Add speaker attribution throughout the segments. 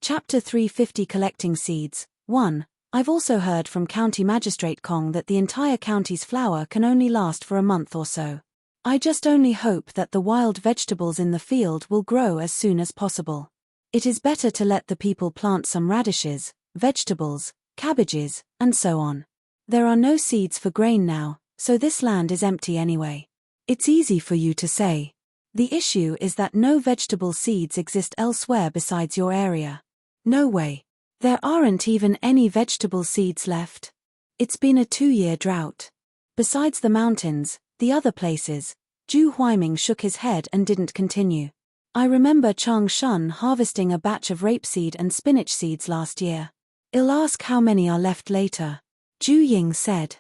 Speaker 1: Chapter 350 Collecting Seeds. 1. I've also heard from County Magistrate Kong that the entire county's flower can only last for a month or so. I just only hope that the wild vegetables in the field will grow as soon as possible. It is better to let the people plant some radishes, vegetables, cabbages, and so on. There are no seeds for grain now, so this land is empty anyway. It's easy for you to say. The issue is that no vegetable seeds exist elsewhere besides your area. No way. There aren't even any vegetable seeds left. It's been a 2-year drought. Besides the mountains, the other places, Zhu Huaiming shook his head and didn't continue. I remember Chang Shun harvesting a batch of rapeseed and spinach seeds last year. I'll ask how many are left later. Zhu Ying said.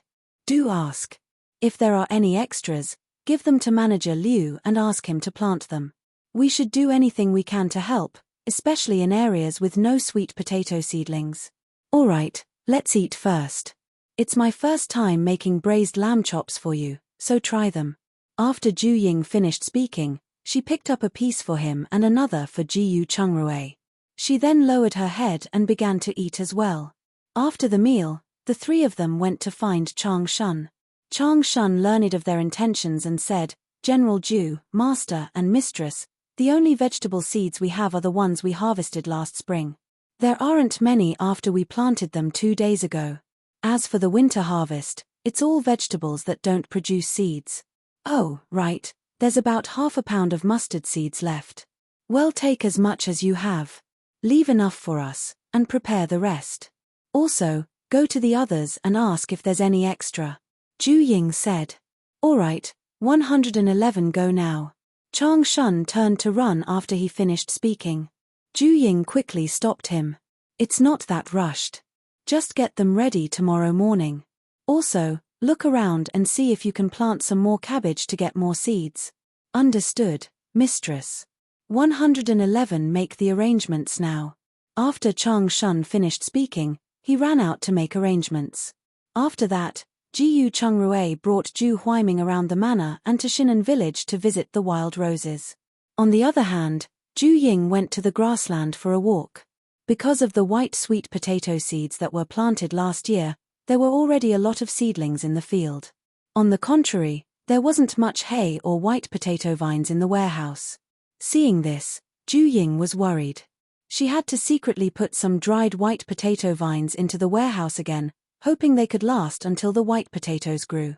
Speaker 1: Do ask. If there are any extras, give them to Manager Liu and ask him to plant them. We should do anything we can to help, especially in areas with no sweet potato seedlings. Alright, let's eat first. It's my first time making braised lamb chops for you, so try them. After Zhu Ying finished speaking, she picked up a piece for him and another for Jiyu Chungrui. She then lowered her head and began to eat as well. After the meal, the three of them went to find Chang Shun. Chang Shun learned of their intentions and said, General Zhu, Master and Mistress, the only vegetable seeds we have are the ones we harvested last spring. There aren't many after we planted them 2 days ago. As for the winter harvest, it's all vegetables that don't produce seeds. Oh, right, there's about half a pound of mustard seeds left. Well, take as much as you have. Leave enough for us, and prepare the rest. Also, go to the others and ask if there's any extra. Zhu Ying said. Alright, 111 go now. Chang Shun turned to run after he finished speaking. Zhu Ying quickly stopped him. It's not that rushed. Just get them ready tomorrow morning. Also, look around and see if you can plant some more cabbage to get more seeds. Understood, Mistress. 111 make the arrangements now. After Chang Shun finished speaking, he ran out to make arrangements. After that, Jiyu Chungrui brought Zhu Huaiming around the manor and to Shinan village to visit the wild roses. On the other hand, Zhu Ying went to the grassland for a walk. Because of the white sweet potato seeds that were planted last year, there were already a lot of seedlings in the field. On the contrary, there wasn't much hay or white potato vines in the warehouse. Seeing this, Zhu Ying was worried. She had to secretly put some dried white potato vines into the warehouse again, hoping they could last until the white potatoes grew.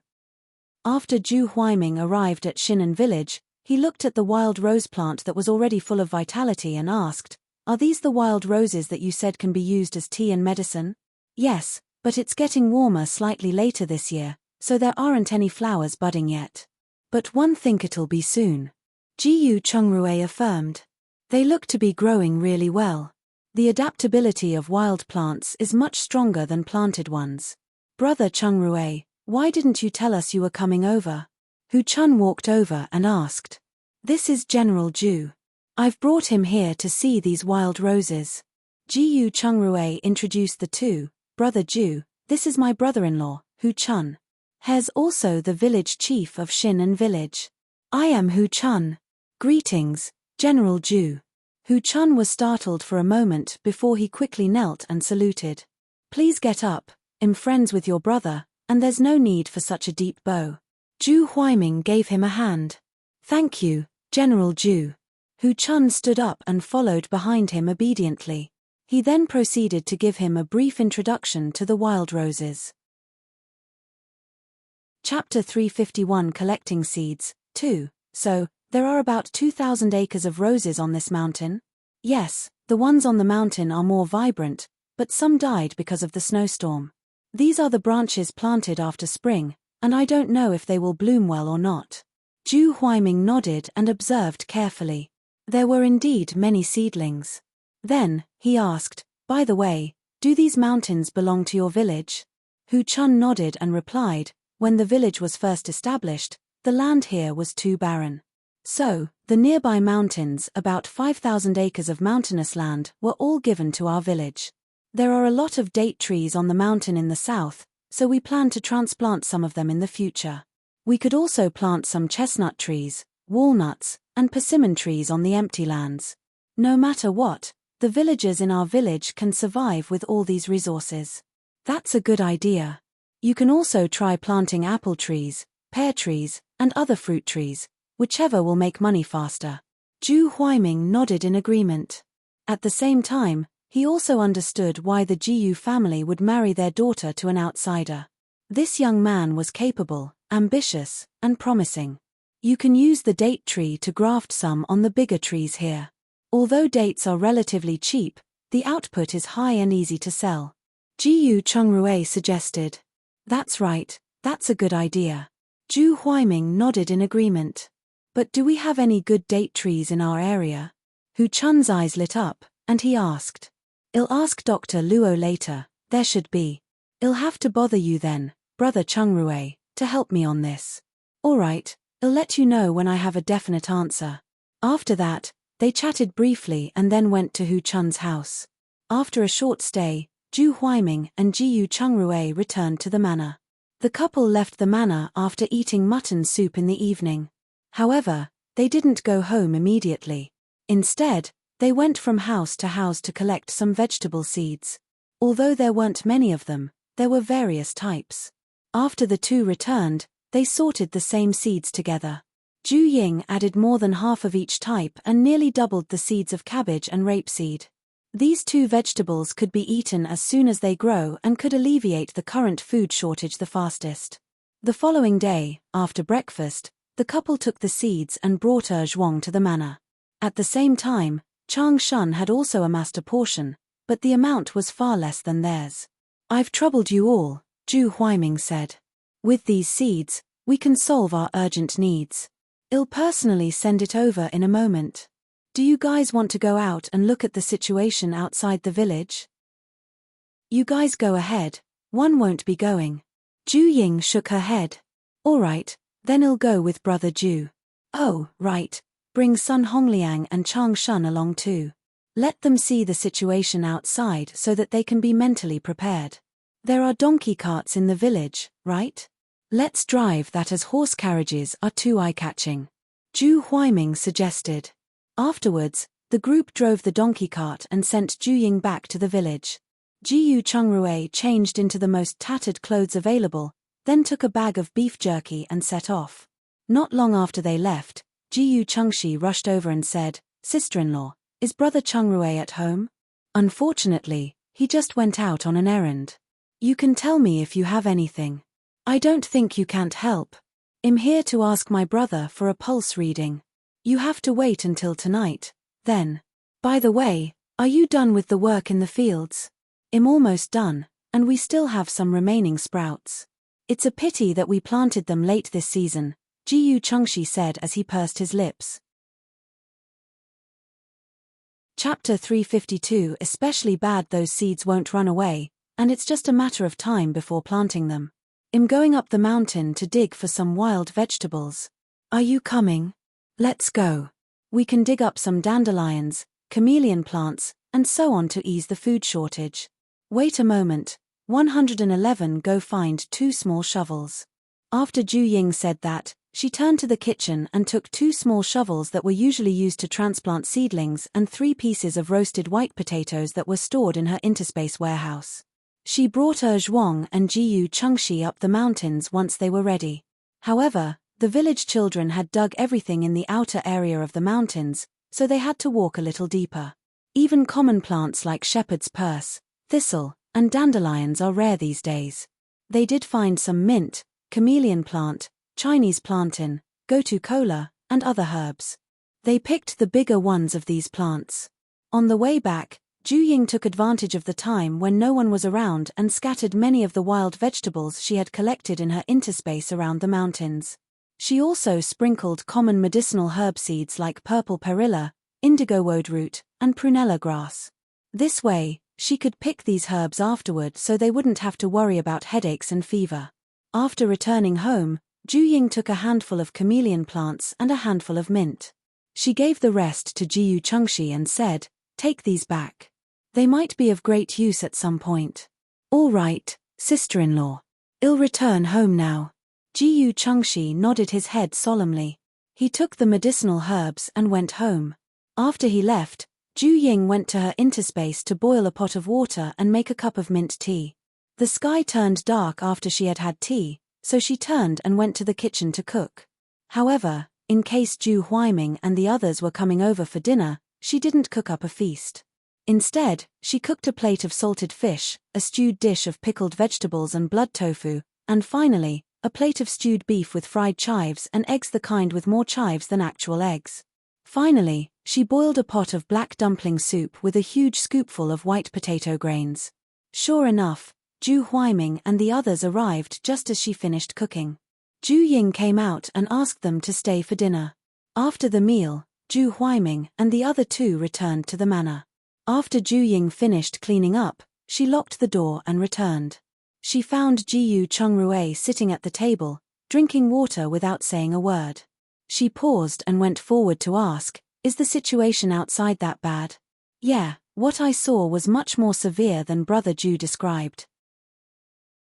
Speaker 1: After Zhu Huaiming arrived at Shinan village, he looked at the wild rose plant that was already full of vitality and asked, Are these the wild roses that you said can be used as tea and medicine? Yes, but it's getting warmer slightly later this year, so there aren't any flowers budding yet. But one think it'll be soon. Jiyu Chungrui affirmed. They look to be growing really well. The adaptability of wild plants is much stronger than planted ones. Brother Chungrui, why didn't you tell us you were coming over? Hu Chun walked over and asked. This is General Zhu. I've brought him here to see these wild roses. Jiyu Chungrui introduced the two. Brother Zhu, this is my brother-in-law, Hu Chun. He's also the village chief of Shinan village. I am Hu Chun. Greetings, General Zhu. Hu Chun was startled for a moment before he quickly knelt and saluted. Please get up, I'm friends with your brother, and there's no need for such a deep bow. Zhu Huaiming gave him a hand. Thank you, General Zhu. Hu Chun stood up and followed behind him obediently. He then proceeded to give him a brief introduction to the wild roses. Chapter 351 Collecting Seeds. 2. So, there are about 2,000 acres of roses on this mountain? Yes, the ones on the mountain are more vibrant, but some died because of the snowstorm. These are the branches planted after spring, and I don't know if they will bloom well or not. Zhu Huaiming nodded and observed carefully. There were indeed many seedlings. Then, he asked, By the way, do these mountains belong to your village? Hu Chun nodded and replied, When the village was first established, the land here was too barren. So, the nearby mountains, about 5,000 acres of mountainous land, were all given to our village. There are a lot of date trees on the mountain in the south, so we plan to transplant some of them in the future. We could also plant some chestnut trees, walnuts, and persimmon trees on the empty lands. No matter what, The villagers in our village can survive with all these resources. That's a good idea. You can also try planting apple trees, pear trees, and other fruit trees, whichever will make money faster. Zhu Huaiming nodded in agreement. At the same time, he also understood why the Jiyu family would marry their daughter to an outsider. This young man was capable, ambitious, and promising. You can use the date tree to graft some on the bigger trees here. Although dates are relatively cheap, the output is high and easy to sell. Jiyu Chongrui suggested. That's right, that's a good idea. Zhu Huaiming nodded in agreement. But do we have any good date trees in our area? Hu Chun's eyes lit up, and he asked. I'll ask Dr. Luo later, there should be. I'll have to bother you then, Brother Chongrui, to help me on this. Alright, I'll let you know when I have a definite answer. After that, they chatted briefly and then went to Hu Chun's house. After a short stay, Zhu Huaiming and Jiyu Chongrui returned to the manor. The couple left the manor after eating mutton soup in the evening. However, they didn't go home immediately. Instead, they went from house to collect some vegetable seeds. Although there weren't many of them, there were various types. After the two returned, they sorted the same seeds together. Zhu Ying added more than half of each type and nearly doubled the seeds of cabbage and rapeseed. These two vegetables could be eaten as soon as they grow and could alleviate the current food shortage the fastest. The following day, after breakfast, the couple took the seeds and brought Zhuang to the manor. At the same time, Chang Shun had also amassed a portion, but the amount was far less than theirs. I've troubled you all, Zhu Huaiming said. With these seeds, we can solve our urgent needs. I'll personally send it over in a moment. Do you guys want to go out and look at the situation outside the village? You guys go ahead, one won't be going. Zhu Ying shook her head. Alright, then I'll go with Brother Zhu. Oh, right. Bring Sun Hongliang and Chang Shun along too. Let them see the situation outside so that they can be mentally prepared. There are donkey carts in the village, right? Let's drive that as horse carriages are too eye-catching. Zhu Huaiming suggested. Afterwards, the group drove the donkey cart and sent Zhu Ying back to the village. Jiyu Chongrui changed into the most tattered clothes available, then took a bag of beef jerky and set off. Not long after they left, Jiyu Chengshi rushed over and said, Sister-in-law, is Brother Chongrui at home? Unfortunately, he just went out on an errand. You can tell me if you have anything. I don't think you can't help. I'm here to ask my brother for a pulse reading. You have to wait until tonight, then. By the way, are you done with the work in the fields? I'm almost done, and we still have some remaining sprouts. It's a pity that we planted them late this season, Jiyu Chengshi said as he pursed his lips. Chapter 352. Especially bad those seeds won't run away, and it's just a matter of time before planting them. I'm going up the mountain to dig for some wild vegetables. Are you coming? Let's go. We can dig up some dandelions, chameleon plants, and so on to ease the food shortage. Wait a moment, 111 go find 2 small shovels. After Zhu Ying said that, she turned to the kitchen and took 2 small shovels that were usually used to transplant seedlings and 3 pieces of roasted white potatoes that were stored in her interspace warehouse. She brought Zhuang and Jiyu Chengshi up the mountains once they were ready. However, the village children had dug everything in the outer area of the mountains, so they had to walk a little deeper. Even common plants like shepherd's purse, thistle, and dandelions are rare these days. They did find some mint, chameleon plant, Chinese plantain, gotu kola, and other herbs. They picked the bigger ones of these plants. On the way back, Zhu Ying took advantage of the time when no one was around and scattered many of the wild vegetables she had collected in her interspace around the mountains. She also sprinkled common medicinal herb seeds like purple perilla, indigo woadroot, and prunella grass. This way, she could pick these herbs afterward so they wouldn't have to worry about headaches and fever. After returning home, Zhu Ying took a handful of chameleon plants and a handful of mint. She gave the rest to Jiyu Chengshi and said, "Take these back. They might be of great use at some point." "All right, sister-in-law. I'll return home now." Jiyu Chengshi nodded his head solemnly. He took the medicinal herbs and went home. After he left, Ju Ying went to her interspace to boil a pot of water and make a cup of mint tea. The sky turned dark after she had had tea, so she turned and went to the kitchen to cook. However, in case Ju Huaiming and the others were coming over for dinner, she didn't cook up a feast. Instead, she cooked a plate of salted fish, a stewed dish of pickled vegetables and blood tofu, and finally, a plate of stewed beef with fried chives and eggs, the kind with more chives than actual eggs. Finally, she boiled a pot of black dumpling soup with a huge scoopful of white potato grains. Sure enough, Ju Huaiming and the others arrived just as she finished cooking. Ju Ying came out and asked them to stay for dinner. After the meal, Ju Huaiming and the other two returned to the manor. After Ju Ying finished cleaning up, she locked the door and returned. She found Jiyu Chongrui sitting at the table, drinking water without saying a word. She paused and went forward to ask, "Is the situation outside that bad?" "Yeah, what I saw was much more severe than Brother Ju described.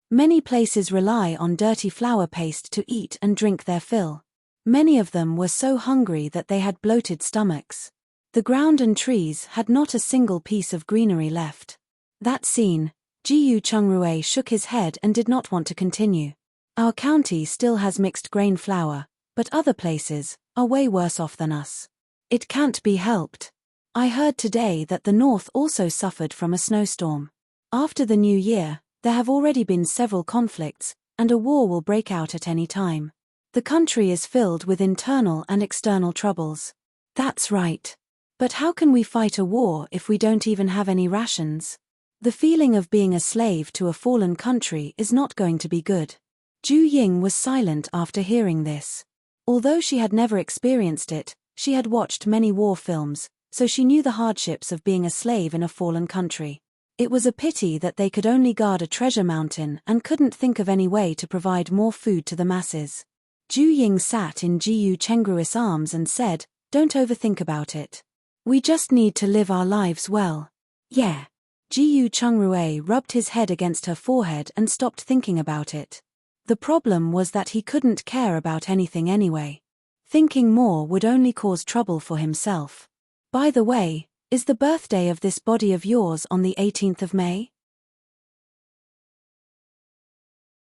Speaker 1: Many places rely on dirty flour paste to eat and drink their fill. Many of them were so hungry that they had bloated stomachs. The ground and trees had not a single piece of greenery left." That scene, Jiyu Chongrui shook his head and did not want to continue. "Our county still has mixed grain flour, but other places are way worse off than us. It can't be helped. I heard today that the north also suffered from a snowstorm. After the new year, there have already been several conflicts, and a war will break out at any time. The country is filled with internal and external troubles." "That's right. But how can we fight a war if we don't even have any rations? The feeling of being a slave to a fallen country is not going to be good." Ju Ying was silent after hearing this. Although she had never experienced it, she had watched many war films, so she knew the hardships of being a slave in a fallen country. It was a pity that they could only guard a treasure mountain and couldn't think of any way to provide more food to the masses. Ju Ying sat in Jiyu Chengru's arms and said, "Don't overthink about it. We just need to live our lives well." "Yeah." Jiyu Chongrui rubbed his head against her forehead and stopped thinking about it. The problem was that he couldn't care about anything anyway. Thinking more would only cause trouble for himself. "By the way, is the birthday of this body of yours on the 18th of May?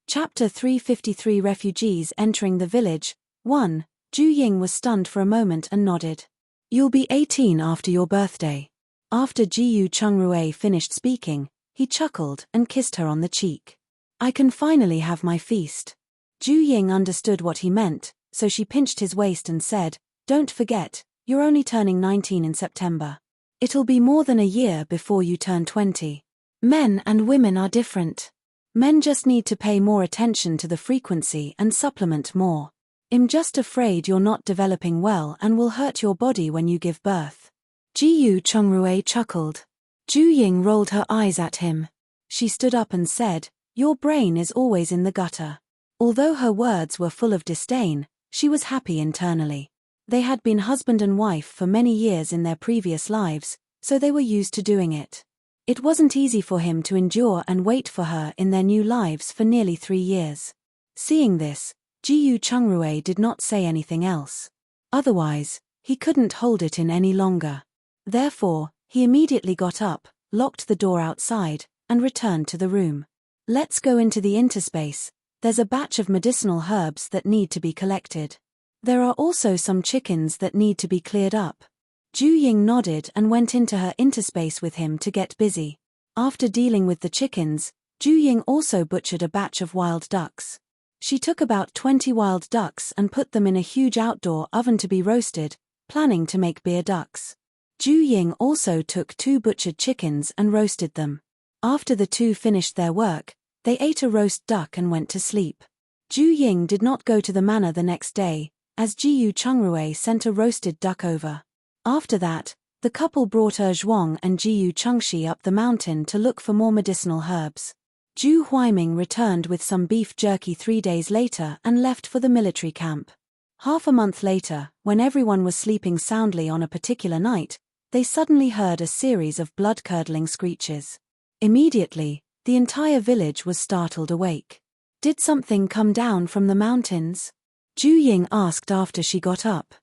Speaker 1: Chapter 353 Refugees Entering the Village. 1. Ju Ying was stunned for a moment and nodded. "You'll be 18 after your birthday." After Jiyu Chongrui finished speaking, he chuckled and kissed her on the cheek. "I can finally have my feast." Ju Ying understood what he meant, so she pinched his waist and said, "Don't forget, you're only turning 19 in September. It'll be more than a year before you turn 20. Men and women are different. Men just need to pay more attention to the frequency and supplement more. I'm just afraid you're not developing well and will hurt your body when you give birth." Jiyu Chongrui chuckled. Ju Ying rolled her eyes at him. She stood up and said, "Your brain is always in the gutter." Although her words were full of disdain, she was happy internally. They had been husband and wife for many years in their previous lives, so they were used to doing it. It wasn't easy for him to endure and wait for her in their new lives for nearly 3 years. Seeing this, Jiyu Chongrui did not say anything else. Otherwise, he couldn't hold it in any longer. Therefore, he immediately got up, locked the door outside, and returned to the room. "Let's go into the interspace. There's a batch of medicinal herbs that need to be collected. There are also some chickens that need to be cleared up." Ju Ying nodded and went into her interspace with him to get busy. After dealing with the chickens, Ju Ying also butchered a batch of wild ducks. She took about 20 wild ducks and put them in a huge outdoor oven to be roasted, planning to make beer ducks. Ju Ying also took 2 butchered chickens and roasted them. After the two finished their work, they ate a roast duck and went to sleep. Ju Ying did not go to the manor the next day, as Jiyu Chongrui sent a roasted duck over. After that, the couple brought Zhuang and Jiyu Chengxi up the mountain to look for more medicinal herbs. Ju Huaiming returned with some beef jerky 3 days later and left for the military camp. Half a month later, when everyone was sleeping soundly on a particular night, they suddenly heard a series of blood-curdling screeches. Immediately, the entire village was startled awake. "Did something come down from the mountains?" Ju Ying asked after she got up.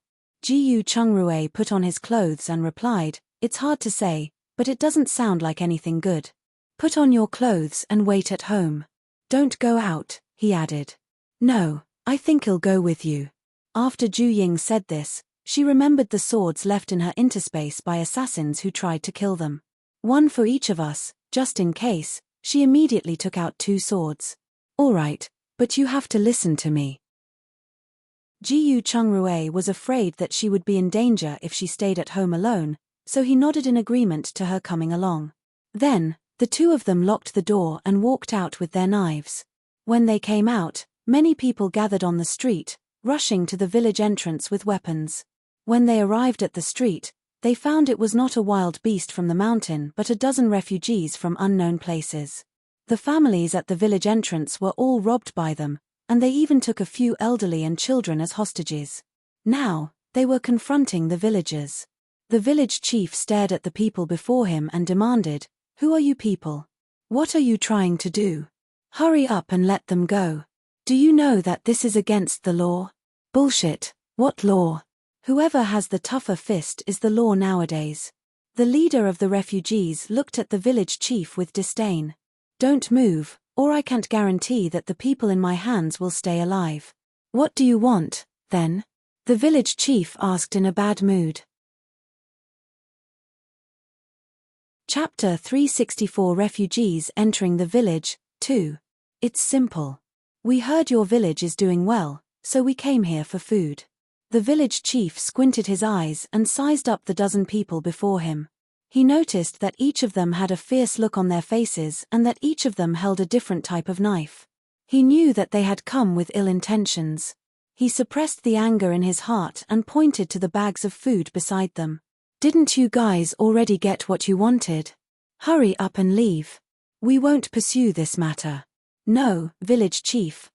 Speaker 1: Jiyu Chongrui put on his clothes and replied, It's hard to say, but it doesn't sound like anything good. Put on your clothes and wait at home. Don't go out, he added. No, I think he'll go with you. After Ju Ying said this, she remembered the swords left in her interspace by assassins who tried to kill them. One for each of us, just in case. She immediately took out 2 swords. All right, but you have to listen to me. Jiyu Chungrui was afraid that she would be in danger if she stayed at home alone, so he nodded in agreement to her coming along. Then, the 2 of them locked the door and walked out with their knives. When they came out, many people gathered on the street, rushing to the village entrance with weapons. When they arrived at the street, they found it was not a wild beast from the mountain but a dozen refugees from unknown places. The families at the village entrance were all robbed by them, and they even took a few elderly and children as hostages. Now, they were confronting the villagers. The village chief stared at the people before him and demanded, "Who are you people? What are you trying to do? Hurry up and let them go. Do you know that this is against the law?" Bullshit, what law? Whoever has the tougher fist is the law nowadays. The leader of the refugees looked at the village chief with disdain. Don't move, or I can't guarantee that the people in my hands will stay alive. What do you want, then? The village chief asked in a bad mood. Chapter 364 Refugees Entering the Village, 2. It's simple. We heard your village is doing well, so we came here for food. The village chief squinted his eyes and sized up the dozen people before him. He noticed that each of them had a fierce look on their faces and that each of them held a different type of knife. He knew that they had come with ill intentions. He suppressed the anger in his heart and pointed to the bags of food beside them. Didn't you guys already get what you wanted? Hurry up and leave. We won't pursue this matter. No, village chief,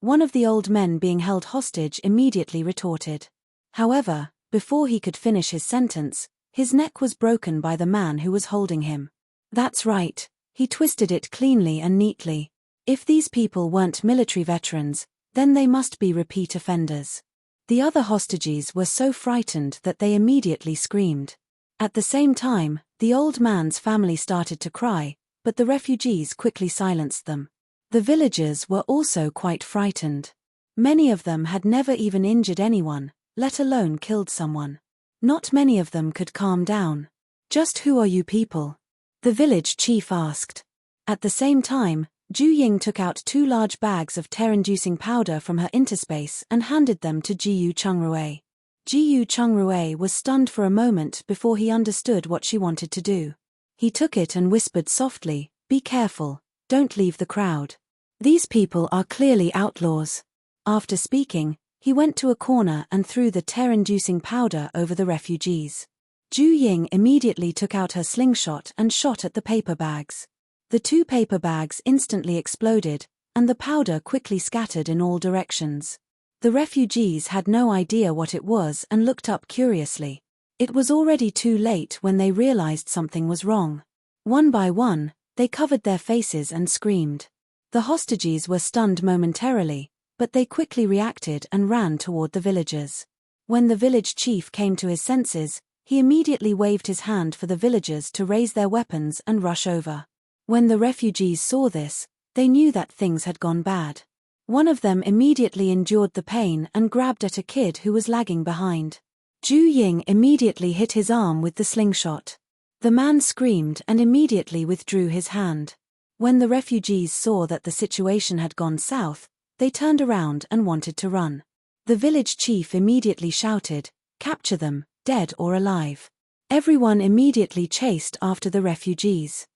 Speaker 1: one of the old men being held hostage immediately retorted. However, before he could finish his sentence, his neck was broken by the man who was holding him. That's right, he twisted it cleanly and neatly. If these people weren't military veterans, then they must be repeat offenders. The other hostages were so frightened that they immediately screamed. At the same time, the old man's family started to cry, but the refugees quickly silenced them. The villagers were also quite frightened. Many of them had never even injured anyone, let alone killed someone. Not many of them could calm down. Just who are you people? The village chief asked. At the same time, Ju Ying took out 2 large bags of tear-inducing powder from her interspace and handed them to Jiyu Chungrui. Jiyu Chungrui was stunned for a moment before he understood what she wanted to do. He took it and whispered softly, "Be careful, don't leave the crowd. These people are clearly outlaws." After speaking, he went to a corner and threw the tear-inducing powder over the refugees. Ju Ying immediately took out her slingshot and shot at the paper bags. The 2 paper bags instantly exploded, and the powder quickly scattered in all directions. The refugees had no idea what it was and looked up curiously. It was already too late when they realized something was wrong. One by one, they covered their faces and screamed. The hostages were stunned momentarily, but they quickly reacted and ran toward the villagers. When the village chief came to his senses, he immediately waved his hand for the villagers to raise their weapons and rush over. When the refugees saw this, they knew that things had gone bad. One of them immediately endured the pain and grabbed at a kid who was lagging behind. Ju Ying immediately hit his arm with the slingshot. The man screamed and immediately withdrew his hand. When the refugees saw that the situation had gone south, they turned around and wanted to run. The village chief immediately shouted, "Capture them, dead or alive." Everyone immediately chased after the refugees.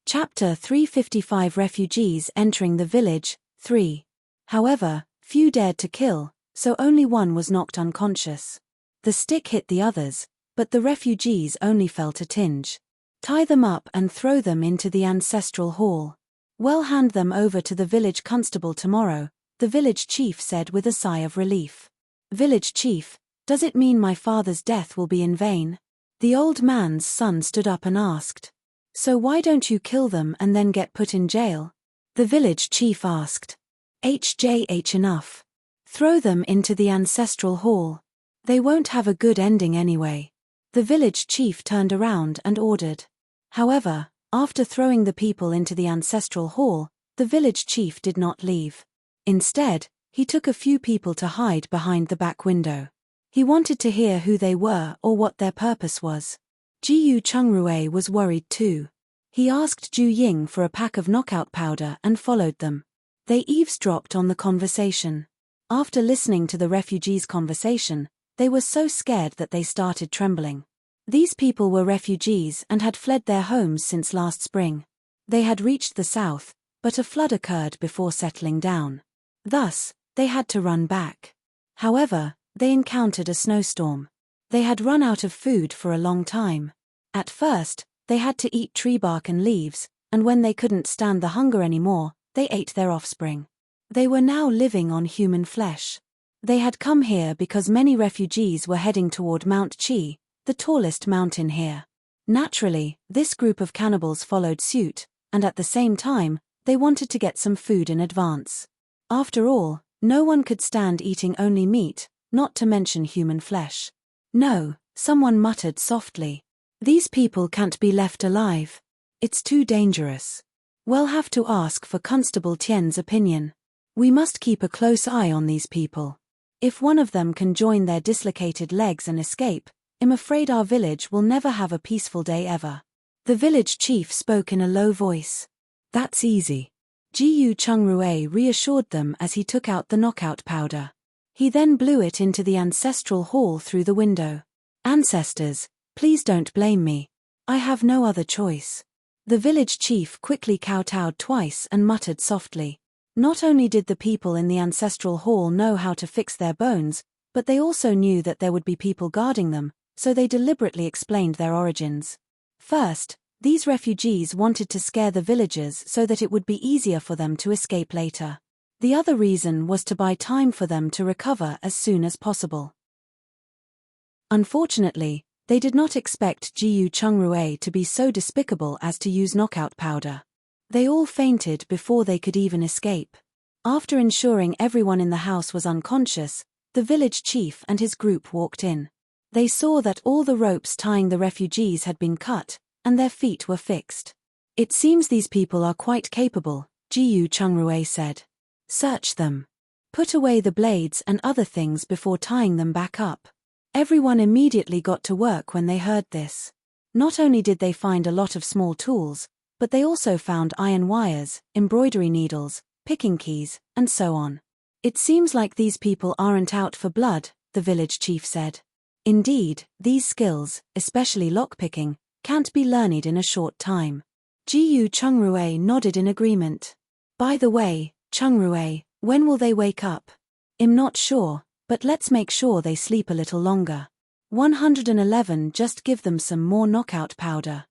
Speaker 1: Chapter 355 Refugees Entering the Village, 3. However, few dared to kill, so only one was knocked unconscious. The stick hit the others, but the refugees only felt a tinge. Tie them up and throw them into the ancestral hall. We'll hand them over to the village constable tomorrow, the village chief said with a sigh of relief. Village chief, does it mean my father's death will be in vain? The old man's son stood up and asked. So why don't you kill them and then get put in jail? The village chief asked. HJH enough. Throw them into the ancestral hall. They won't have a good ending anyway. The village chief turned around and ordered. However, after throwing the people into the ancestral hall, the village chief did not leave. Instead, he took a few people to hide behind the back window. He wanted to hear who they were or what their purpose was. Jiyu Chungrue was worried too. He asked Ju Ying for a pack of knockout powder and followed them. They eavesdropped on the conversation. After listening to the refugees' conversation, they were so scared that they started trembling. These people were refugees and had fled their homes since last spring. They had reached the south, but a flood occurred before settling down. Thus, they had to run back. However, they encountered a snowstorm. They had run out of food for a long time. At first, they had to eat tree bark and leaves, and when they couldn't stand the hunger anymore, they ate their offspring. They were now living on human flesh. They had come here because many refugees were heading toward Mount Chi, the tallest mountain here. Naturally, this group of cannibals followed suit, and at the same time, they wanted to get some food in advance. After all, no one could stand eating only meat, not to mention human flesh. No, someone muttered softly. These people can't be left alive. It's too dangerous. We'll have to ask for Constable Tian's opinion. We must keep a close eye on these people. If one of them can join their dislocated legs and escape, I'm afraid our village will never have a peaceful day ever. The village chief spoke in a low voice. That's easy. Jiyu Chungrue reassured them as he took out the knockout powder. He then blew it into the ancestral hall through the window. Ancestors, please don't blame me. I have no other choice. The village chief quickly kowtowed twice and muttered softly. Not only did the people in the ancestral hall know how to fix their bones, but they also knew that there would be people guarding them, so they deliberately explained their origins. First, these refugees wanted to scare the villagers so that it would be easier for them to escape later. The other reason was to buy time for them to recover as soon as possible. Unfortunately, they did not expect Jiyu Chungrue to be so despicable as to use knockout powder. They all fainted before they could even escape. After ensuring everyone in the house was unconscious, the village chief and his group walked in. They saw that all the ropes tying the refugees had been cut, and their feet were fixed. It seems these people are quite capable, Jiyu Chungrue said. Search them. Put away the blades and other things before tying them back up. Everyone immediately got to work when they heard this. Not only did they find a lot of small tools, but they also found iron wires, embroidery needles, picking keys, and so on. It seems like these people aren't out for blood, the village chief said. Indeed, these skills, especially lockpicking, can't be learned in a short time. Jiyu Chungrue nodded in agreement. By the way, Chungrue, when will they wake up? I'm not sure, but let's make sure they sleep a little longer. 111 Just give them some more knockout powder.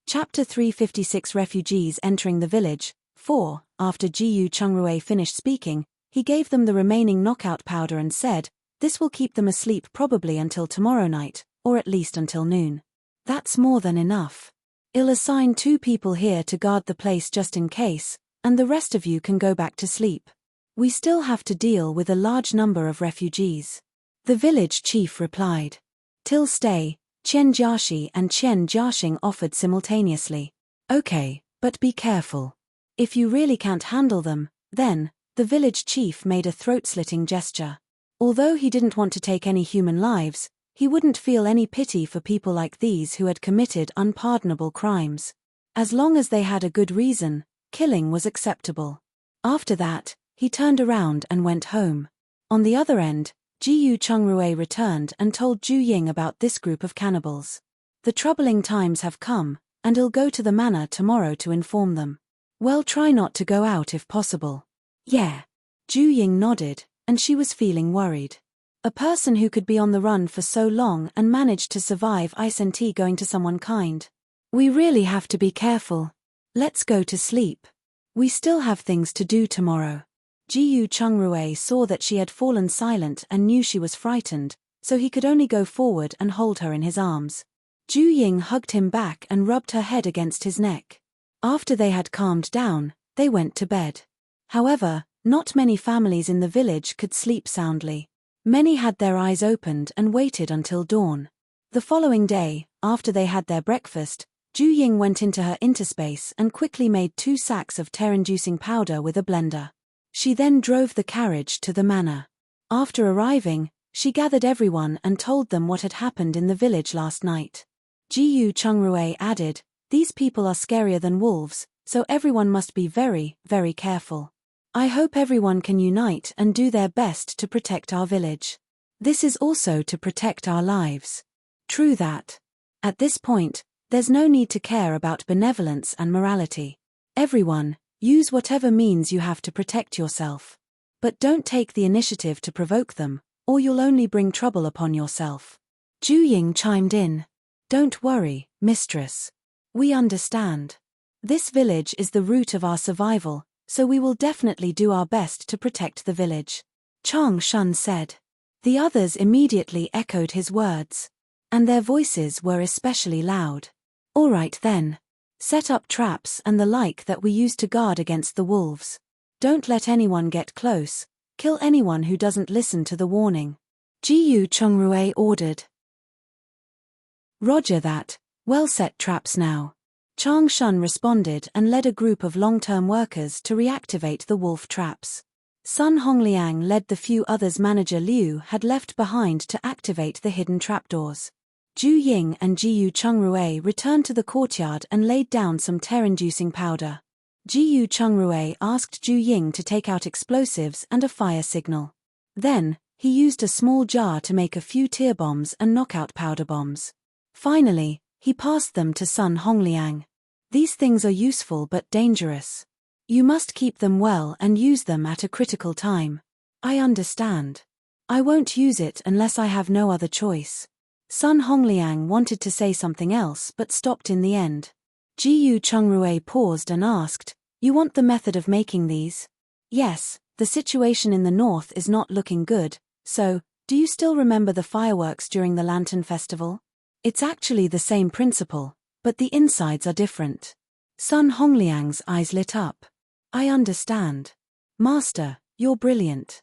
Speaker 1: Chapter 356 Refugees entering the village. 4. After Jiyu Chungrue finished speaking, he gave them the remaining knockout powder and said, this will keep them asleep probably until tomorrow night, or at least until noon. That's more than enough. I'll assign 2 people here to guard the place just in case, and the rest of you can go back to sleep. We still have to deal with a large number of refugees. The village chief replied. Till stay, Qian Jiaxi and Qian Jiaxing offered simultaneously. Okay, but be careful. If you really can't handle them, then, the village chief made a throat-slitting gesture. Although he didn't want to take any human lives, he wouldn't feel any pity for people like these who had committed unpardonable crimes. As long as they had a good reason, killing was acceptable. After that, he turned around and went home. On the other end, Jiyu Chungrue returned and told Ju Ying about this group of cannibals. The troubling times have come, and I'll go to the manor tomorrow to inform them. Well, try not to go out if possible. Yeah. Ju Ying nodded, and she was feeling worried. A person who could be on the run for so long and managed to survive isn't going to someone kind. We really have to be careful. Let's go to sleep. We still have things to do tomorrow. Jiyu Chungrue saw that she had fallen silent and knew she was frightened, so he could only go forward and hold her in his arms. Ju Ying hugged him back and rubbed her head against his neck. After they had calmed down, they went to bed. However, Not many families in the village could sleep soundly. Many had their eyes opened and waited until dawn. The following day, after they had their breakfast, Ju Ying went into her interspace and quickly made 2 sacks of tear-inducing powder with a blender. She then drove the carriage to the manor. After arriving, she gathered everyone and told them what had happened in the village last night. Jiyu Chungrui added, "These people are scarier than wolves, so everyone must be very, very careful. I hope everyone can unite and do their best to protect our village. This is also to protect our lives." True that. At this point, there's no need to care about benevolence and morality. Everyone, use whatever means you have to protect yourself. But don't take the initiative to provoke them, or you'll only bring trouble upon yourself. Ju Ying chimed in. "Don't worry, mistress. We understand. This village is the root of our survival, so we will definitely do our best to protect the village," Chang Shun said. The others immediately echoed his words. And their voices were especially loud. "All right then. Set up traps and the like that we use to guard against the wolves. Don't let anyone get close. Kill anyone who doesn't listen to the warning," Jiyu Chungrui ordered. "Roger that. Well, set traps now," Chang Shun responded and led a group of long-term workers to reactivate the wolf traps. Sun Hongliang led the few others Manager Liu had left behind to activate the hidden trapdoors. Ju Ying and Jiyu Chungrui returned to the courtyard and laid down some tear-inducing powder. Jiyu Chungrui asked Ju Ying to take out explosives and a fire signal. Then, he used a small jar to make a few tear bombs and knockout powder bombs. Finally, he passed them to Sun Hongliang. "These things are useful but dangerous. You must keep them well and use them at a critical time." "I understand. I won't use it unless I have no other choice." Sun Hongliang wanted to say something else but stopped in the end. Jiyu Chungrui paused and asked, "You want the method of making these?" "Yes, the situation in the north is not looking good, so, do you still remember the fireworks during the Lantern Festival? It's actually the same principle, but the insides are different." Sun Hongliang's eyes lit up. "I understand. Master, you're brilliant."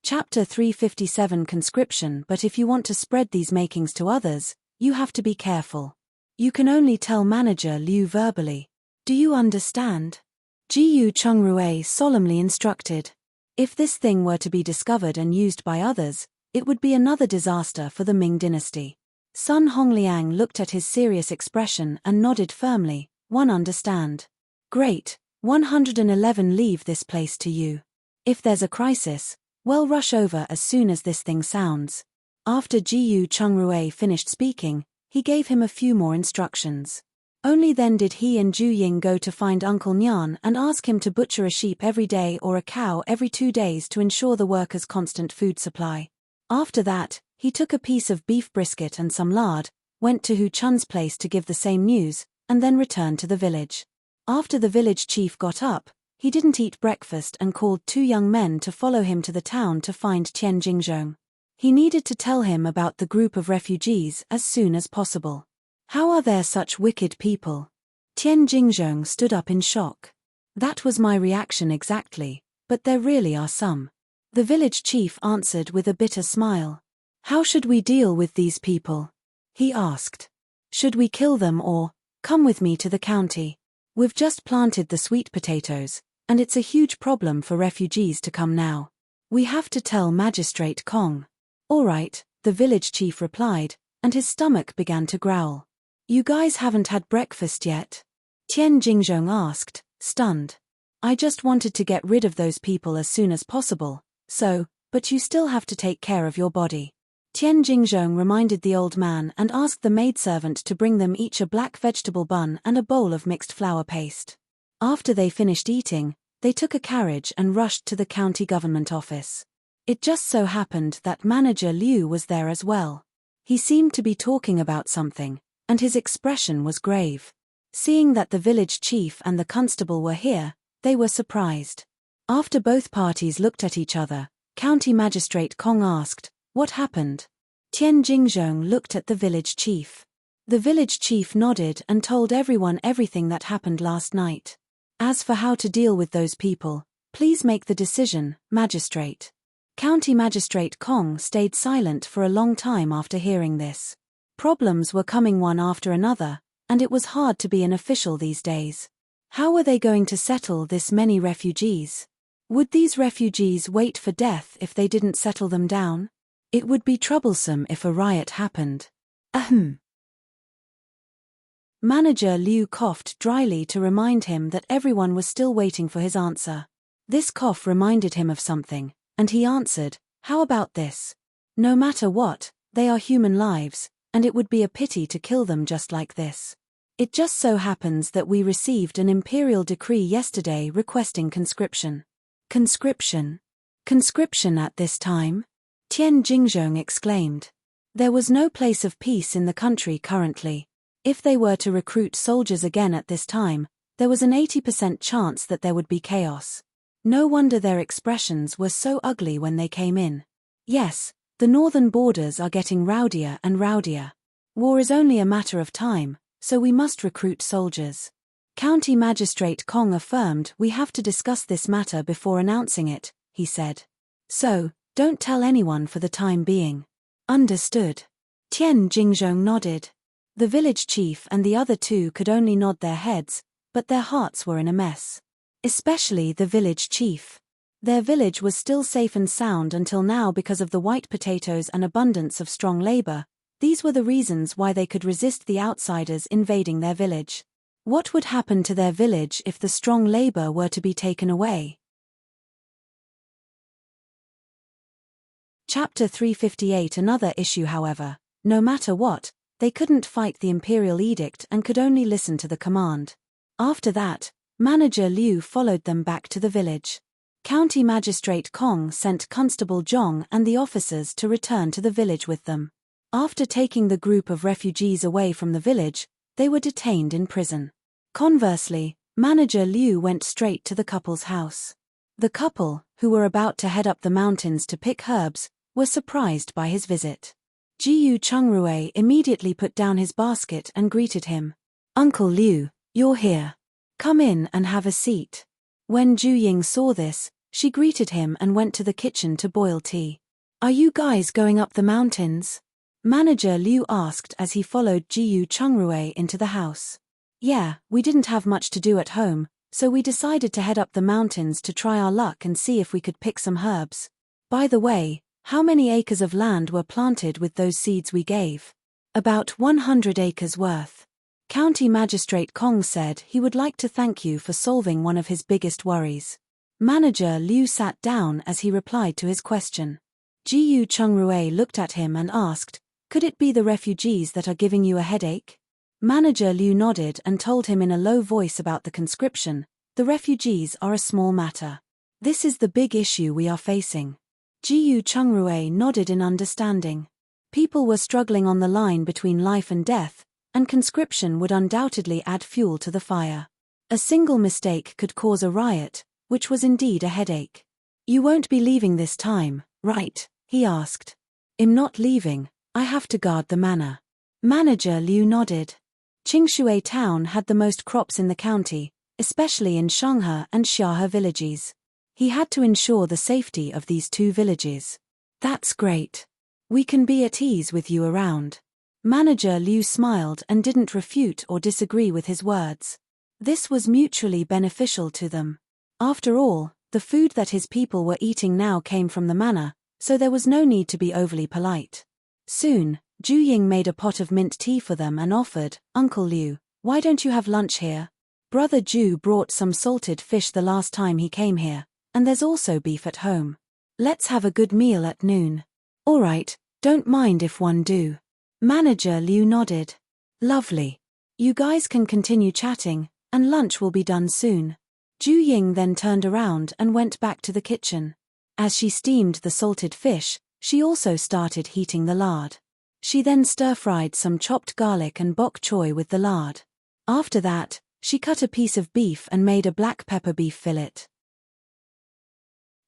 Speaker 1: Chapter 357 Conscription. But if you want to spread these makings to others, you have to be careful. You can only tell Manager Liu verbally. Do you understand? Jiyu Chungrui solemnly instructed. If this thing were to be discovered and used by others, it would be another disaster for the Ming dynasty. Sun Hongliang looked at his serious expression and nodded firmly. "One understand." "Great, 111 leave this place to you. If there's a crisis, well, rush over as soon as this thing sounds." After Jiyu Chungrui finished speaking, he gave him a few more instructions. Only then did he and Ju Ying go to find Uncle Nyan and ask him to butcher a sheep every day or a cow every 2 days to ensure the workers' constant food supply. After that, he took a piece of beef brisket and some lard, went to Hu Chun's place to give the same news, and then returned to the village. After the village chief got up, he didn't eat breakfast and called 2 young men to follow him to the town to find Tian Jingzhong. He needed to tell him about the group of refugees as soon as possible. "How are there such wicked people?" Tian Jingzhong stood up in shock. "That was my reaction exactly, but there really are some." The village chief answered with a bitter smile. "How should we deal with these people?" he asked. "Should we kill them or, come with me to the county? We've just planted the sweet potatoes, and it's a huge problem for refugees to come now. We have to tell Magistrate Kong." "All right," the village chief replied, and his stomach began to growl. "You guys haven't had breakfast yet?" Tian Jingzhong asked, stunned. "I just wanted to get rid of those people as soon as possible, but you still have to take care of your body." Tian Jingzhong reminded the old man and asked the maidservant to bring them each a black vegetable bun and a bowl of mixed flour paste. After they finished eating, they took a carriage and rushed to the county government office. It just so happened that Manager Liu was there as well. He seemed to be talking about something, and his expression was grave. Seeing that the village chief and the constable were here, they were surprised. After both parties looked at each other, County Magistrate Kong asked, "What happened?" Tian Jingzhong looked at the village chief. The village chief nodded and told everyone everything that happened last night. As for how to deal with those people, please make the decision, Magistrate. County Magistrate Kong stayed silent for a long time after hearing this. Problems were coming one after another, and it was hard to be an official these days. How were they going to settle this many refugees? Would these refugees wait for death if they didn't settle them down? It would be troublesome if a riot happened. Ahem. Manager Liu coughed dryly to remind him that everyone was still waiting for his answer. This cough reminded him of something, and he answered, "How about this? No matter what, they are human lives, and it would be a pity to kill them just like this. It just so happens that we received an imperial decree yesterday requesting conscription." Conscription? Conscription at this time? Tian Jingzhong exclaimed. There was no place of peace in the country currently. If they were to recruit soldiers again at this time, there was an 80% chance that there would be chaos. No wonder their expressions were so ugly when they came in. Yes, the northern borders are getting rowdier and rowdier. War is only a matter of time, so we must recruit soldiers. County Magistrate Kong affirmed, "We have to discuss this matter before announcing it," he said. "So, don't tell anyone for the time being." Understood. Tian Jingzhong nodded. The village chief and the other two could only nod their heads, but their hearts were in a mess. Especially the village chief. Their village was still safe and sound until now because of the white potatoes and abundance of strong labor. These were the reasons why they could resist the outsiders invading their village. What would happen to their village if the strong labor were to be taken away? Chapter 358. Another issue, however. No matter what, they couldn't fight the imperial edict and could only listen to the command. After that, Manager Liu followed them back to the village. County Magistrate Kong sent Constable Zhong and the officers to return to the village with them. After taking the group of refugees away from the village, they were detained in prison. Conversely, Manager Liu went straight to the couple's house. The couple, who were about to head up the mountains to pick herbs, were surprised by his visit. Jiyu Chungrui immediately put down his basket and greeted him. "Uncle Liu, you're here. Come in and have a seat." When Ju Ying saw this, she greeted him and went to the kitchen to boil tea. "Are you guys going up the mountains?" Manager Liu asked as he followed Jiyu Chungrui into the house. "Yeah, we didn't have much to do at home, so we decided to head up the mountains to try our luck and see if we could pick some herbs. By the way, how many acres of land were planted with those seeds we gave?" "About 100 acres worth." County Magistrate Kong said he would like to thank you for solving one of his biggest worries. Manager Liu sat down as he replied to his question. Jiyu Chungrui looked at him and asked, "Could it be the refugees that are giving you a headache?" Manager Liu nodded and told him in a low voice about the conscription. "The refugees are a small matter. This is the big issue we are facing." Jiyu Chungrui nodded in understanding. People were struggling on the line between life and death, and conscription would undoubtedly add fuel to the fire. A single mistake could cause a riot, which was indeed a headache. "You won't be leaving this time, right?" he asked. "I'm not leaving, I have to guard the manor." Manager Liu nodded. Qingshui town had the most crops in the county, especially in Shanghe and Xiahe villages. He had to ensure the safety of these two villages. "That's great. We can be at ease with you around." Manager Liu smiled and didn't refute or disagree with his words. This was mutually beneficial to them. After all, the food that his people were eating now came from the manor, so there was no need to be overly polite. Soon, Ju Ying made a pot of mint tea for them and offered, "Uncle Liu, why don't you have lunch here? Brother Ju brought some salted fish the last time he came here, and there's also beef at home. Let's have a good meal at noon." "All right, don't mind if one do." Manager Liu nodded. "Lovely. You guys can continue chatting, and lunch will be done soon." Ju Ying then turned around and went back to the kitchen. As she steamed the salted fish, she also started heating the lard. She then stir-fried some chopped garlic and bok choy with the lard. After that, she cut a piece of beef and made a black pepper beef fillet.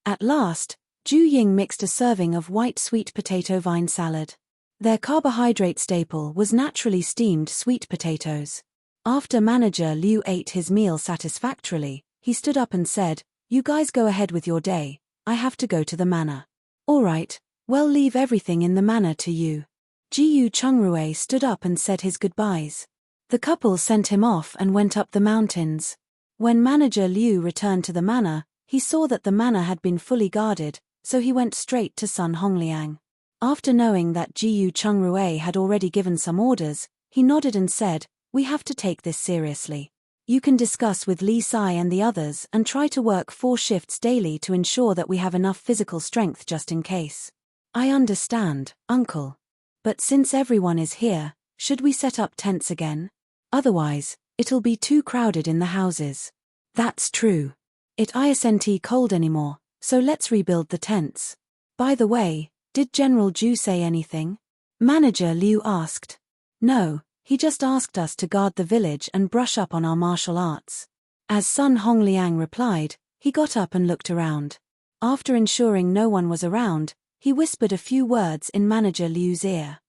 Speaker 1: At last, Ju Ying mixed a serving of white sweet potato vine salad. Their carbohydrate staple was naturally steamed sweet potatoes. After Manager Liu ate his meal satisfactorily, he stood up and said, "You guys go ahead with your day, I have to go to the manor." "All right, well, leave everything in the manor to you." Jiyu Chungrui stood up and said his goodbyes. The couple sent him off and went up the mountains. When Manager Liu returned to the manor, he saw that the manor had been fully guarded, so he went straight to Sun Hongliang. After knowing that Jiyu Chungrui had already given some orders, he nodded and said, "We have to take this seriously. You can discuss with Li Sai and the others and try to work 4 shifts daily to ensure that we have enough physical strength just in case." "I understand, Uncle. But since everyone is here, should we set up tents again? Otherwise, it'll be too crowded in the houses." "That's true. It isn't cold anymore, so let's rebuild the tents. By the way, did General Ju say anything?" Manager Liu asked. "No, he just asked us to guard the village and brush up on our martial arts." As Sun Hongliang replied, he got up and looked around. After ensuring no one was around, he whispered a few words in Manager Liu's ear.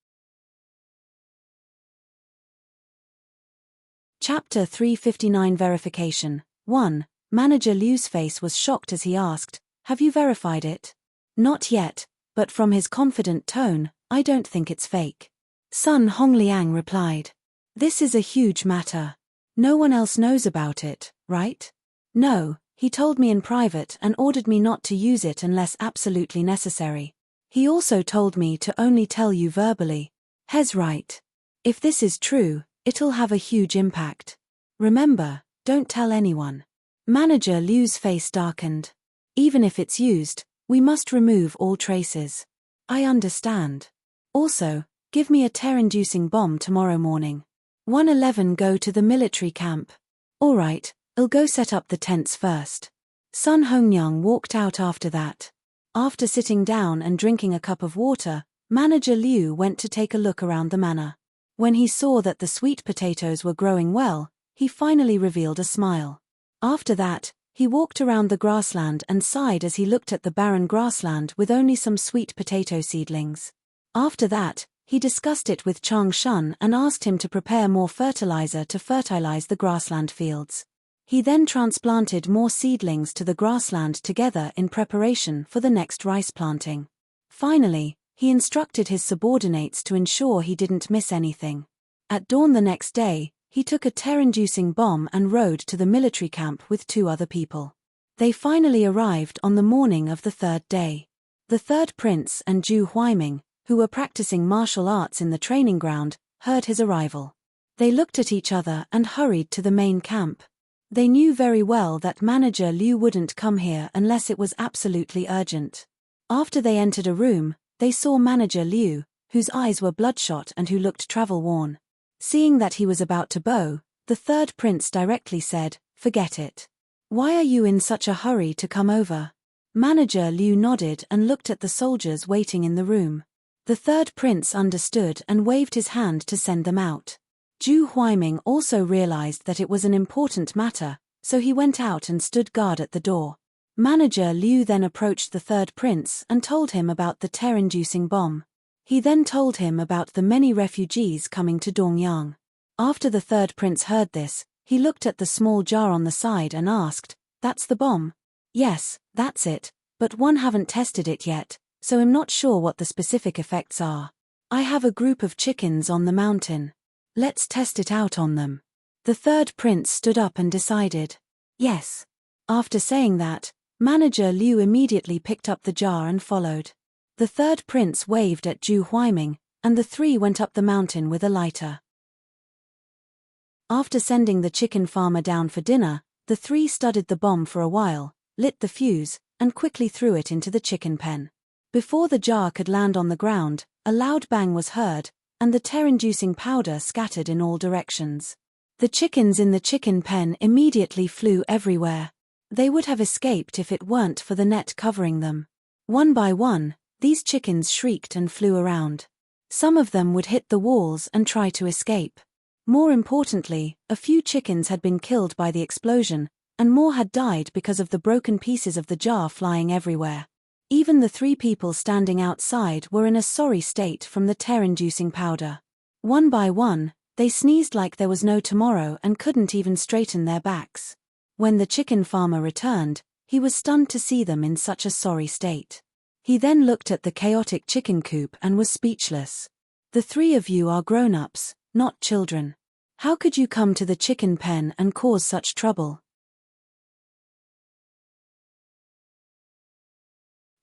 Speaker 1: Chapter 359 Verification 1. Manager Liu's face was shocked as he asked, "Have you verified it?" "Not yet, but from his confident tone, I don't think it's fake." Sun Hongliang replied. "This is a huge matter. No one else knows about it, right?" "No, he told me in private and ordered me not to use it unless absolutely necessary. He also told me to only tell you verbally." "He's right. If this is true, it'll have a huge impact. Remember, don't tell anyone." Manager Liu's face darkened. "Even if it's used, we must remove all traces." "I understand. Also, give me a terror-inducing bomb tomorrow morning." 111 Go to the military camp. "All right, I'll go set up the tents first." Sun Hongyang walked out after that. After sitting down and drinking a cup of water, Manager Liu went to take a look around the manor. When he saw that the sweet potatoes were growing well, he finally revealed a smile. After that, he walked around the grassland and sighed as he looked at the barren grassland with only some sweet potato seedlings. After that, he discussed it with Chang Shun and asked him to prepare more fertilizer to fertilize the grassland fields. He then transplanted more seedlings to the grassland together in preparation for the next rice planting. Finally, he instructed his subordinates to ensure he didn't miss anything. At dawn the next day, he took a terror-inducing bomb and rode to the military camp with 2 other people. They finally arrived on the morning of the 3rd day. The 3rd prince and Ju Huaiming, who were practicing martial arts in the training ground, heard his arrival. They looked at each other and hurried to the main camp. They knew very well that Manager Liu wouldn't come here unless it was absolutely urgent. After they entered a room, they saw Manager Liu, whose eyes were bloodshot and who looked travel-worn. Seeing that he was about to bow, the 3rd prince directly said, "Forget it. Why are you in such a hurry to come over?" Manager Liu nodded and looked at the soldiers waiting in the room. The 3rd prince understood and waved his hand to send them out. Ju Huaiming also realized that it was an important matter, so he went out and stood guard at the door. Manager Liu then approached the 3rd prince and told him about the terror-inducing bomb. He then told him about the many refugees coming to Dongyang. After the 3rd prince heard this, he looked at the small jar on the side and asked, "That's the bomb?" "Yes, that's it, but one haven't tested it yet, so I'm not sure what the specific effects are. I have a group of chickens on the mountain. Let's test it out on them." The 3rd prince stood up and decided. "Yes." After saying that, Manager Liu immediately picked up the jar and followed. The 3rd prince waved at Ju Huaiming, and the 3 went up the mountain with a lighter. After sending the chicken farmer down for dinner, the 3 studied the bomb for a while, lit the fuse, and quickly threw it into the chicken pen. Before the jar could land on the ground, a loud bang was heard, and the terror-inducing powder scattered in all directions. The chickens in the chicken pen immediately flew everywhere. They would have escaped if it weren't for the net covering them. One by one, these chickens shrieked and flew around. Some of them would hit the walls and try to escape. More importantly, a few chickens had been killed by the explosion, and more had died because of the broken pieces of the jar flying everywhere. Even the 3 people standing outside were in a sorry state from the terror-inducing powder. One by one, they sneezed like there was no tomorrow and couldn't even straighten their backs. When the chicken farmer returned, he was stunned to see them in such a sorry state. He then looked at the chaotic chicken coop and was speechless. The 3 of you are grown-ups, not children. How could you come to the chicken pen and cause such trouble?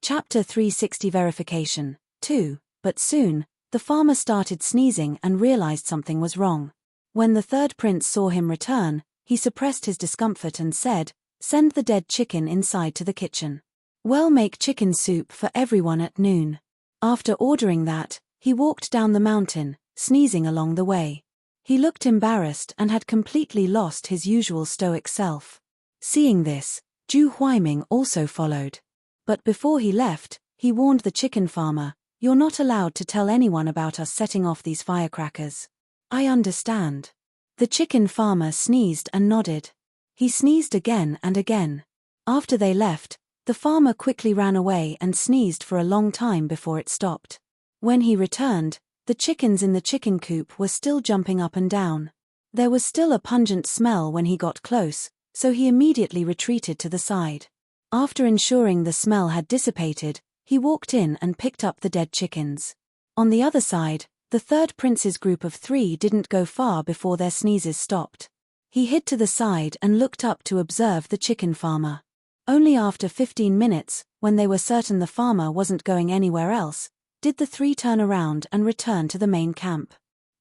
Speaker 1: Chapter 360 Verification 2. But soon, the farmer started sneezing and realized something was wrong. When the 3rd prince saw him return, he suppressed his discomfort and said, "Send the dead chicken inside to the kitchen. We'll make chicken soup for everyone at noon." After ordering that, he walked down the mountain, sneezing along the way. He looked embarrassed and had completely lost his usual stoic self. Seeing this, Zhu Huaiming also followed. But before he left, he warned the chicken farmer, "You're not allowed to tell anyone about us setting off these firecrackers." "I understand." The chicken farmer sneezed and nodded. He sneezed again and again. After they left, the farmer quickly ran away and sneezed for a long time before it stopped. When he returned, the chickens in the chicken coop were still jumping up and down. There was still a pungent smell when he got close, so he immediately retreated to the side. After ensuring the smell had dissipated, he walked in and picked up the dead chickens. On the other side, the 3rd prince's group of 3 didn't go far before their sneezes stopped. He hid to the side and looked up to observe the chicken farmer. Only after 15 minutes, when they were certain the farmer wasn't going anywhere else, did the 3 turn around and return to the main camp.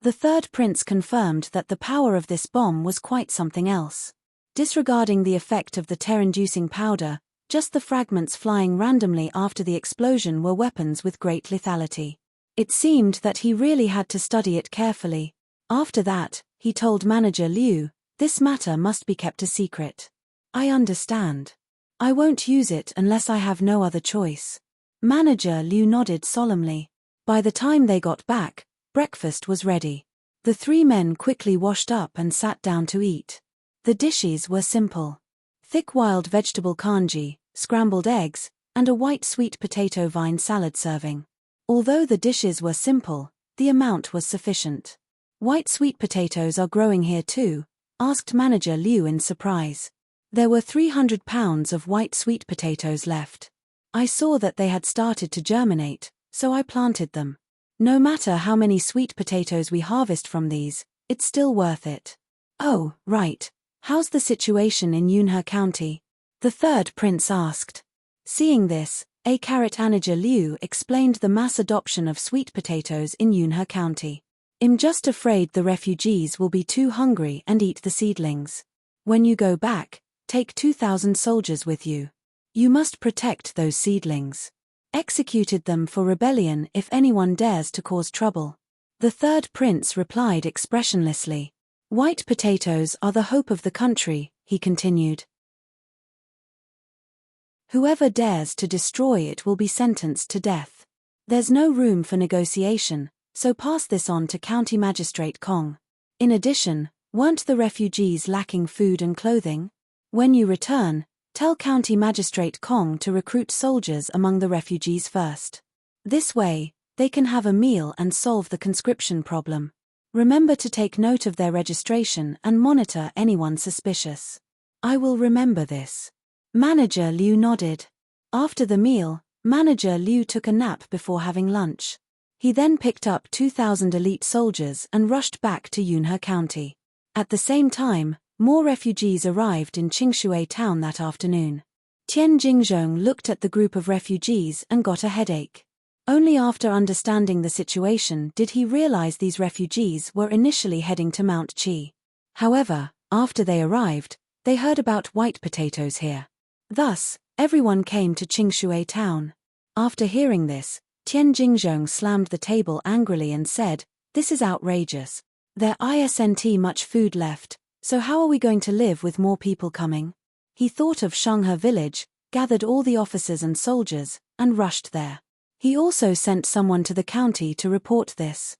Speaker 1: The 3rd prince confirmed that the power of this bomb was quite something else. Disregarding the effect of the terror-inducing powder, just the fragments flying randomly after the explosion were weapons with great lethality. It seemed that he really had to study it carefully. After that, he told Manager Liu, "This matter must be kept a secret." "I understand. I won't use it unless I have no other choice." Manager Liu nodded solemnly. By the time they got back, breakfast was ready. The 3 men quickly washed up and sat down to eat. The dishes were simple. Thick wild vegetable congee, scrambled eggs, and a white sweet potato vine salad serving. Although the dishes were simple, the amount was sufficient. "White sweet potatoes are growing here too?" asked Manager Liu in surprise. There were 300 pounds of white sweet potatoes left. "I saw that they had started to germinate, so I planted them. No matter how many sweet potatoes we harvest from these, it's still worth it." "Oh, right. How's the situation in Yunhe County?" the 3rd prince asked. Seeing this, Manager Liu explained the mass adoption of sweet potatoes in Yunhe County. "I'm just afraid the refugees will be too hungry and eat the seedlings. When you go back, take 2,000 soldiers with you. You must protect those seedlings. Executed them for rebellion if anyone dares to cause trouble." The 3rd prince replied expressionlessly. "White potatoes are the hope of the country," he continued. "Whoever dares to destroy it will be sentenced to death. There's no room for negotiation, so pass this on to County Magistrate Kong. In addition, weren't the refugees lacking food and clothing? When you return, tell County Magistrate Kong to recruit soldiers among the refugees first. This way, they can have a meal and solve the conscription problem. Remember to take note of their registration and monitor anyone suspicious." "I will remember this." Manager Liu nodded. After the meal, Manager Liu took a nap before having lunch. He then picked up 2,000 elite soldiers and rushed back to Yunhe County. At the same time, more refugees arrived in Qingshui town that afternoon. Tian Jingzhong looked at the group of refugees and got a headache. Only after understanding the situation did he realize these refugees were initially heading to Mount Qi. However, after they arrived, they heard about white potatoes here. Thus, everyone came to Qingshui town. After hearing this, Tian Jingzhong slammed the table angrily and said, "This is outrageous. There isn't much food left, so how are we going to live with more people coming?" He thought of Shanghe village, gathered all the officers and soldiers, and rushed there. He also sent someone to the county to report this.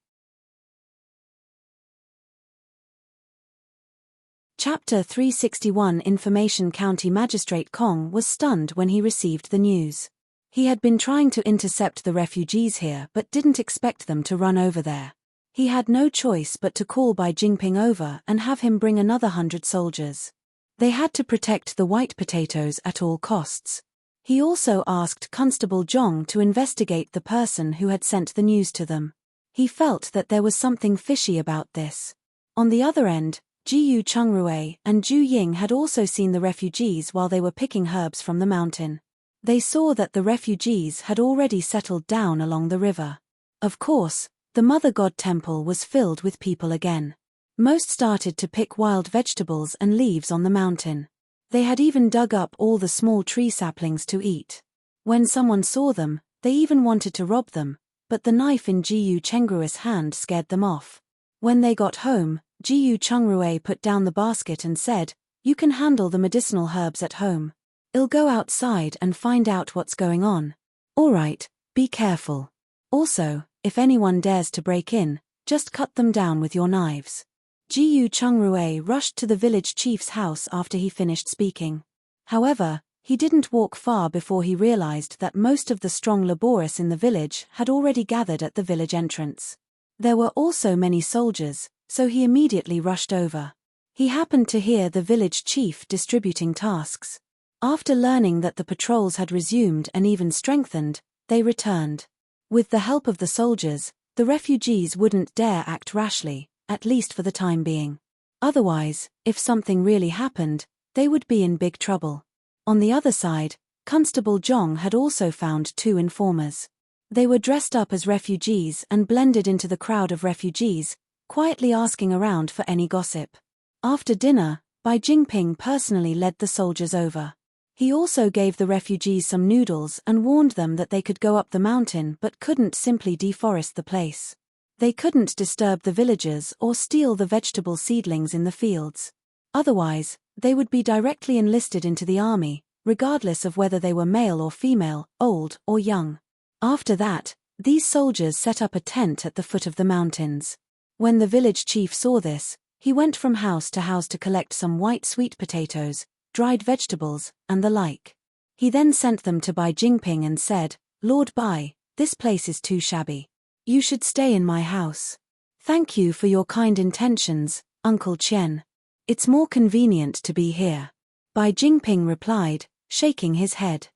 Speaker 1: Chapter 361 Information. County Magistrate Kong was stunned when he received the news. He had been trying to intercept the refugees here but didn't expect them to run over there. He had no choice but to call Bai Jingping over and have him bring another 100 soldiers. They had to protect the white potatoes at all costs. He also asked Constable Zhong to investigate the person who had sent the news to them. He felt that there was something fishy about this. On the other end, Jiyu Chungrui and Zhu Ying had also seen the refugees while they were picking herbs from the mountain. They saw that the refugees had already settled down along the river. Of course, the Mother God Temple was filled with people again. Most started to pick wild vegetables and leaves on the mountain. They had even dug up all the small tree saplings to eat. When someone saw them, they even wanted to rob them, but the knife in Jiyu Chengrui's hand scared them off. When they got home, Jiyu Chungrui put down the basket and said, "You can handle the medicinal herbs at home. I'll go outside and find out what's going on. Alright, be careful. Also, if anyone dares to break in, just cut them down with your knives." Jiyu Chungrui rushed to the village chief's house after he finished speaking. However, he didn't walk far before he realized that most of the strong laborers in the village had already gathered at the village entrance. There were also many soldiers, so he immediately rushed over. He happened to hear the village chief distributing tasks. After learning that the patrols had resumed and even strengthened, they returned. With the help of the soldiers, the refugees wouldn't dare act rashly, at least for the time being. Otherwise, if something really happened, they would be in big trouble. On the other side, Constable Zhong had also found 2 informers. They were dressed up as refugees and blended into the crowd of refugees, quietly asking around for any gossip. After dinner, Bai Jingping personally led the soldiers over. He also gave the refugees some noodles and warned them that they could go up the mountain but couldn't simply deforest the place. They couldn't disturb the villagers or steal the vegetable seedlings in the fields. Otherwise, they would be directly enlisted into the army, regardless of whether they were male or female, old or young. After that, these soldiers set up a tent at the foot of the mountains. When the village chief saw this, he went from house to collect some white sweet potatoes, dried vegetables, and the like. He then sent them to Bai Jingping and said, "Lord Bai, this place is too shabby. You should stay in my house. Thank you for your kind intentions, Uncle Qian. It's more convenient to be here." Bai Jingping replied, shaking his head.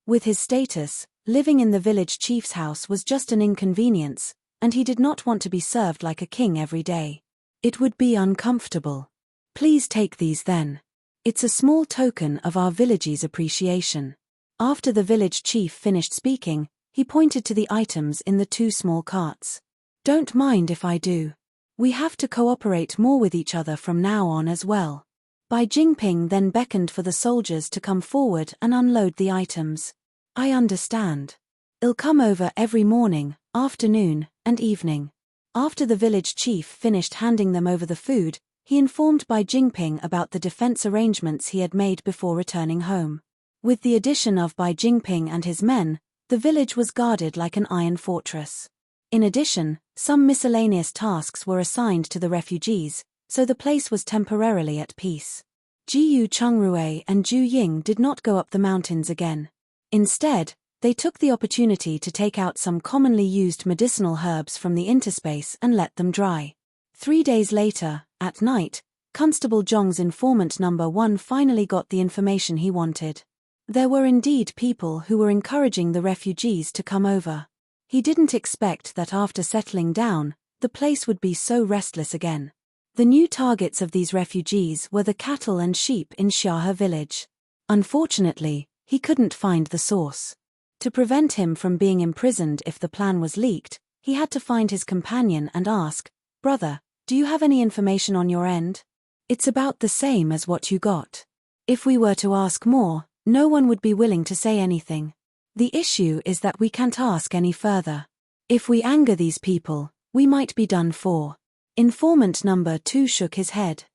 Speaker 1: With his status, living in the village chief's house was just an inconvenience, and he did not want to be served like a king every day. It would be uncomfortable. "Please take these then. It's a small token of our village's appreciation." After the village chief finished speaking, he pointed to the items in the 2 small carts. "Don't mind if I do. We have to cooperate more with each other from now on as well." Bai Jingping then beckoned for the soldiers to come forward and unload the items. "I understand. I'll come over every morning, afternoon, and evening." After the village chief finished handing them over the food, he informed Bai Jingping about the defense arrangements he had made before returning home. With the addition of Bai Jingping and his men, the village was guarded like an iron fortress. In addition, some miscellaneous tasks were assigned to the refugees, so the place was temporarily at peace. Jiyu Chungrui and Zhu Ying did not go up the mountains again. Instead, they took the opportunity to take out some commonly used medicinal herbs from the interspace and let them dry. 3 days later, at night, Constable Zhong's informant number 1 finally got the information he wanted. There were indeed people who were encouraging the refugees to come over. He didn't expect that after settling down, the place would be so restless again. The new targets of these refugees were the cattle and sheep in Xiahe village. Unfortunately, he couldn't find the source. To prevent him from being imprisoned if the plan was leaked, he had to find his companion and ask, "Brother, do you have any information on your end? It's about the same as what you got. If we were to ask more, no one would be willing to say anything. The issue is that we can't ask any further. If we anger these people, we might be done for." Informant number 2 shook his head.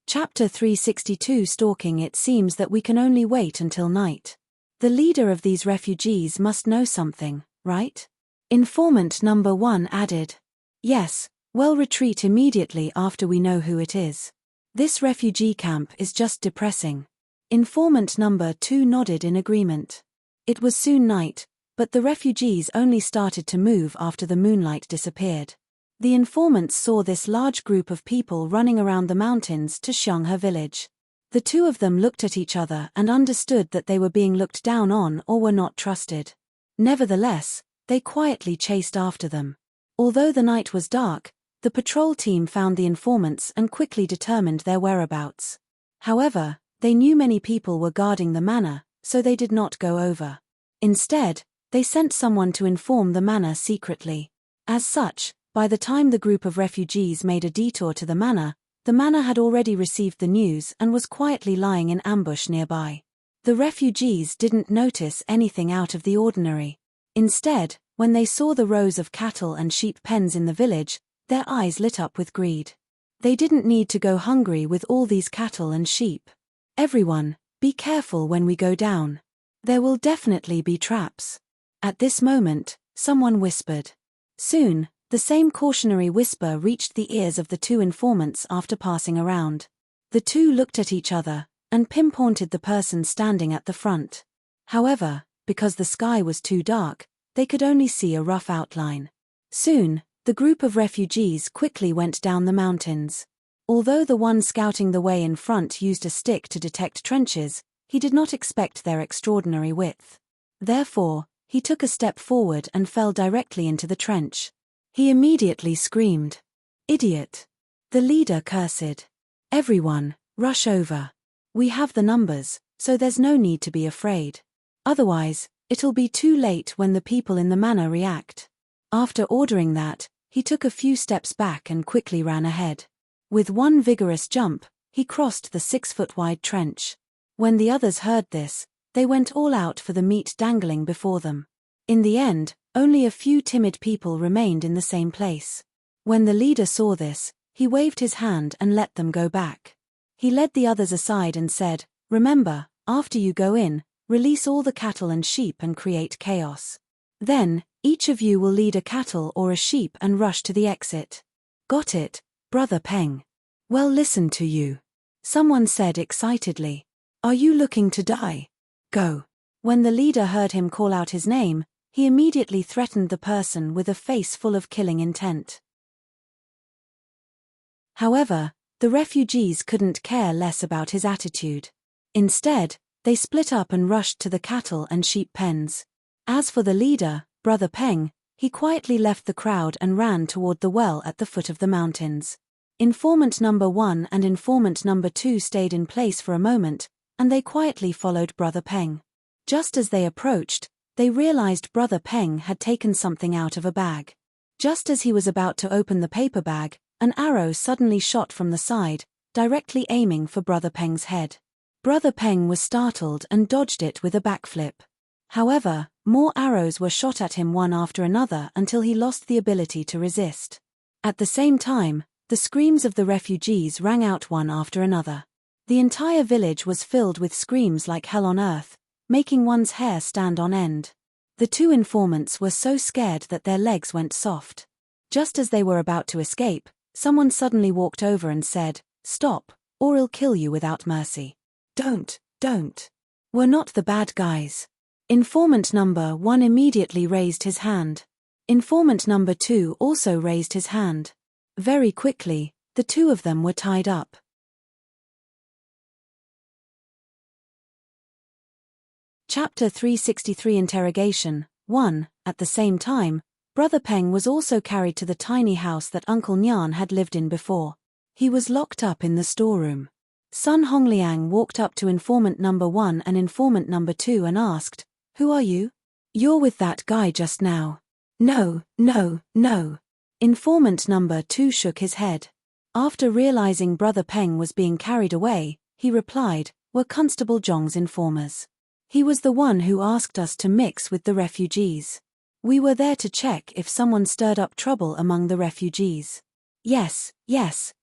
Speaker 1: Chapter 362 Stalking. It seems that we can only wait until night. The leader of these refugees must know something, right? Informant number 1 added. "Yes, we'll retreat immediately after we know who it is." This refugee camp is just depressing. Informant number 2 nodded in agreement. It was soon night, but the refugees only started to move after the moonlight disappeared. The informants saw this large group of people running around the mountains to Xionghe village. The two of them looked at each other and understood that they were being looked down on or were not trusted. Nevertheless, they quietly chased after them. Although the night was dark, the patrol team found the informants and quickly determined their whereabouts. However, they knew many people were guarding the manor, so they did not go over. Instead, they sent someone to inform the manor secretly. As such, by the time the group of refugees made a detour to the manor had already received the news and was quietly lying in ambush nearby. The refugees didn't notice anything out of the ordinary. Instead, when they saw the rows of cattle and sheep pens in the village, their eyes lit up with greed. They didn't need to go hungry with all these cattle and sheep. Everyone, be careful when we go down. There will definitely be traps. At this moment, someone whispered. Soon, the same cautionary whisper reached the ears of the two informants after passing around. The two looked at each other and pinpointed the person standing at the front. However, because the sky was too dark, they could only see a rough outline. Soon, the group of refugees quickly went down the mountains. Although the one scouting the way in front used a stick to detect trenches, he did not expect their extraordinary width. Therefore, he took a step forward and fell directly into the trench. He immediately screamed, "Idiot!" The leader cursed. "Everyone, rush over. We have the numbers, so there's no need to be afraid. Otherwise, it'll be too late when the people in the manor react." After ordering that, he took a few steps back and quickly ran ahead. With one vigorous jump, he crossed the 6-foot-wide trench. When the others heard this, they went all out for the meat dangling before them. In the end, only a few timid people remained in the same place. When the leader saw this, he waved his hand and let them go back. He led the others aside and said, "Remember, after you go in, release all the cattle and sheep and create chaos. Then, each of you will lead a cattle or a sheep and rush to the exit." "Got it, Brother Peng." "Well, listen to you," someone said excitedly. "Are you looking to die? Go." When the leader heard him call out his name, he immediately threatened the person with a face full of killing intent. However, the refugees couldn't care less about his attitude. Instead, they split up and rushed to the cattle and sheep pens. As for the leader, Brother Peng, he quietly left the crowd and ran toward the well at the foot of the mountains. Informant number 1 and informant number 2 stayed in place for a moment, and they quietly followed Brother Peng. Just as they approached, they realized Brother Peng had taken something out of a bag. Just as he was about to open the paper bag, an arrow suddenly shot from the side, directly aiming for Brother Peng's head. Brother Peng was startled and dodged it with a backflip. However, more arrows were shot at him one after another until he lost the ability to resist. At the same time, the screams of the refugees rang out one after another. The entire village was filled with screams like hell on earth, making one's hair stand on end. The two informants were so scared that their legs went soft. Just as they were about to escape, someone suddenly walked over and said, "Stop, or I'll kill you without mercy." Don't. We're not the bad guys." Informant number 1 immediately raised his hand. Informant number 2 also raised his hand. Very quickly, the two of them were tied up. Chapter 363 Interrogation 1. At the same time, Brother Peng was also carried to the tiny house that Uncle Nyan had lived in before. He was locked up in the storeroom. Sun Hongliang walked up to informant number 1 and informant number 2 and asked, "Who are you?" "You're with that guy just now." No. Informant number 2 shook his head. After realizing Brother Peng was being carried away, he replied, "We're Constable Zhong's informers. He was the one who asked us to mix with the refugees. We were there to check if someone stirred up trouble among the refugees." Yes,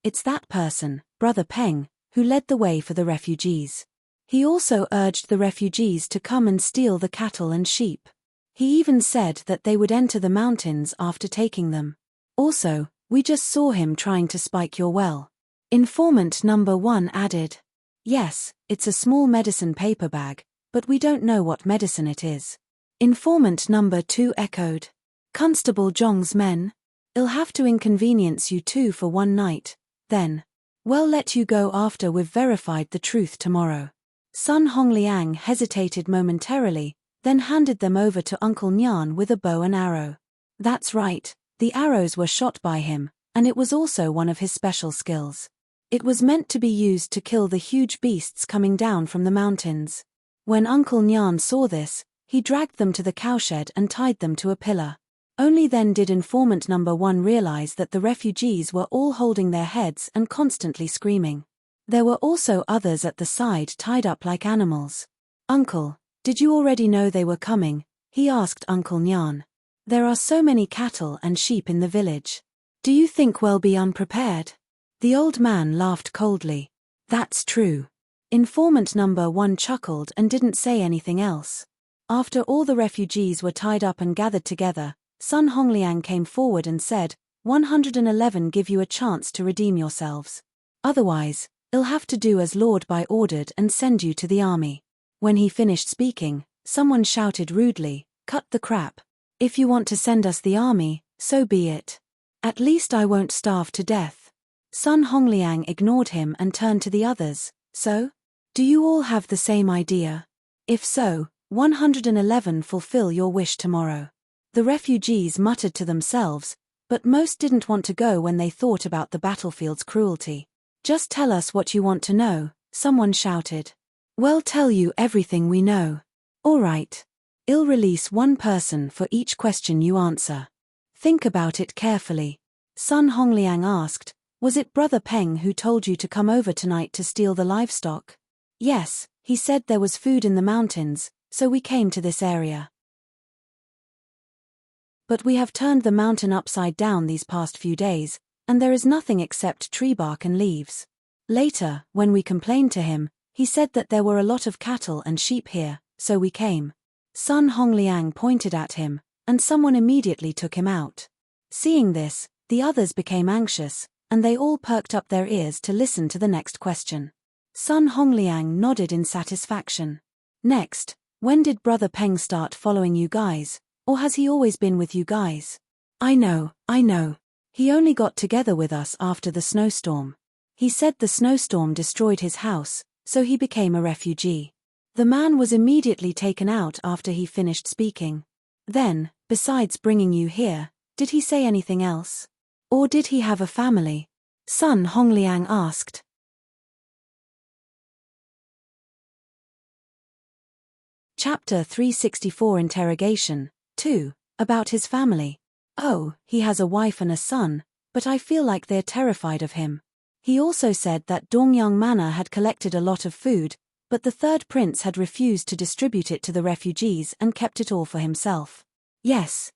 Speaker 1: it's that person, Brother Peng, who led the way for the refugees. He also urged the refugees to come and steal the cattle and sheep. He even said that they would enter the mountains after taking them. Also, we just saw him trying to spike your well. Informant number 1 added. Yes, it's a small medicine paper bag, but we don't know what medicine it is. Informant number 2 echoed. Constable Zhong's men? I'll have to inconvenience you two for one night, then. We'll let you go after we've verified the truth tomorrow. Sun Hongliang hesitated momentarily, then handed them over to Uncle Nyan with a bow and arrow. That's right, the arrows were shot by him, and it was also one of his special skills. It was meant to be used to kill the huge beasts coming down from the mountains. When Uncle Nyan saw this, he dragged them to the cowshed and tied them to a pillar. Only then did informant number 1 realize that the refugees were all holding their heads and constantly screaming. There were also others at the side tied up like animals. Uncle, did you already know they were coming? He asked Uncle Nyan. There are so many cattle and sheep in the village. Do you think we'll be unprepared? The old man laughed coldly. That's true. Informant number 1 chuckled and didn't say anything else. After all the refugees were tied up and gathered together, Sun Hongliang came forward and said, 111 give you a chance to redeem yourselves. Otherwise, I'll have to do as Lord Bai ordered and send you to the army. When he finished speaking, someone shouted rudely, cut the crap. If you want to send us the army, so be it. At least I won't starve to death. Sun Hongliang ignored him and turned to the others. So? Do you all have the same idea? If so, 111 fulfill your wish tomorrow. The refugees muttered to themselves, but most didn't want to go when they thought about the battlefield's cruelty. Just tell us what you want to know, someone shouted. We'll tell you everything we know. All right. I'll release one person for each question you answer. Think about it carefully. Sun Hongliang asked, was it Brother Peng who told you to come over tonight to steal the livestock? Yes, he said there was food in the mountains, so we came to this area. But we have turned the mountain upside down these past few days, and there is nothing except tree bark and leaves. Later, when we complained to him, he said that there were a lot of cattle and sheep here, so we came. Sun Hongliang pointed at him, and someone immediately took him out. Seeing this, the others became anxious, and they all perked up their ears to listen to the next question. Sun Hongliang nodded in satisfaction. Next, when did Brother Peng start following you guys? Or has he always been with you guys? I know. He only got together with us after the snowstorm. He said the snowstorm destroyed his house, so he became a refugee. The man was immediately taken out after he finished speaking. Then, besides bringing you here, did he say anything else? Or did he have a family? Sun Hongliang asked. Chapter 364 Interrogation 2. About his family. Oh, he has a wife and a son, but I feel like they're terrified of him. He also said that Dongyang Manor had collected a lot of food, but the third prince had refused to distribute it to the refugees and kept it all for himself. Yes.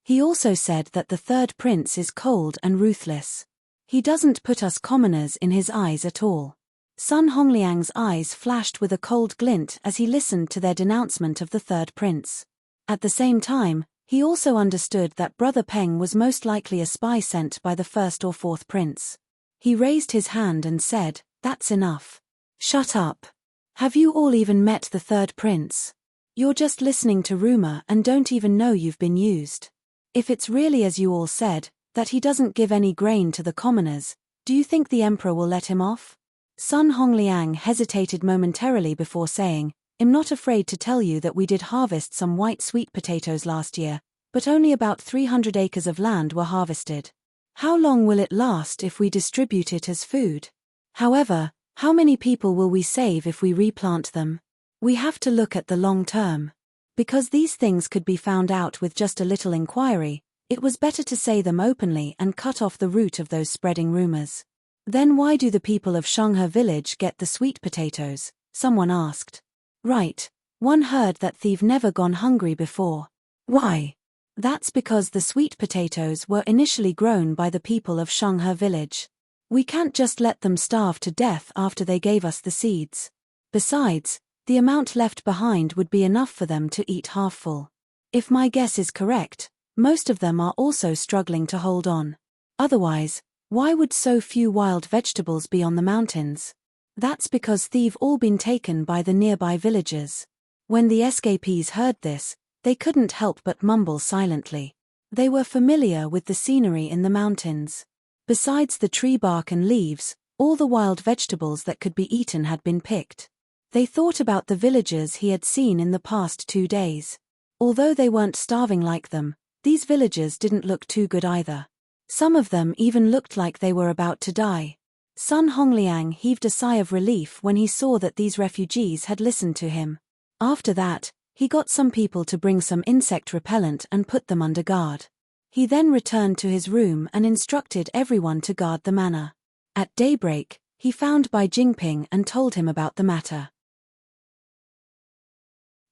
Speaker 1: He also said that the third prince is cold and ruthless. He doesn't put us commoners in his eyes at all. Sun Hongliang's eyes flashed with a cold glint as he listened to their denouncement of the third prince. At the same time, he also understood that Brother Peng was most likely a spy sent by the first or fourth prince. He raised his hand and said, that's enough. Shut up. Have you all even met the third prince? You're just listening to rumor and don't even know you've been used. If it's really as you all said, that he doesn't give any grain to the commoners, do you think the emperor will let him off? Sun Hongliang hesitated momentarily before saying, I'm not afraid to tell you that we did harvest some white sweet potatoes last year, but only about 300 acres of land were harvested. How long will it last if we distribute it as food? However, how many people will we save if we replant them? We have to look at the long term. Because these things could be found out with just a little inquiry, it was better to say them openly and cut off the root of those spreading rumors. Then why do the people of Shanghe village get the sweet potatoes? Someone asked. Right, one heard that they've never gone hungry before. Why? That's because the sweet potatoes were initially grown by the people of Shanghe village. We can't just let them starve to death after they gave us the seeds. Besides, the amount left behind would be enough for them to eat half full. If my guess is correct, most of them are also struggling to hold on. Otherwise, Why would so few wild vegetables be on the mountains? That's because they've all been taken by the nearby villagers. When the escapees heard this, they couldn't help but mumble silently. They were familiar with the scenery in the mountains. Besides the tree bark and leaves, all the wild vegetables that could be eaten had been picked. They thought about the villagers he had seen in the past 2 days. Although they weren't starving like them, these villagers didn't look too good either. Some of them even looked like they were about to die. Sun Hongliang heaved a sigh of relief when he saw that these refugees had listened to him. After that, he got some people to bring some insect repellent and put them under guard. He then returned to his room and instructed everyone to guard the manor. At daybreak, he found Bai Jingping and told him about the matter.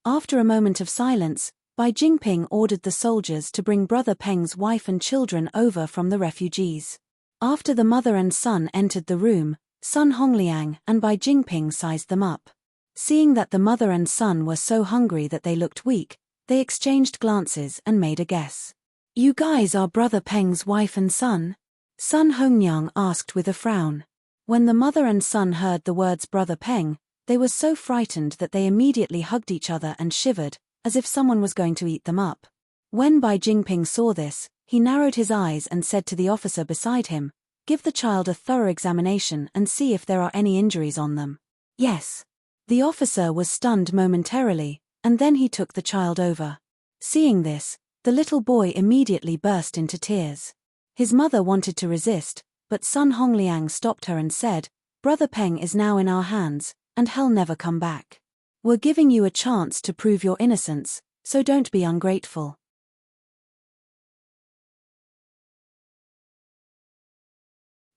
Speaker 1: After a moment of silence, Bai Jingping ordered the soldiers to bring Brother Peng's wife and children over from the refugees. After the mother and son entered the room, Sun Hongliang and Bai Jingping sized them up. Seeing that the mother and son were so hungry that they looked weak, they exchanged glances and made a guess. "You guys are Brother Peng's wife and son?" Sun Hongliang asked with a frown. When the mother and son heard the words Brother Peng, they were so frightened that they immediately hugged each other and shivered, as if someone was going to eat them up. When Bai Jingping saw this, he narrowed his eyes and said to the officer beside him, "Give the child a thorough examination and see if there are any injuries on them." "Yes." The officer was stunned momentarily, and then he took the child over. Seeing this, the little boy immediately burst into tears. His mother wanted to resist, but Sun Hongliang stopped her and said, "Brother Peng is now in our hands, and he'll never come back. We're giving you a chance to prove your innocence, so don't be ungrateful."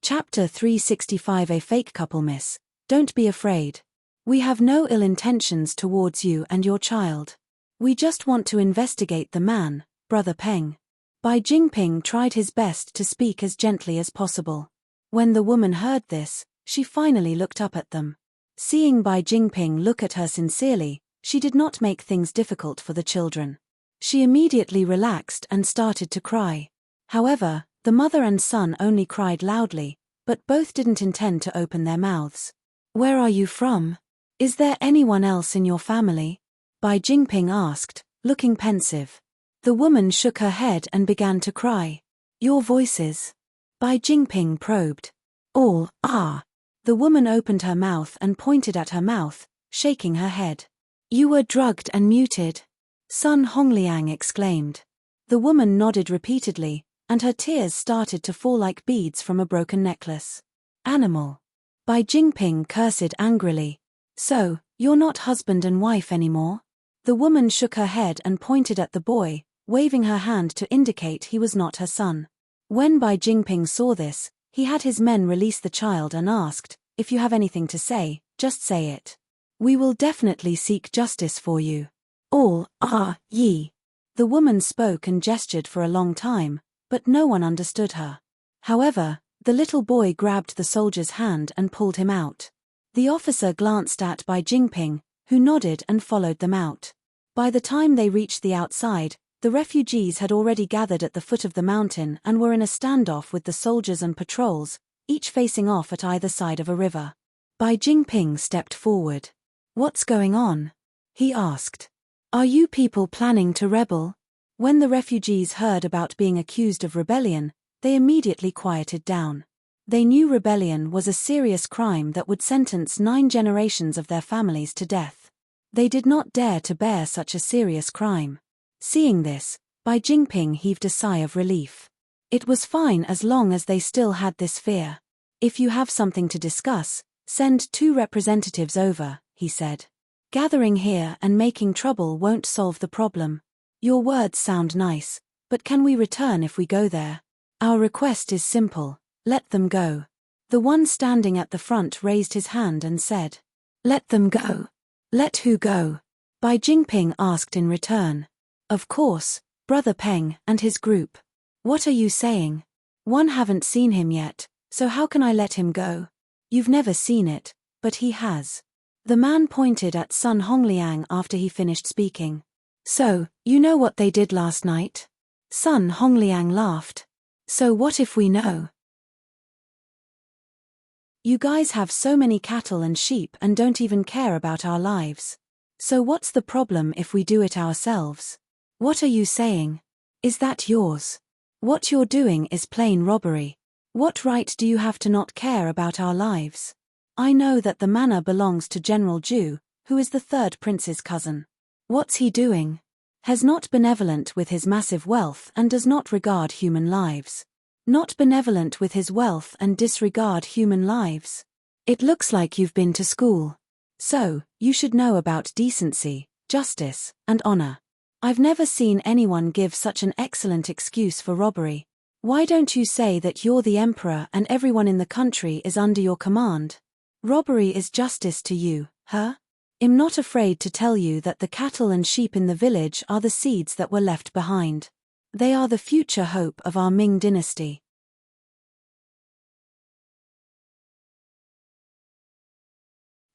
Speaker 1: Chapter 365. A fake couple miss. Don't be afraid. We have no ill intentions towards you and your child. We just want to investigate the man, Brother Peng. Bai Jingping tried his best to speak as gently as possible. When the woman heard this, she finally looked up at them. Seeing Bai Jingping look at her sincerely, she did not make things difficult for the children. She immediately relaxed and started to cry. However, the mother and son only cried loudly, but both didn't intend to open their mouths. "Where are you from? Is there anyone else in your family?" Bai Jingping asked, looking pensive. The woman shook her head and began to cry. "Your voices?" Bai Jingping probed. "All are." The woman opened her mouth and pointed at her mouth, shaking her head. "You were drugged and muted," Sun Hongliang exclaimed. The woman nodded repeatedly, and her tears started to fall like beads from a broken necklace. "Animal." Bai Jingping cursed angrily. "So, you're not husband and wife anymore?" The woman shook her head and pointed at the boy, waving her hand to indicate he was not her son. When Bai Jingping saw this, he had his men release the child and asked, "If you have anything to say, just say it. We will definitely seek justice for you." "All are ye." The woman spoke and gestured for a long time, but no one understood her. However, the little boy grabbed the soldier's hand and pulled him out. The officer glanced at Bai Jingping, who nodded and followed them out. By the time they reached the outside, the refugees had already gathered at the foot of the mountain and were in a standoff with the soldiers and patrols, each facing off at either side of a river. Bai Jingping stepped forward. "What's going on?" he asked. "Are you people planning to rebel?" When the refugees heard about being accused of rebellion, they immediately quieted down. They knew rebellion was a serious crime that would sentence 9 generations of their families to death. They did not dare to bear such a serious crime. Seeing this, Bai Jingping heaved a sigh of relief. It was fine as long as they still had this fear. "If you have something to discuss, send 2 representatives over," he said. "Gathering here and making trouble won't solve the problem. Your words sound nice, but can we return if we go there? Our request is simple. Let them go." The one standing at the front raised his hand and said, "Let them go." "Let who go?" Bai Jingping asked in return. "Of course, Brother Peng and his group." "What are you saying? One haven't seen him yet, so how can I let him go?" "You've never seen it, but he has." The man pointed at Sun Hongliang after he finished speaking. "So, you know what they did last night?" Sun Hongliang laughed. "So what if we know?" You guys have so many cattle and sheep and don't even care about our lives. So what's the problem if we do it ourselves? What are you saying? Is that yours? What you're doing is plain robbery. What right do you have to not care about our lives? I know that the manor belongs to General Ju, who is the third prince's cousin. What's he doing? Has not benevolent with his massive wealth and does not regard human lives. Not benevolent with his wealth and disregard human lives. It looks like you've been to school. So, you should know about decency, justice, and honor. I've never seen anyone give such an excellent excuse for robbery. Why don't you say that you're the emperor and everyone in the country is under your command? Robbery is justice to you, huh? I'm not afraid to tell you that the cattle and sheep in the village are the seeds that were left behind. They are the future hope of our Ming dynasty.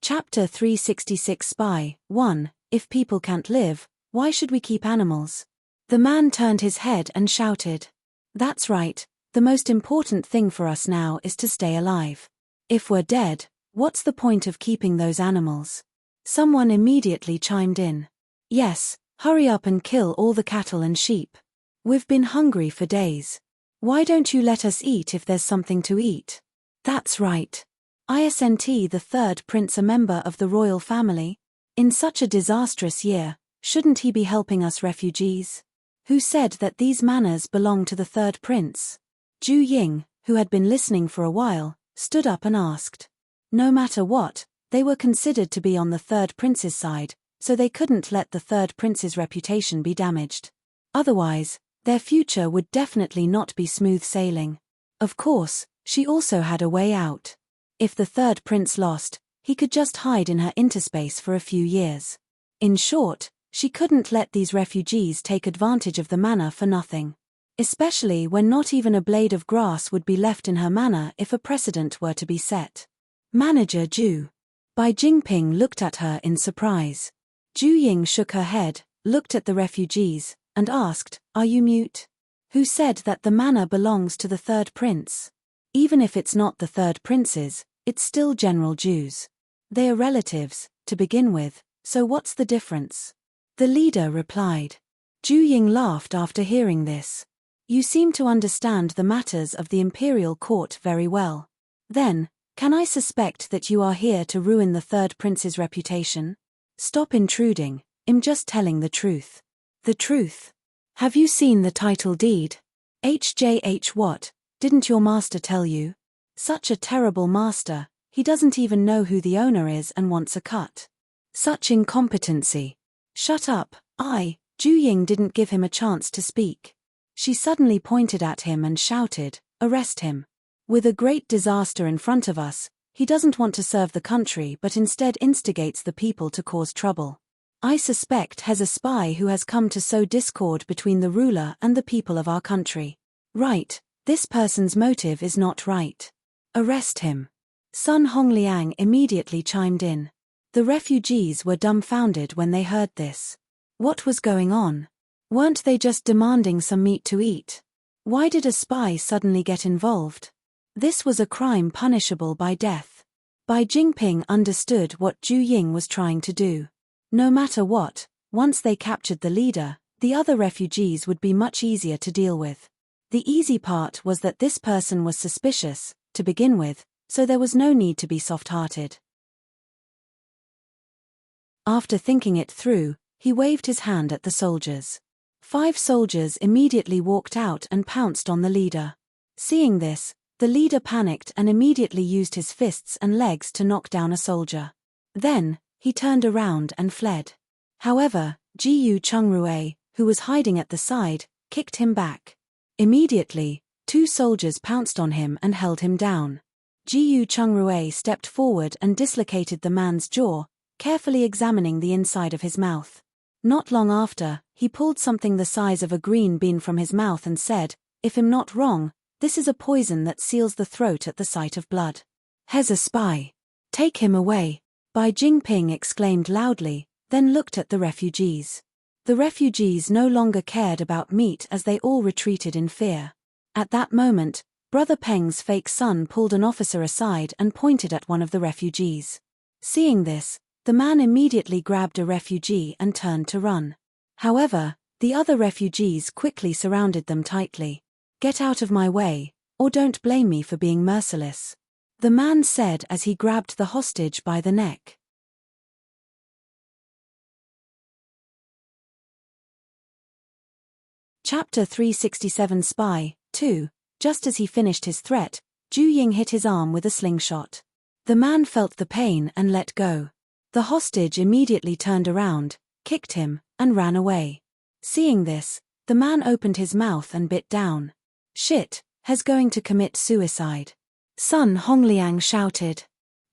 Speaker 1: Chapter 366 Spy 1. If people can't live, why should we keep animals? The man turned his head and shouted. That's right, the most important thing for us now is to stay alive. If we're dead, what's the point of keeping those animals? Someone immediately chimed in. Yes, hurry up and kill all the cattle and sheep. We've been hungry for days. Why don't you let us eat if there's something to eat? That's right. Isn't the third prince a member of the royal family? In such a disastrous year, shouldn't he be helping us refugees? Who said that these manors belong to the third prince? Ju Ying, who had been listening for a while, stood up and asked. No matter what, they were considered to be on the third prince's side, so they couldn't let the third prince's reputation be damaged. Otherwise, their future would definitely not be smooth sailing. Of course, she also had a way out. If the third prince lost, he could just hide in her interspace for a few years. In short, she couldn't let these refugees take advantage of the manor for nothing. Especially when not even a blade of grass would be left in her manor if a precedent were to be set. Manager Ju. Bai Jingping looked at her in surprise. Ju Ying shook her head, looked at the refugees, and asked, Are you mute? Who said that the manor belongs to the third prince? Even if it's not the third prince's, it's still General Ju's. They are relatives, to begin with, so what's the difference? The leader replied. Ju Ying laughed after hearing this. You seem to understand the matters of the imperial court very well. Then, can I suspect that you are here to ruin the third prince's reputation? Stop intruding, I'm just telling the truth. The truth? Have you seen the title deed? HJH what, didn't your master tell you? Such a terrible master, he doesn't even know who the owner is and wants a cut. Such incompetency. Shut up, Ju Ying didn't give him a chance to speak. She suddenly pointed at him and shouted, Arrest him. With a great disaster in front of us, he doesn't want to serve the country but instead instigates the people to cause trouble. I suspect he's a spy who has come to sow discord between the ruler and the people of our country. Right, this person's motive is not right. Arrest him. Sun Hongliang immediately chimed in. The refugees were dumbfounded when they heard this. What was going on? Weren't they just demanding some meat to eat? Why did a spy suddenly get involved? This was a crime punishable by death. Bai Jingping understood what Ju Ying was trying to do. No matter what, once they captured the leader, the other refugees would be much easier to deal with. The easy part was that this person was suspicious, to begin with, so there was no need to be soft-hearted. After thinking it through, he waved his hand at the soldiers. 5 soldiers immediately walked out and pounced on the leader. Seeing this, the leader panicked and immediately used his fists and legs to knock down a soldier. Then, he turned around and fled. However, Jiyu Chungrue, who was hiding at the side, kicked him back. Immediately, 2 soldiers pounced on him and held him down. Jiyu Chungrue stepped forward and dislocated the man's jaw, carefully examining the inside of his mouth. Not long after, he pulled something the size of a green bean from his mouth and said, If I'm not wrong, this is a poison that seals the throat at the sight of blood. He's a spy. Take him away. Bai Jingping exclaimed loudly, then looked at the refugees. The refugees no longer cared about meat as they all retreated in fear. At that moment, Brother Peng's fake son pulled an officer aside and pointed at one of the refugees. Seeing this, the man immediately grabbed a refugee and turned to run. However, the other refugees quickly surrounded them tightly. "Get out of my way, or don't blame me for being merciless," the man said as he grabbed the hostage by the neck. Chapter 367 Spy 2. Just as he finished his threat, Ju Ying hit his arm with a slingshot. The man felt the pain and let go. The hostage immediately turned around, kicked him, and ran away. Seeing this, the man opened his mouth and bit down. "Shit, he's going to commit suicide," Sun Hongliang shouted.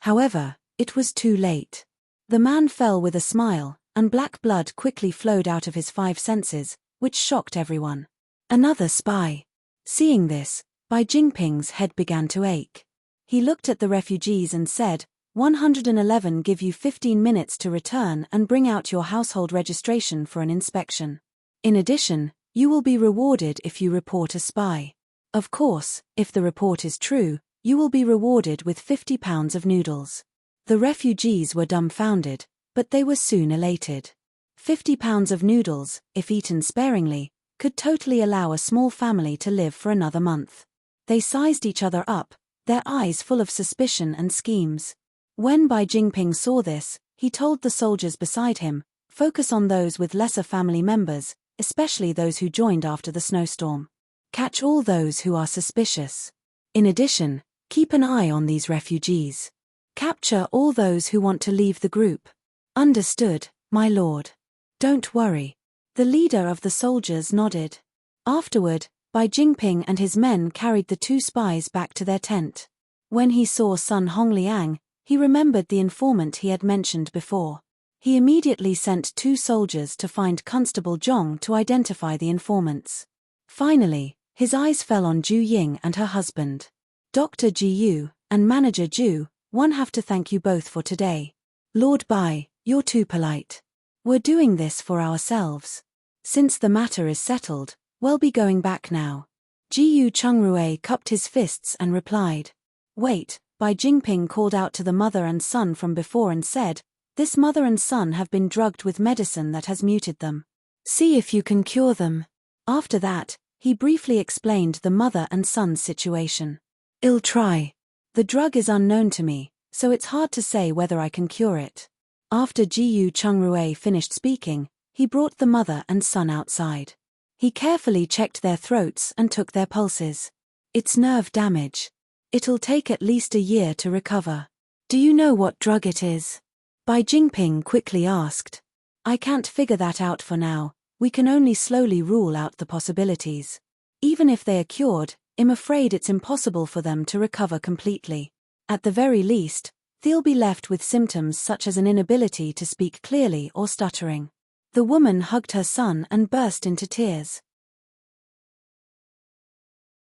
Speaker 1: However, it was too late. The man fell with a smile, and black blood quickly flowed out of his 5 senses, which shocked everyone. Another spy. Seeing this, Bai Jingping's head began to ache. He looked at the refugees and said, 111 give you 15 minutes to return and bring out your household registration for an inspection. In addition, you will be rewarded if you report a spy. Of course, if the report is true, you will be rewarded with 50 pounds of noodles. The refugees were dumbfounded, but they were soon elated. 50 pounds of noodles, if eaten sparingly, could totally allow a small family to live for another month. They sized each other up, their eyes full of suspicion and schemes. When Bai Jingping saw this, he told the soldiers beside him, "Focus on those with lesser family members, especially those who joined after the snowstorm. Catch all those who are suspicious. In addition, keep an eye on these refugees. Capture all those who want to leave the group." "Understood, my lord." "Don't worry." The leader of the soldiers nodded. Afterward, Bai Jingping and his men carried the 2 spies back to their tent. When he saw Sun Hongliang, he remembered the informant he had mentioned before. He immediately sent 2 soldiers to find Constable Zhong to identify the informants. Finally, his eyes fell on Ju Ying and her husband. "Dr. Ji Yu and Manager Ju, one have to thank you both for today. Lord Bai, you're too polite. We're doing this for ourselves. Since the matter is settled, we'll be going back now." Ji Yu Chungrui cupped his fists and replied. "Wait," Bai Jingping called out to the mother and son from before and said, "This mother and son have been drugged with medicine that has muted them. See if you can cure them." After that, he briefly explained the mother and son's situation. "I'll try. The drug is unknown to me, so it's hard to say whether I can cure it." After Ji Yu Chungrui finished speaking, he brought the mother and son outside. He carefully checked their throats and took their pulses. "It's nerve damage. It'll take at least a year to recover. Do you know what drug it is?" Bai Jingping quickly asked. "I can't figure that out for now. We can only slowly rule out the possibilities. Even if they are cured, I'm afraid it's impossible for them to recover completely. At the very least, they'll be left with symptoms such as an inability to speak clearly or stuttering." The woman hugged her son and burst into tears.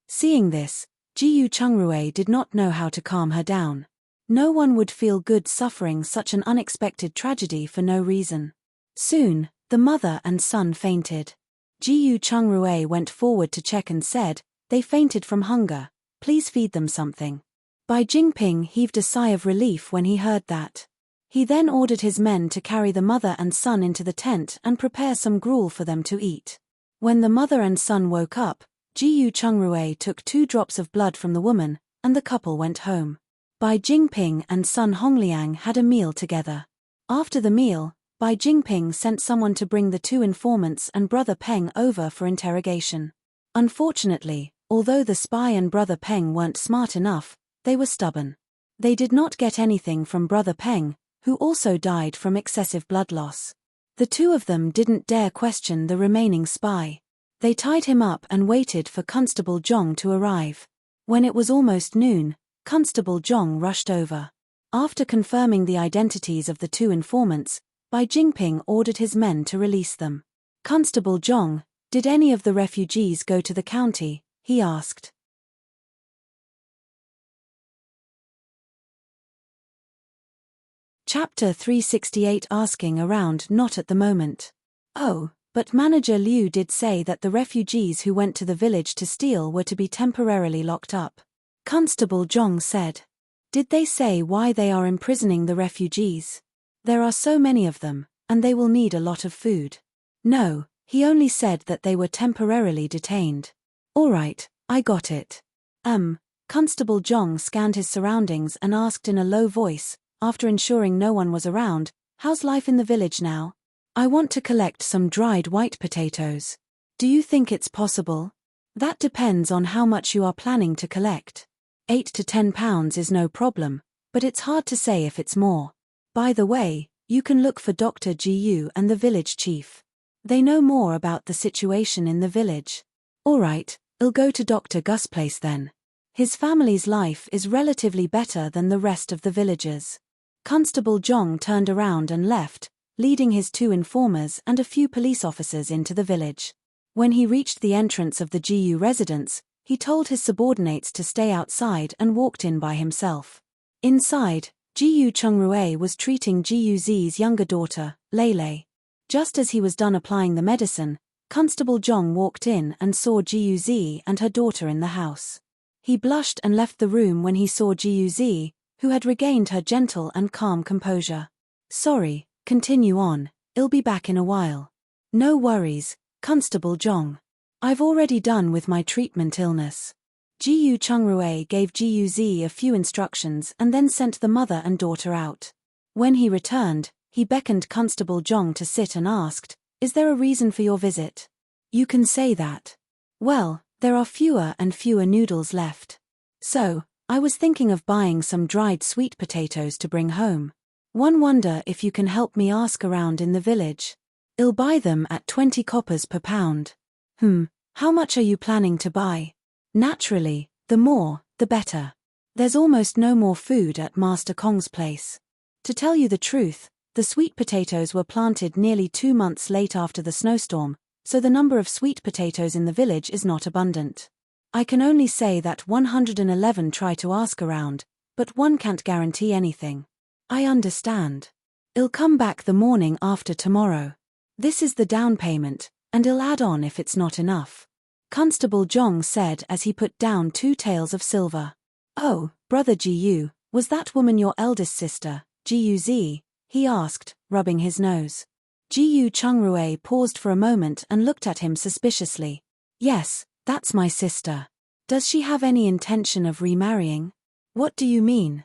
Speaker 1: Seeing this, Ji Yu Chungrui did not know how to calm her down. No one would feel good suffering such an unexpected tragedy for no reason. Soon, the mother and son fainted. Ji Yu Chungrui went forward to check and said, "They fainted from hunger. Please feed them something." Bai Jingping heaved a sigh of relief when he heard that. He then ordered his men to carry the mother and son into the tent and prepare some gruel for them to eat. When the mother and son woke up, Ji Yu Chungrui took 2 drops of blood from the woman, and the couple went home. Bai Jingping and Sun Hongliang had a meal together. After the meal, Bai Jingping sent someone to bring the 2 informants and Brother Peng over for interrogation. Unfortunately, although the spy and Brother Peng weren't smart enough, they were stubborn. They did not get anything from Brother Peng, who also died from excessive blood loss. The 2 of them didn't dare question the remaining spy. They tied him up and waited for Constable Zhong to arrive. When it was almost noon, Constable Zhong rushed over. After confirming the identities of the 2 informants, Bai Jingping ordered his men to release them. "Constable Zhong, did any of the refugees go to the county?" he asked. Chapter 368 Asking around. Not at the moment. "Oh, but Manager Liu did say that the refugees who went to the village to steal were to be temporarily locked up. Constable Zhong said. Did they say why they are imprisoning the refugees? There are so many of them, and they will need a lot of food. No, he only said that they were temporarily detained. All right, I got it. Constable Zhong scanned his surroundings and asked in a low voice, after ensuring no one was around, how's life in the village now? I want to collect some dried white potatoes. Do you think it's possible? That depends on how much you are planning to collect. 8 to 10 pounds is no problem, but it's hard to say if it's more. By the way, you can look for Dr. Gu and the village chief. They know more about the situation in the village. All right, I'll go to Dr. Gus' place then. His family's life is relatively better than the rest of the villagers. Constable Zhong turned around and left, leading his 2 informers and a few police officers into the village. When he reached the entrance of the Gu residence, he told his subordinates to stay outside and walked in by himself. Inside, Jiyu Chungrue was treating Jiyu Zi's younger daughter, Lele. Just as he was done applying the medicine, Constable Zhong walked in and saw Jiyu Zi and her daughter in the house. He blushed and left the room when he saw Jiyu Zi, who had regained her gentle and calm composure. Sorry, continue on, I'll be back in a while. No worries, Constable Zhong. I've already done with my treatment illness. Jiyu Chungrue gave Jiyu Zi a few instructions and then sent the mother and daughter out. When he returned, he beckoned Constable Zhong to sit and asked, is there a reason for your visit? You can say that. Well, there are fewer and fewer noodles left. So, I was thinking of buying some dried sweet potatoes to bring home. Wonder if you can help me ask around in the village. I'll buy them at 20 coppers per pound. How much are you planning to buy? Naturally, the more, the better. There's almost no more food at Master Kong's place. To tell you the truth, the sweet potatoes were planted nearly 2 months late after the snowstorm, so the number of sweet potatoes in the village is not abundant. I can only say that 111 try to ask around, but one can't guarantee anything. I understand. I'll come back the morning after tomorrow. This is the down payment, and I'll add on if it's not enough. Constable Zhong said as he put down 2 taels of silver. Oh, Brother Jiyu, was that woman your eldest sister, Jiyu Zi? He asked, rubbing his nose. Jiyu Chungrue paused for a moment and looked at him suspiciously. Yes, that's my sister. Does she have any intention of remarrying? What do you mean?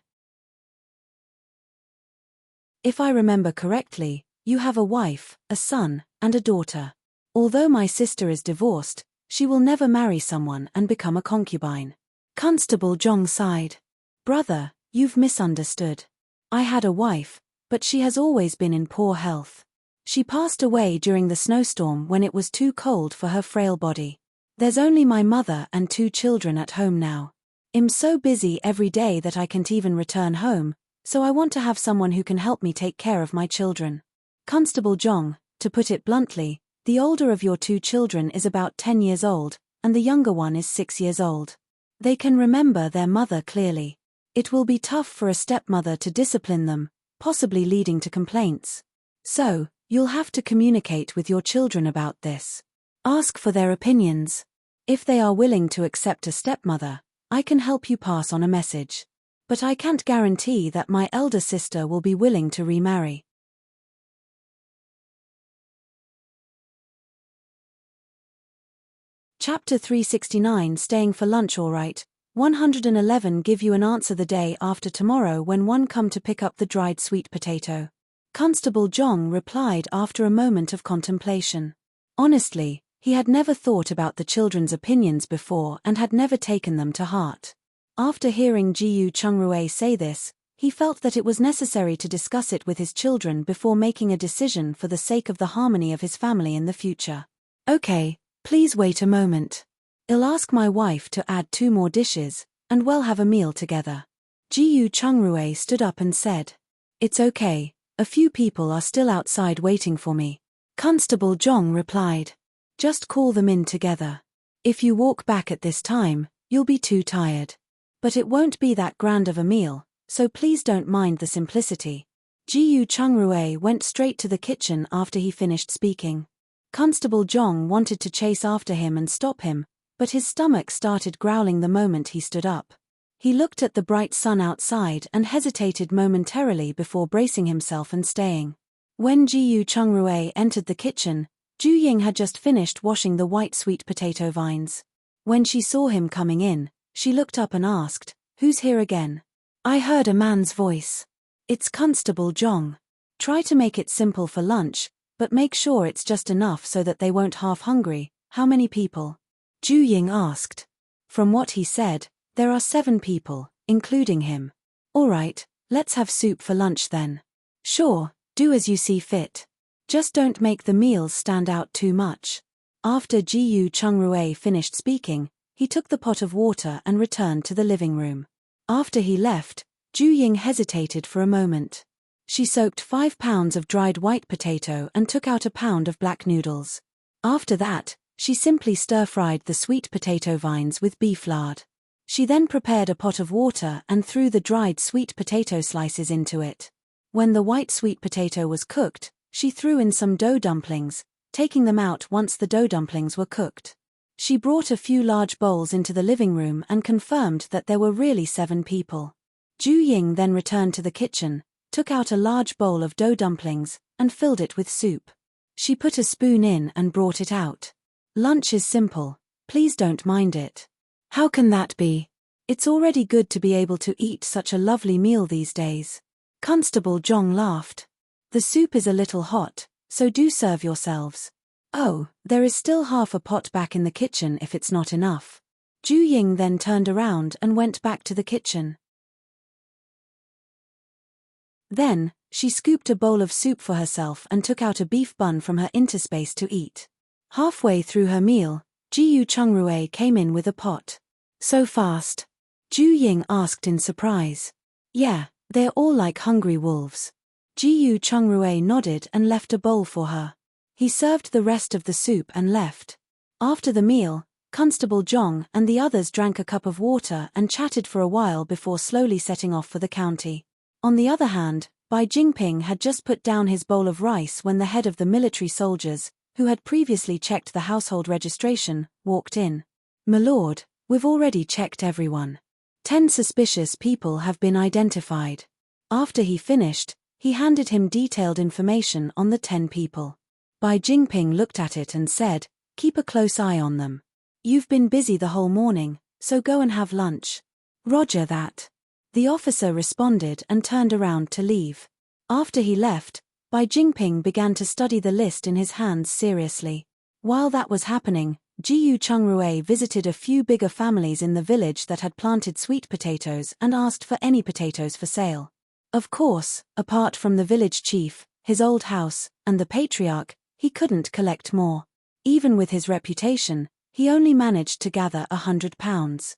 Speaker 1: If I remember correctly, you have a wife, a son, and a daughter. Although my sister is divorced, she will never marry someone and become a concubine. Constable Zhong sighed. Brother, you've misunderstood. I had a wife, but she has always been in poor health. She passed away during the snowstorm when it was too cold for her frail body. There's only my mother and 2 children at home now. I'm so busy every day that I can't even return home, so I want to have someone who can help me take care of my children. Constable Zhong, to put it bluntly, the older of your 2 children is about 10 years old, and the younger one is 6 years old. They can remember their mother clearly. It will be tough for a stepmother to discipline them, possibly leading to complaints. So, you'll have to communicate with your children about this. Ask for their opinions. If they are willing to accept a stepmother, I can help you pass on a message. But I can't guarantee that my elder sister will be willing to remarry. Chapter 369 Staying for lunch alright. 111 Give you an answer the day after tomorrow when one come to pick up the dried sweet potato. Constable Zhong replied after a moment of contemplation. Honestly, he had never thought about the children's opinions before and had never taken them to heart. After hearing Jiyu Chungrue say this, he felt that it was necessary to discuss it with his children before making a decision for the sake of the harmony of his family in the future. Okay, please wait a moment. I'll ask my wife to add 2 more dishes, and we'll have a meal together. Jiyu Chungrue stood up and said, It's okay, a few people are still outside waiting for me. Constable Zhong replied, Just call them in together. If you walk back at this time, you'll be too tired. But it won't be that grand of a meal, so please don't mind the simplicity. Jiyu Chungrue went straight to the kitchen after he finished speaking. Constable Zhong wanted to chase after him and stop him, but his stomach started growling the moment he stood up. He looked at the bright sun outside and hesitated momentarily before bracing himself and staying. When Jiyu Chungrui entered the kitchen, Ju Ying had just finished washing the white sweet potato vines. When she saw him coming in, she looked up and asked, "Who's here again?" "I heard a man's voice. It's Constable Zhong. Try to make it simple for lunch, but make sure it's just enough so that they won't half hungry." "How many people?" Ju Ying asked. "From what he said, there are 7 people, including him." "All right, let's have soup for lunch then." "Sure, do as you see fit. Just don't make the meals stand out too much." After Jiyu Chungrui finished speaking, he took the pot of water and returned to the living room. After he left, Ju Ying hesitated for a moment. She soaked 5 pounds of dried white potato and took out a pound of black noodles. After that, she simply stir-fried the sweet potato vines with beef lard. She then prepared a pot of water and threw the dried sweet potato slices into it. When the white sweet potato was cooked, she threw in some dough dumplings, taking them out once the dough dumplings were cooked. She brought a few large bowls into the living room and confirmed that there were really 7 people. Ju Ying then returned to the kitchen, took out a large bowl of dough dumplings, and filled it with soup. She put a spoon in and brought it out. "Lunch is simple, please don't mind it." "How can that be? It's already good to be able to eat such a lovely meal these days." Constable Zhong laughed. "The soup is a little hot, so do serve yourselves." "Oh, there is still half a pot back in the kitchen if it's not enough." Ju Ying then turned around and went back to the kitchen. Then, she scooped a bowl of soup for herself and took out a beef bun from her interspace to eat. Halfway through her meal, Jiyu Chungrui came in with a pot. "So fast?" Ju Ying asked in surprise. "Yeah, they're all like hungry wolves." Jiyu Chungrui nodded and left a bowl for her. He served the rest of the soup and left. After the meal, Constable Zhong and the others drank a cup of water and chatted for a while before slowly setting off for the county. On the other hand, Bai Jingping had just put down his bowl of rice when the head of the military soldiers, who had previously checked the household registration, walked in. "My lord, we've already checked everyone. 10 suspicious people have been identified." After he finished, he handed him detailed information on the 10 people. Bai Jingping looked at it and said, "Keep a close eye on them. You've been busy the whole morning, so go and have lunch." "Roger that." The officer responded and turned around to leave. After he left, Bai Jingping began to study the list in his hands seriously. While that was happening, Jiyu Chungrui visited a few bigger families in the village that had planted sweet potatoes and asked for any potatoes for sale. Of course, apart from the village chief, his old house, and the patriarch, he couldn't collect more. Even with his reputation, he only managed to gather 100 pounds.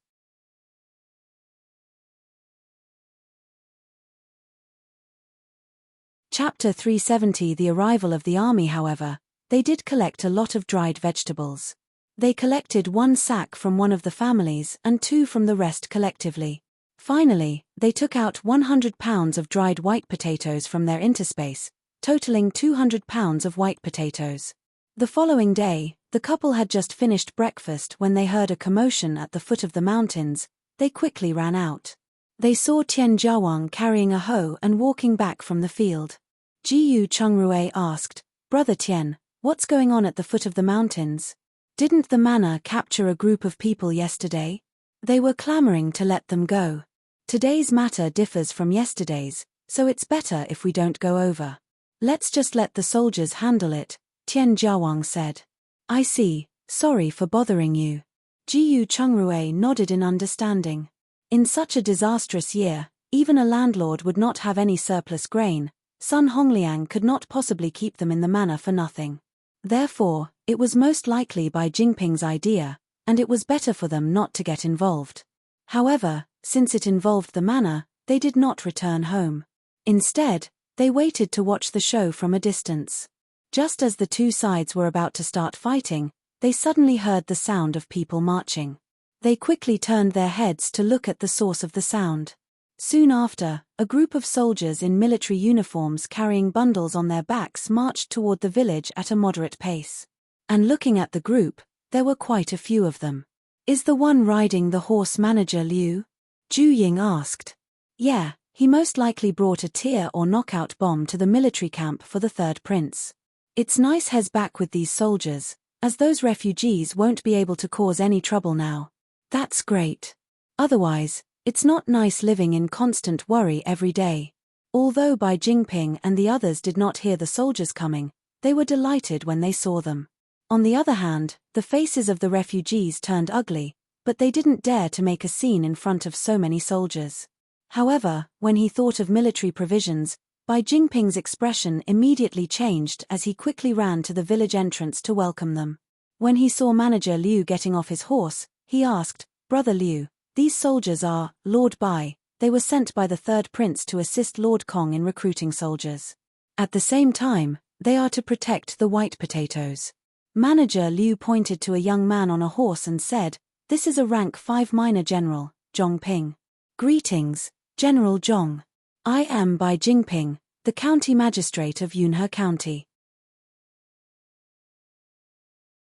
Speaker 1: Chapter 370. The arrival of the army. However, they did collect a lot of dried vegetables. They collected 1 sack from one of the families and 2 from the rest collectively. Finally, they took out 100 pounds of dried white potatoes from their interspace, totaling 200 pounds of white potatoes. The following day, the couple had just finished breakfast when they heard a commotion at the foot of the mountains. They quickly ran out. They saw Tian Jiawang carrying a hoe and walking back from the field. Jiyu Chungrui asked, "Brother Tian, what's going on at the foot of the mountains? Didn't the manor capture a group of people yesterday? They were clamoring to let them go. Today's matter differs from yesterday's, so it's better if we don't go over. Let's just let the soldiers handle it," Tian Jiawang said. "I see, sorry for bothering you." Jiyu Chungrui nodded in understanding. In such a disastrous year, even a landlord would not have any surplus grain. Sun Hongliang could not possibly keep them in the manor for nothing. Therefore, it was most likely Bai Jingping's idea, and it was better for them not to get involved. However, since it involved the manor, they did not return home. Instead, they waited to watch the show from a distance. Just as the 2 sides were about to start fighting, they suddenly heard the sound of people marching. They quickly turned their heads to look at the source of the sound. Soon after, a group of soldiers in military uniforms carrying bundles on their backs marched toward the village at a moderate pace. And looking at the group, there were quite a few of them. "Is the one riding the horse Manager Liu?" Zhu Ying asked. Yeah, he most likely brought a tear or knockout bomb to the military camp for the third prince. It's nice he's back with these soldiers, as those refugees won't be able to cause any trouble now. That's great. Otherwise, it's not nice living in constant worry every day. Although Bai Jingping and the others did not hear the soldiers coming, they were delighted when they saw them. On the other hand, the faces of the refugees turned ugly, but they didn't dare to make a scene in front of so many soldiers. However, when he thought of military provisions, Bai Jingping's expression immediately changed as he quickly ran to the village entrance to welcome them. When he saw Manager Liu getting off his horse, he asked, "Brother Liu, these soldiers are, Lord Bai, they were sent by the third prince to assist Lord Kong in recruiting soldiers. At the same time, they are to protect the white potatoes." Manager Liu pointed to a young man on a horse and said, "This is a rank 5 minor general, Zhong Ping. Greetings, General Zhong. I am Bai Jingping, the county magistrate of Yunhe County."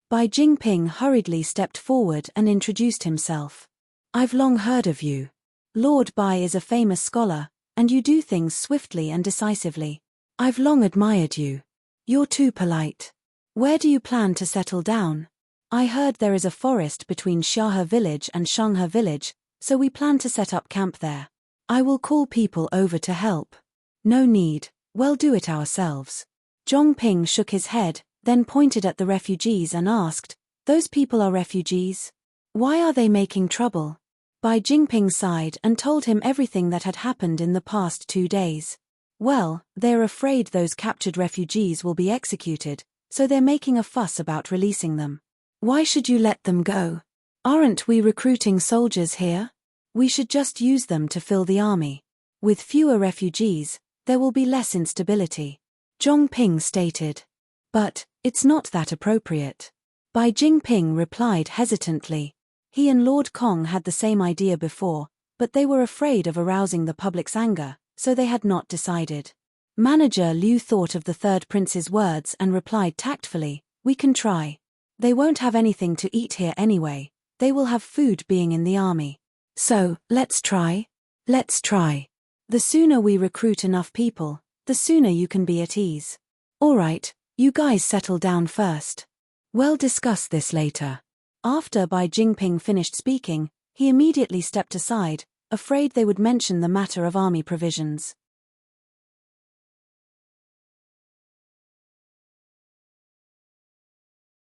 Speaker 1: Bai Jingping hurriedly stepped forward and introduced himself. "I've long heard of you. Lord Bai is a famous scholar, and you do things swiftly and decisively. I've long admired you. You're too polite. Where do you plan to settle down? I heard there is a forest between Xiahe village and Shanghe village, so we plan to set up camp there. I will call people over to help." "No need, we'll do it ourselves." Zhong Ping shook his head, then pointed at the refugees and asked, "Those people are refugees? Why are they making trouble?" Bai Jingping sighed and told him everything that had happened in the past 2 days. "Well, they're afraid those captured refugees will be executed, so they're making a fuss about releasing them." "Why should you let them go? Aren't we recruiting soldiers here? We should just use them to fill the army. With fewer refugees, there will be less instability," Zhong Ping stated. "But, it's not that appropriate." Bai Jingping replied hesitantly. He and Lord Kong had the same idea before, but they were afraid of arousing the public's anger, so they had not decided. Manager Liu thought of the third prince's words and replied tactfully, "We can try. They won't have anything to eat here anyway, they will have food being in the army. So, let's try. Let's try. The sooner we recruit enough people, the sooner you can be at ease. Alright, you guys settle down first. We'll discuss this later." After Bai Jingping finished speaking, he immediately stepped aside, afraid they would mention the matter of army provisions.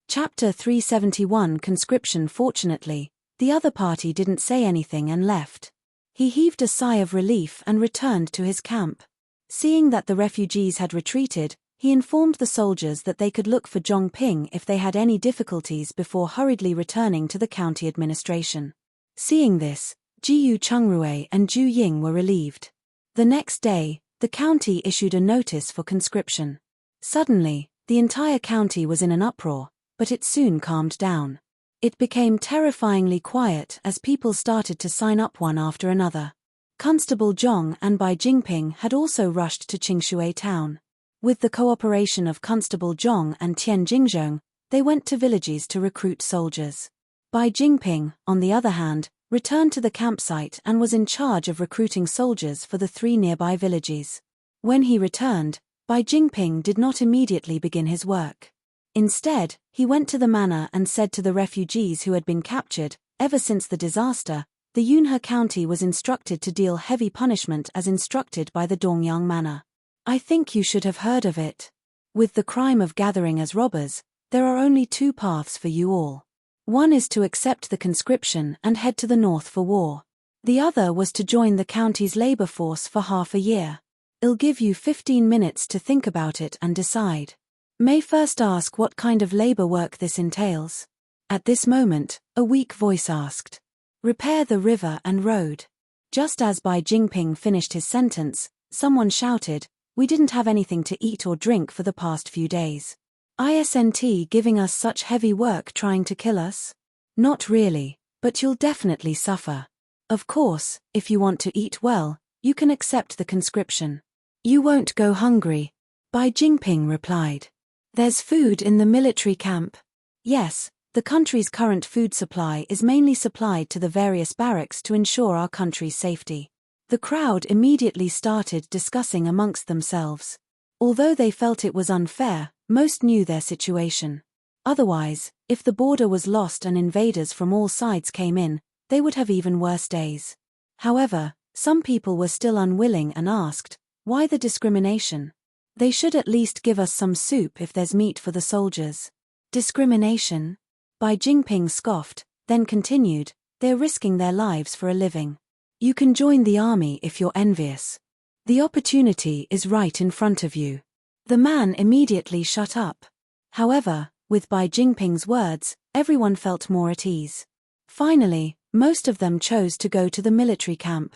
Speaker 1: Chapter 371 Conscription. Fortunately, the other party didn't say anything and left. He heaved a sigh of relief and returned to his camp. Seeing that the refugees had retreated, he informed the soldiers that they could look for Zhong Ping if they had any difficulties before hurriedly returning to the county administration. Seeing this, Jiyu Chungrui and Zhu Ying were relieved. The next day, the county issued a notice for conscription. Suddenly, the entire county was in an uproar, but it soon calmed down. It became terrifyingly quiet as people started to sign up one after another. Constable Zhong and Bai Jingping had also rushed to Qingshui town. With the cooperation of Constable Zhong and Tian Jingzhong, they went to villages to recruit soldiers. Bai Jingping, on the other hand, returned to the campsite and was in charge of recruiting soldiers for the 3 nearby villages. When he returned, Bai Jingping did not immediately begin his work. Instead, he went to the manor and said to the refugees who had been captured, "Ever since the disaster, the Yunhe County was instructed to deal heavy punishment as instructed by the Dongyang Manor. I think you should have heard of it. With the crime of gathering as robbers, there are only 2 paths for you all. One is to accept the conscription and head to the north for war. The other was to join the county's labor force for half a year. I'll give you 15 minutes to think about it and decide. May first ask what kind of labor work this entails." At this moment, a weak voice asked, "Repair the river and road." Just as Bai Jingping finished his sentence, someone shouted, "We didn't have anything to eat or drink for the past few days. Isn't giving us such heavy work trying to kill us?" "Not really, but you'll definitely suffer. Of course, if you want to eat well, you can accept the conscription. You won't go hungry," Bai Jingping replied. "There's food in the military camp." "Yes, The country's current food supply is mainly supplied to the various barracks to ensure our country's safety. The crowd immediately started discussing amongst themselves. Although they felt it was unfair, most knew their situation. Otherwise, if the border was lost and invaders from all sides came in, they would have even worse days. However, some people were still unwilling and asked, why the discrimination? They should at least give us some soup if there's meat for the soldiers. Discrimination? Bai Jingping scoffed, then continued, they're risking their lives for a living. You can join the army if you're envious. The opportunity is right in front of you. The man immediately shut up. However, with Bai Jingping's words, everyone felt more at ease. Finally, most of them chose to go to the military camp.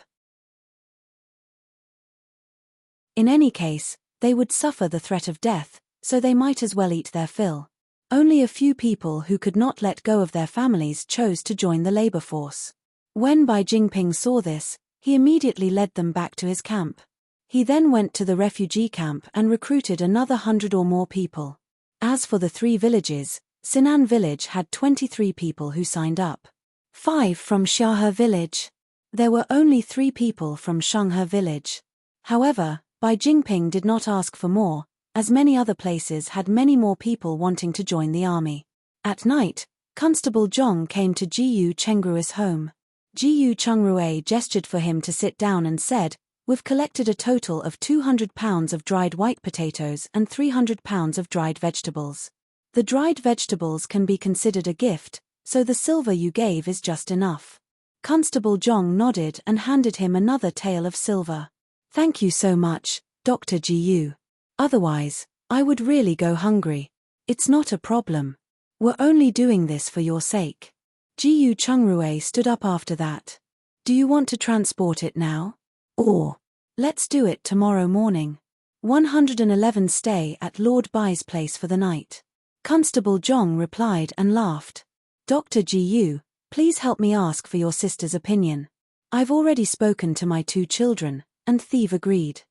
Speaker 1: In any case, they would suffer the threat of death, so they might as well eat their fill. Only a few people who could not let go of their families chose to join the labor force. When Bai Jingping saw this, he immediately led them back to his camp. He then went to the refugee camp and recruited another 100 or more people. As for the 3 villages, Sinan village had 23 people who signed up. 5 from Xiahe village. There were only 3 people from Shenghe village. However, Bai Jingping did not ask for more, as many other places had many more people wanting to join the army. At night, Constable Zhong came to Jiyu Chengrue's home. Jiyu Chengrue gestured for him to sit down and said, we've collected a total of 200 pounds of dried white potatoes and 300 pounds of dried vegetables. The dried vegetables can be considered a gift, so the silver you gave is just enough. Constable Zhong nodded and handed him another tael of silver. Thank you so much, Dr. Jiyu. Otherwise, I would really go hungry. It's not a problem. We're only doing this for your sake. Jiyu Chengrue stood up after that. Do you want to transport it now? Or, let's do it tomorrow morning. 111 stay at Lord Bai's place for the night. Constable Zhong replied and laughed. Dr. Jiyu, please help me ask for your sister's opinion. I've already spoken to my 2 children, and Thief agreed.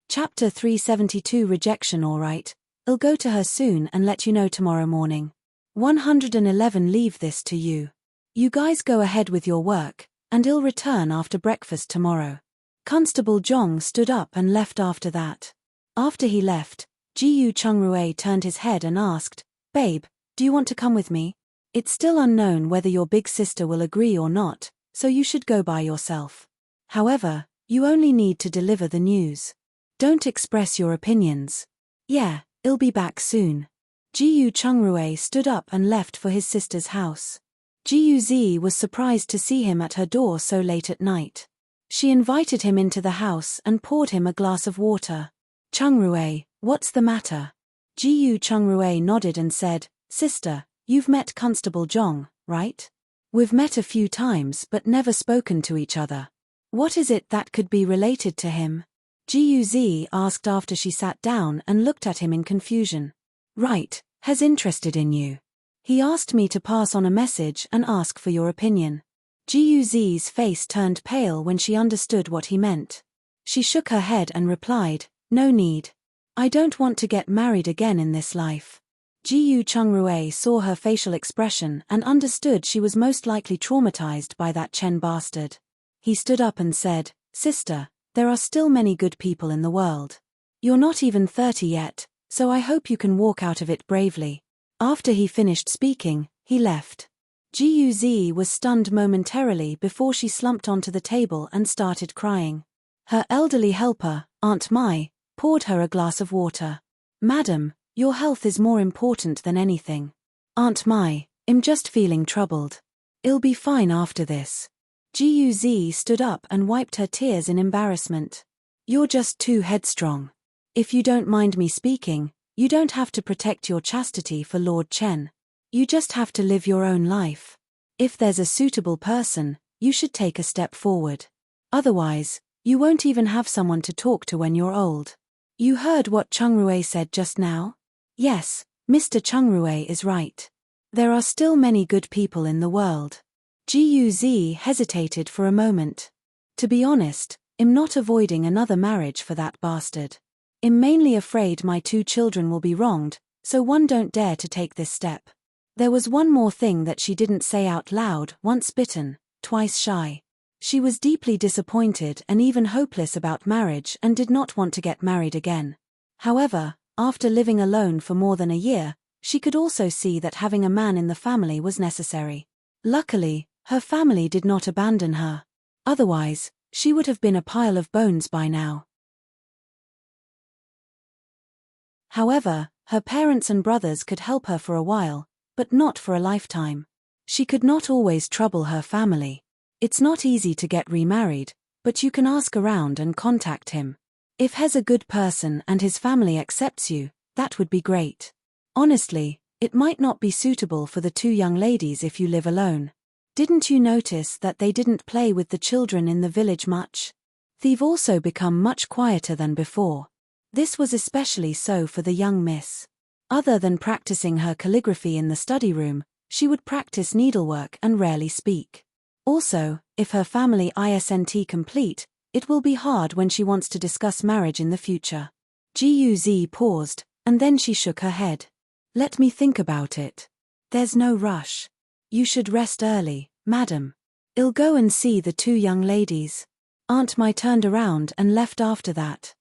Speaker 1: Chapter 372 Rejection. Alright, I'll go to her soon and let you know tomorrow morning. 111 Leave this to you. You guys go ahead with your work, and I'll return after breakfast tomorrow. Constable Zhong stood up and left after that. After he left, Jiyu Chengrue turned his head and asked, Babe, do you want to come with me? It's still unknown whether your big sister will agree or not, so you should go by yourself. However, you only need to deliver the news. Don't express your opinions. Yeah, I'll be back soon. Jiyu Chengrue stood up and left for his sister's house. Jiyu Zi was surprised to see him at her door so late at night. She invited him into the house and poured him a glass of water. Chengrue, what's the matter? Jiyu Chengrue nodded and said, Sister, you've met Constable Zhong, right? We've met a few times but never spoken to each other. What is it that could be related to him? Jiyu Zi asked after she sat down and looked at him in confusion. Right, has interested in you. He asked me to pass on a message and ask for your opinion. Jiyu Zi's face turned pale when she understood what he meant. She shook her head and replied, No need. I don't want to get married again in this life. Jiyu Chengrue saw her facial expression and understood she was most likely traumatized by that Chen bastard. He stood up and said, Sister, there are still many good people in the world. You're not even 30 yet, so I hope you can walk out of it bravely. After he finished speaking, he left. Jiyu Zi was stunned momentarily before she slumped onto the table and started crying. Her elderly helper, Aunt Mai, poured her a glass of water. Madam, your health is more important than anything. Aunt Mai, I'm just feeling troubled. I'll be fine after this. Jiyu Zi stood up and wiped her tears in embarrassment. You're just too headstrong. If you don't mind me speaking, you don't have to protect your chastity for Lord Chen. You just have to live your own life. If there's a suitable person, you should take a step forward. Otherwise, you won't even have someone to talk to when you're old. You heard what Chengrue said just now? Yes, Mr. Chengrue is right. There are still many good people in the world. Jiyu Zi hesitated for a moment. To be honest, I'm not avoiding another marriage for that bastard. I'm mainly afraid my 2 children will be wronged, so one don't dare to take this step. There was one more thing that she didn't say out loud: once bitten, twice shy. She was deeply disappointed and even hopeless about marriage and did not want to get married again. However, after living alone for more than a year, she could also see that having a man in the family was necessary. Luckily, her family did not abandon her. Otherwise, she would have been a pile of bones by now. However, her parents and brothers could help her for a while, but not for a lifetime. She could not always trouble her family. It's not easy to get remarried, but you can ask around and contact him. If he's a good person and his family accepts you, that would be great. Honestly, it might not be suitable for the 2 young ladies if you live alone. Didn't you notice that they didn't play with the children in the village much? They've also become much quieter than before. This was especially so for the young miss. Other than practicing her calligraphy in the study room, she would practice needlework and rarely speak. Also, if her family isn't complete, it will be hard when she wants to discuss marriage in the future. Guz paused, and then she shook her head. Let me think about it. There's no rush. You should rest early, madam. I'll go and see the 2 young ladies. Aunt Mai turned around and left after that.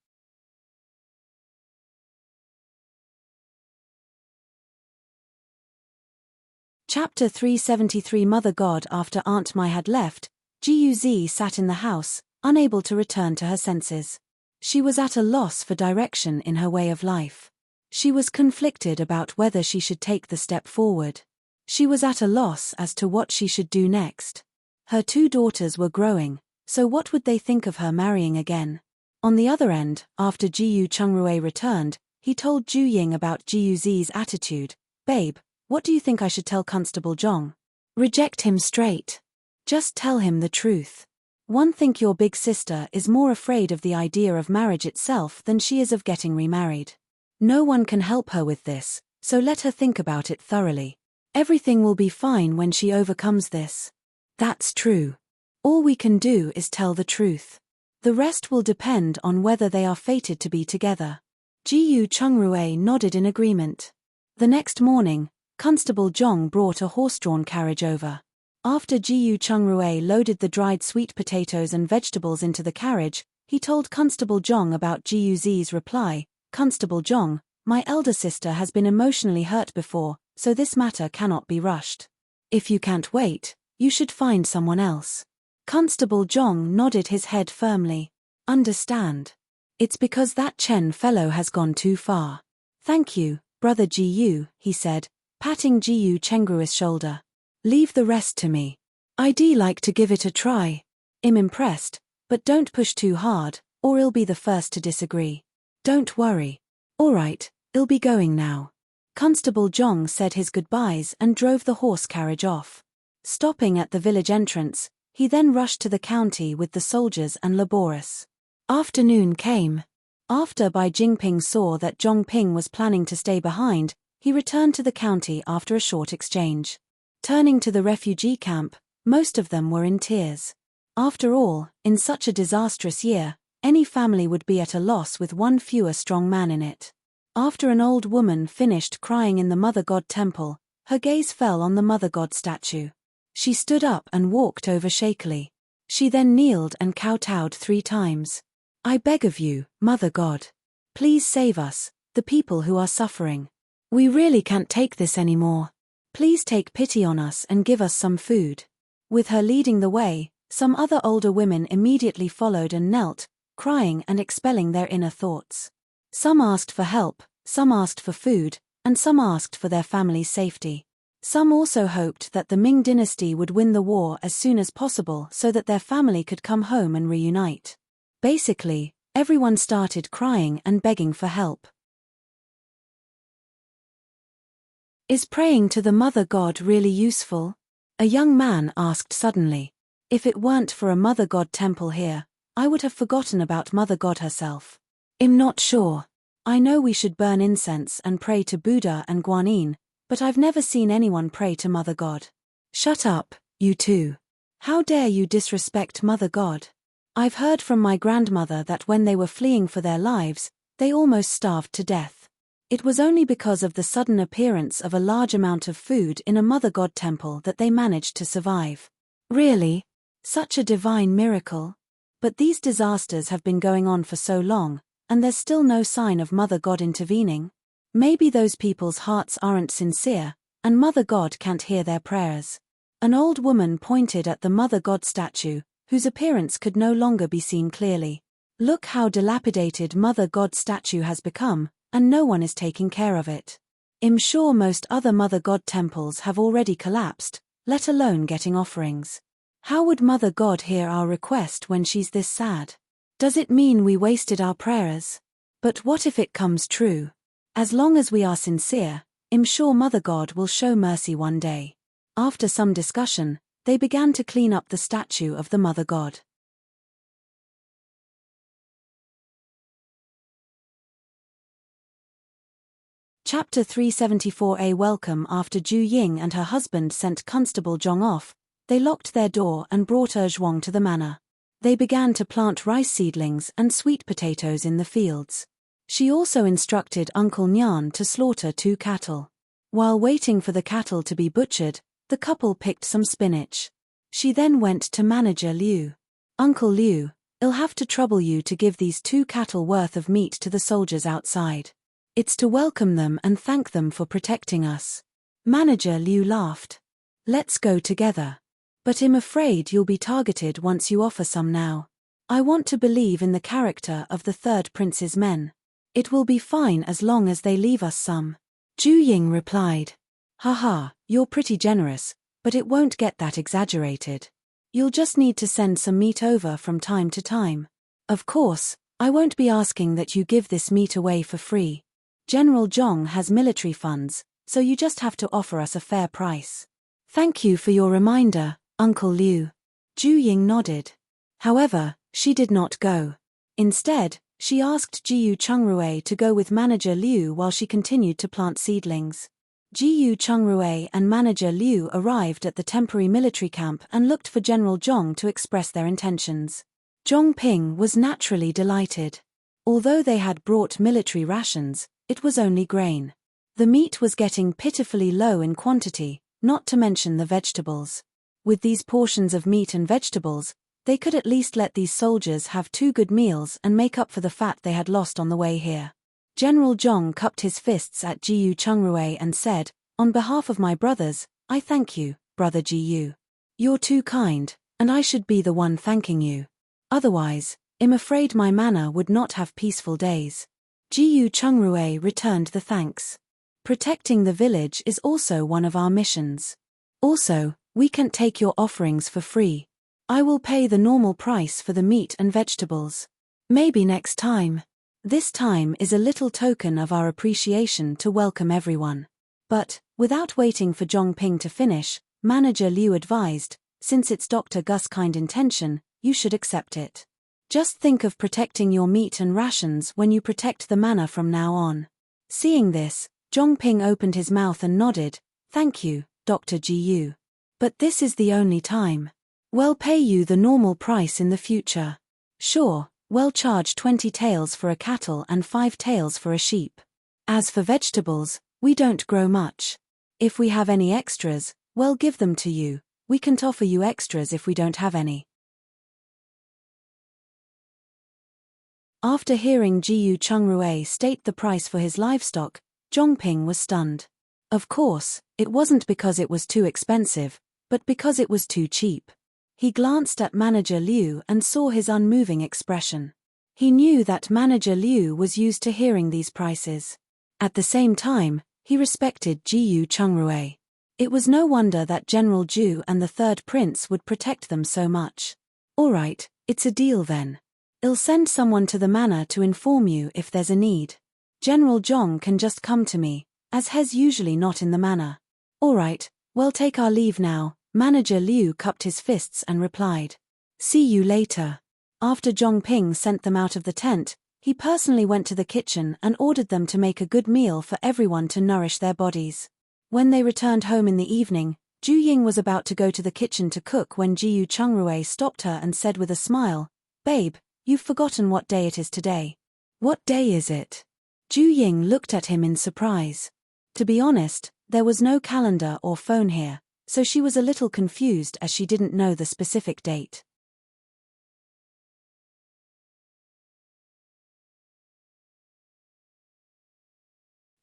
Speaker 1: Chapter 373. Mother God. After Aunt Mai had left, Guz sat in the house, unable to return to her senses. She was at a loss for direction in her way of life. She was conflicted about whether she should take the step forward. She was at a loss as to what she should do next. Her 2 daughters were growing, so what would they think of her marrying again? On the other end, after Jiu Chungrui returned, he told Ju Ying about Guz's attitude. Babe, what do you think I should tell Constable Zhong? Reject him straight. Just tell him the truth. One think your big sister is more afraid of the idea of marriage itself than she is of getting remarried. No one can help her with this, so let her think about it thoroughly. Everything will be fine when she overcomes this. That's true. All we can do is tell the truth. The rest will depend on whether they are fated to be together. Jiu Chungrui nodded in agreement. The next morning, Constable Zhong brought a horse-drawn carriage over. After Jiu Chungrui loaded the dried sweet potatoes and vegetables into the carriage, he told Constable Zhong about Guz's reply. Constable Zhong, my elder sister has been emotionally hurt before, so this matter cannot be rushed. If you can't wait, you should find someone else. Constable Zhong nodded his head firmly. Understand. It's because that Chen fellow has gone too far. Thank you, Brother Jiu, he said, patting Jiu Chengrui's shoulder. Leave the rest to me. I'd like to give it a try. I'm impressed, but don't push too hard, or I'll be the first to disagree. Don't worry. All right, I'll be going now. Constable Zhong said his goodbyes and drove the horse carriage off. Stopping at the village entrance, he then rushed to the county with the soldiers and laborious. Afternoon came. After Bai Jingping saw that Zhongping was planning to stay behind, he returned to the county after a short exchange. Turning to the refugee camp, most of them were in tears. After all, in such a disastrous year, any family would be at a loss with one fewer strong man in it. After an old woman finished crying in the Mother God temple, her gaze fell on the Mother God statue. She stood up and walked over shakily. She then kneeled and kowtowed 3 times. I beg of you, Mother God. Please save us, the people who are suffering. We really can't take this anymore. Please take pity on us and give us some food. With her leading the way, some other older women immediately followed and knelt, crying and expelling their inner thoughts. Some asked for help, some asked for food, and some asked for their family's safety. Some also hoped that the Ming dynasty would win the war as soon as possible so that their family could come home and reunite. Basically, everyone started crying and begging for help. Is praying to the Mother God really useful? A young man asked suddenly. If it weren't for a Mother God temple here, I would have forgotten about Mother God herself. I'm not sure. I know we should burn incense and pray to Buddha and Guanyin, but I've never seen anyone pray to Mother God. Shut up, you two. How dare you disrespect Mother God? I've heard from my grandmother that when they were fleeing for their lives, They almost starved to death. It was only because of the sudden appearance of a large amount of food in a mother god temple that they managed to survive. Really? Such a divine miracle? But these disasters have been going on for so long, and there's still no sign of Mother God intervening? Maybe those people's hearts aren't sincere, and Mother God can't hear their prayers. An old woman pointed at the Mother God statue, whose appearance could no longer be seen clearly. Look how dilapidated Mother God statue has become, and no one is taking care of it. I'm sure most other Mother God temples have already collapsed, let alone getting offerings. How would Mother God hear our request when she's this sad? Does it mean we wasted our prayers? But what if it comes true? As long as we are sincere, I'm sure Mother God will show mercy one day. After some discussion, they began to clean up the statue of the Mother God. Chapter 374. A welcome. After Ju Ying and her husband sent Constable Zhong off, they locked their door and brought Zhuang to the manor. They began to plant rice seedlings and sweet potatoes in the fields. She also instructed Uncle Nyan to slaughter 2 cattle. While waiting for the cattle to be butchered, the couple picked some spinach. She then went to Manager Liu. Uncle Liu, I'll have to trouble you to give these 2 cattle worth of meat to the soldiers outside. It's to welcome them and thank them for protecting us. Manager Liu laughed. Let's go together. But I'm afraid you'll be targeted once you offer some now. I want to believe in the character of the 3rd prince's men. It will be fine as long as they leave us some. Ju Ying replied. Haha, you're pretty generous, but it won't get that exaggerated. You'll just need to send some meat over from time to time. Of course, I won't be asking that you give this meat away for free. General Zhong has military funds, so you just have to offer us a fair price. Thank you for your reminder, Uncle Liu. Ju Ying nodded. However, she did not go. Instead, she asked Jiyu Chungrui to go with Manager Liu while she continued to plant seedlings. Jiyu Chungrui and Manager Liu arrived at the temporary military camp and looked for General Zhong to express their intentions. Zhong Ping was naturally delighted. Although they had brought military rations, it was only grain. The meat was getting pitifully low in quantity, not to mention the vegetables. With these portions of meat and vegetables, they could at least let these soldiers have 2 good meals and make up for the fat they had lost on the way here. General Zhong cupped his fists at Jiyu Chungrui and said, On behalf of my brothers, I thank you, Brother Jiyu. You're too kind, and I should be the one thanking you. Otherwise, I'm afraid my manor would not have peaceful days. Jiyu Chungrui returned the thanks. Protecting the village is also one of our missions. Also, we can't take your offerings for free. I will pay the normal price for the meat and vegetables. Maybe next time. This time is a little token of our appreciation to welcome everyone. But, without waiting for Zhong Ping to finish, Manager Liu advised, since it's Dr. Gus' kind intention, you should accept it. Just think of protecting your meat and rations when you protect the manor from now on. Seeing this, Zhong Ping opened his mouth and nodded, Thank you, Dr. Jiyu. But this is the only time. We'll pay you the normal price in the future. Sure, we'll charge 20 taels for a cattle and 5 taels for a sheep. As for vegetables, we don't grow much. If we have any extras, we'll give them to you. We can't offer you extras if we don't have any. After hearing Jiyu Chungrui state the price for his livestock, Zhong Ping was stunned. Of course, it wasn't because it was too expensive, but because it was too cheap. He glanced at Manager Liu and saw his unmoving expression. He knew that Manager Liu was used to hearing these prices. At the same time, he respected Jiyu Chungrui. It was no wonder that General Zhu and the 3rd prince would protect them so much. Alright, it's a deal then. I'll send someone to the manor to inform you if there's a need. General Zhong can just come to me, as he's usually not in the manor. Alright, we'll take our leave now. Manager Liu cupped his fists and replied. See you later. After Zhong Ping sent them out of the tent, he personally went to the kitchen and ordered them to make a good meal for everyone to nourish their bodies. When they returned home in the evening, Ju Ying was about to go to the kitchen to cook when Jiyu Chungrui stopped her and said with a smile, Babe, you've forgotten what day it is today. What day is it? Ju Ying looked at him in surprise. To be honest, there was no calendar or phone here, so she was a little confused as she didn't know the specific date.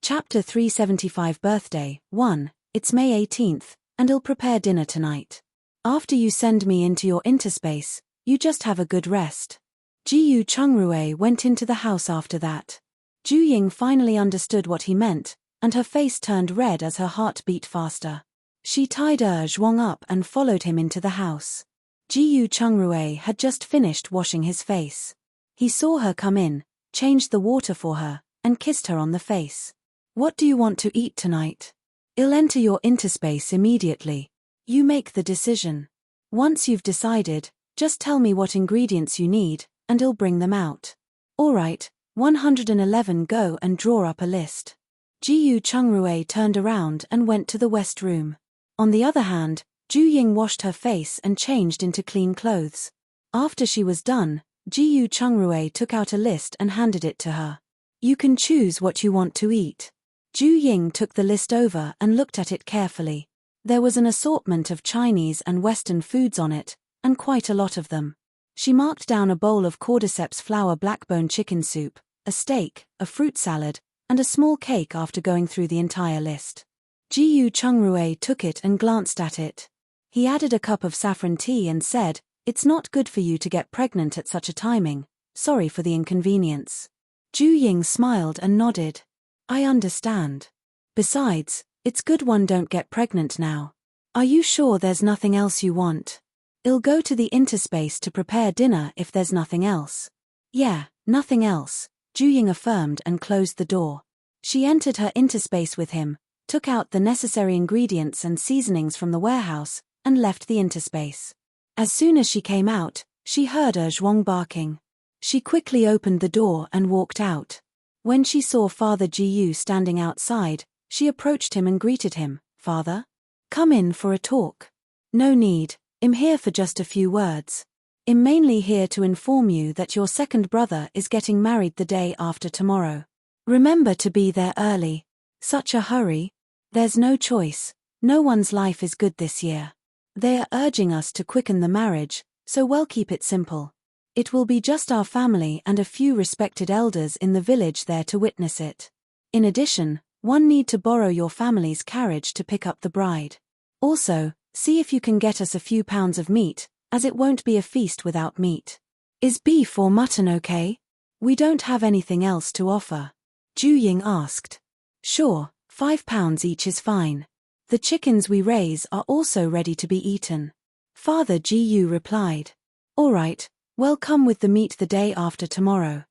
Speaker 1: Chapter 375 Birthday 1. It's May 18th, and I'll prepare dinner tonight. After you send me into your interspace, you just have a good rest. Jiyu Chungrue went into the house after that. Ju Ying finally understood what he meant, and her face turned red as her heart beat faster. She tied Zhuang up and followed him into the house. Jiyu Chungrue had just finished washing his face. He saw her come in, changed the water for her, and kissed her on the face. What do you want to eat tonight? I'll enter your interspace immediately. You make the decision. Once you've decided, just tell me what ingredients you need, and I'll bring them out. Alright, 111 go and draw up a list. Jiyu Chungrue turned around and went to the west room. On the other hand, Ju Ying washed her face and changed into clean clothes. After she was done, Jiyu Chungrue took out a list and handed it to her. You can choose what you want to eat. Ju Ying took the list over and looked at it carefully. There was an assortment of Chinese and Western foods on it, and quite a lot of them. She marked down a bowl of cordyceps flour blackbone chicken soup, a steak, a fruit salad, and a small cake after going through the entire list. Jiyu Chungrue took it and glanced at it. He added a cup of saffron tea and said, "It's not good for you to get pregnant at such a timing. Sorry for the inconvenience." Ju Ying smiled and nodded. I understand. Besides, it's good one don't get pregnant now. Are you sure there's nothing else you want? I'll go to the interspace to prepare dinner if there's nothing else. Yeah, nothing else, Ju Ying affirmed and closed the door. She entered her interspace with him, took out the necessary ingredients and seasonings from the warehouse, and left the interspace. As soon as she came out, she heard Zhuang barking. She quickly opened the door and walked out. When she saw Father Jiyu standing outside, she approached him and greeted him. Father? Come in for a talk. No need, I'm here for just a few words. I'm mainly here to inform you that your second brother is getting married the day after tomorrow. Remember to be there early. Such a hurry? There's no choice, no one's life is good this year. They are urging us to quicken the marriage, so we'll keep it simple. It will be just our family and a few respected elders in the village there to witness it. In addition, one need to borrow your family's carriage to pick up the bride. Also, see if you can get us a few pounds of meat, as it won't be a feast without meat. Is beef or mutton okay? We don't have anything else to offer. Ju Ying asked. Sure, 5 pounds each is fine. The chickens we raise are also ready to be eaten. Father Jiyu replied. Alright. Well, come with the meat the day after tomorrow.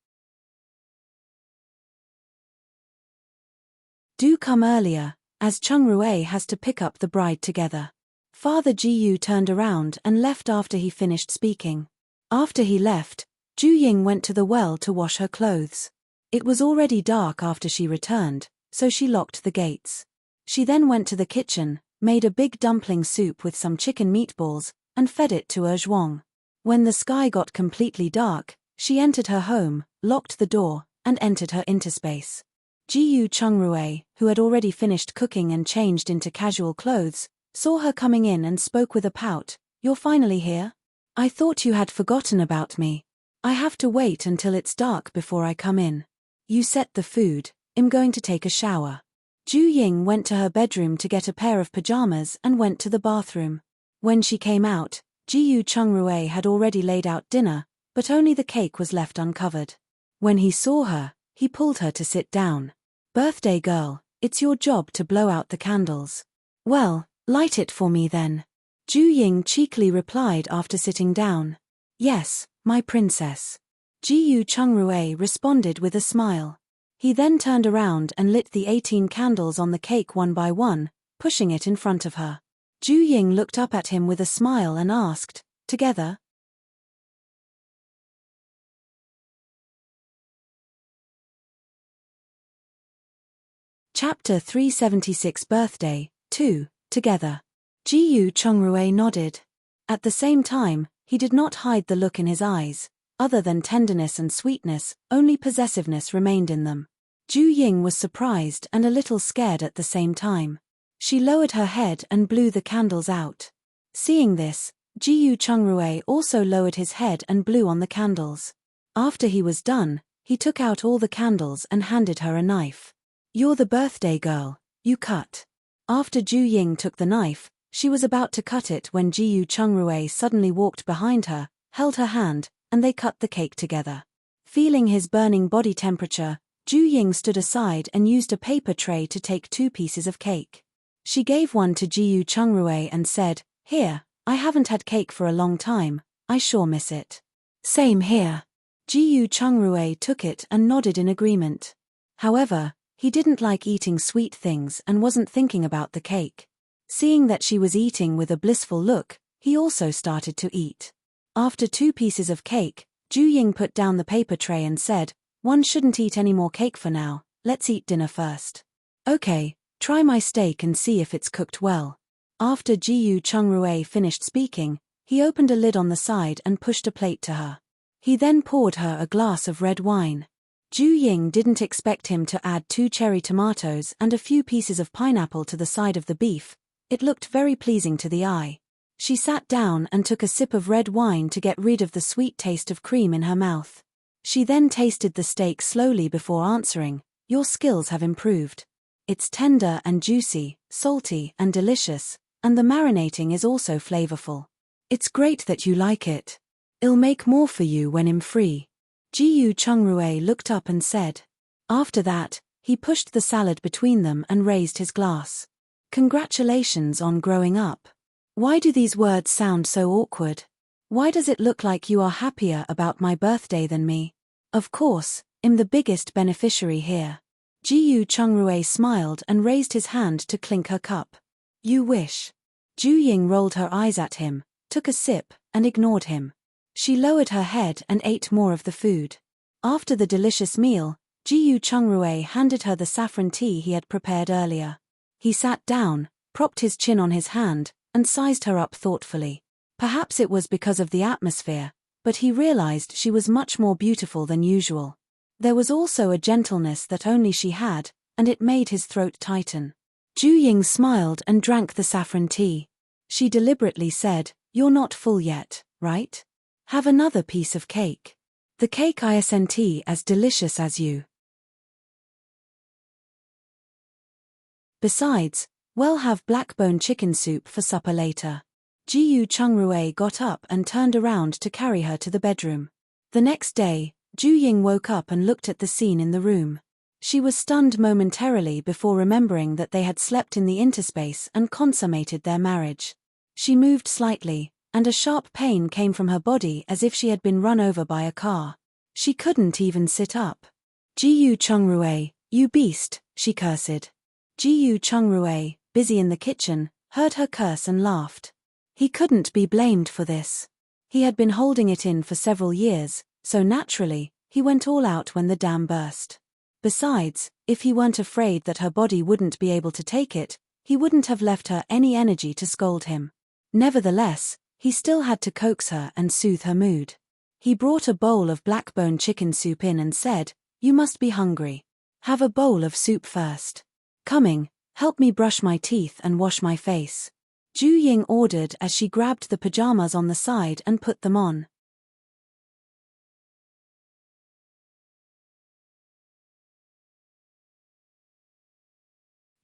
Speaker 1: Do come earlier, as Chungrue has to pick up the bride together. Father Jiyu turned around and left after he finished speaking. After he left, Ju Ying went to the well to wash her clothes. It was already dark after she returned, so she locked the gates. She then went to the kitchen, made a big dumpling soup with some chicken meatballs, and fed it to Zhuang. When the sky got completely dark, she entered her home, locked the door, and entered her interspace. Jiyu Chungrue, who had already finished cooking and changed into casual clothes, saw her coming in and spoke with a pout. You're finally here? I thought you had forgotten about me. I have to wait until it's dark before I come in. You set the food, I'm going to take a shower. Ju Ying went to her bedroom to get a pair of pajamas and went to the bathroom. When she came out, Jiyu Chungrue had already laid out dinner, but only the cake was left uncovered. When he saw her, he pulled her to sit down. Birthday girl, it's your job to blow out the candles. Well, light it for me then. Ju Ying cheekily replied after sitting down. Yes, my princess. Jiyu Chungrue responded with a smile. He then turned around and lit the 18 candles on the cake one by one, pushing it in front of her. Ju Ying looked up at him with a smile and asked, together? Chapter 376 Birthday 2, Together. Jiyu Chungrue nodded. At the same time, he did not hide the look in his eyes. Other than tenderness and sweetness, only possessiveness remained in them. Ju Ying was surprised and a little scared at the same time. She lowered her head and blew the candles out. Seeing this, Jiyu Chungrui also lowered his head and blew on the candles. After he was done, he took out all the candles and handed her a knife. "You're the birthday girl, you cut." After Ju Ying took the knife, she was about to cut it when Jiyu Chungrui suddenly walked behind her, held her hand, and they cut the cake together. Feeling his burning body temperature, Ju Ying stood aside and used a paper tray to take 2 pieces of cake. She gave one to Jiyu Chungrui and said, "Here, I haven't had cake for a long time, I sure miss it." "Same here." Jiyu Chungrui took it and nodded in agreement. However, he didn't like eating sweet things and wasn't thinking about the cake. Seeing that she was eating with a blissful look, he also started to eat. After 2 pieces of cake, Ju Ying put down the paper tray and said, "One shouldn't eat any more cake for now, let's eat dinner first." "Okay, try my steak and see if it's cooked well." After Jiyu Chungrui finished speaking, he opened a lid on the side and pushed a plate to her. He then poured her a glass of red wine. Ju Ying didn't expect him to add 2 cherry tomatoes and a few pieces of pineapple to the side of the beef. It looked very pleasing to the eye. She sat down and took a sip of red wine to get rid of the sweet taste of cream in her mouth. She then tasted the steak slowly before answering, "Your skills have improved. It's tender and juicy, salty and delicious, and the marinating is also flavorful. It's great that you like it. I'll make more for you when I'm free." Jiyu Chungrui looked up and said. After that, he pushed the salad between them and raised his glass. "Congratulations on growing up. Why do these words sound so awkward? Why does it look like you are happier about my birthday than me? Of course, I'm the biggest beneficiary here." Jiyu Chungrui smiled and raised his hand to clink her cup. "You wish." Ju Ying rolled her eyes at him, took a sip, and ignored him. She lowered her head and ate more of the food. After the delicious meal, Jiyu Chungrui handed her the saffron tea he had prepared earlier. He sat down, propped his chin on his hand, and sized her up thoughtfully. Perhaps it was because of the atmosphere, but he realized she was much more beautiful than usual. There was also a gentleness that only she had, and it made his throat tighten. Ju Ying smiled and drank the saffron tea. She deliberately said, "You're not full yet, right? Have another piece of cake. The cake isn't as delicious as you. Besides, we'll have blackbone chicken soup for supper later." Jiyu Chungrui got up and turned around to carry her to the bedroom. The next day, Ju Ying woke up and looked at the scene in the room. She was stunned momentarily before remembering that they had slept in the interspace and consummated their marriage. She moved slightly, and a sharp pain came from her body as if she had been run over by a car. She couldn't even sit up. "Jiyu Chungrui, you beast," she cursed. Jiyu Chungrui, busy in the kitchen, heard her curse and laughed. He couldn't be blamed for this. He had been holding it in for several years, so naturally, he went all out when the dam burst. Besides, if he weren't afraid that her body wouldn't be able to take it, he wouldn't have left her any energy to scold him. Nevertheless, he still had to coax her and soothe her mood. He brought a bowl of blackbone chicken soup in and said, "You must be hungry. Have a bowl of soup first. Coming, help me brush my teeth and wash my face." Ju Ying ordered as she grabbed the pajamas on the side and put them on.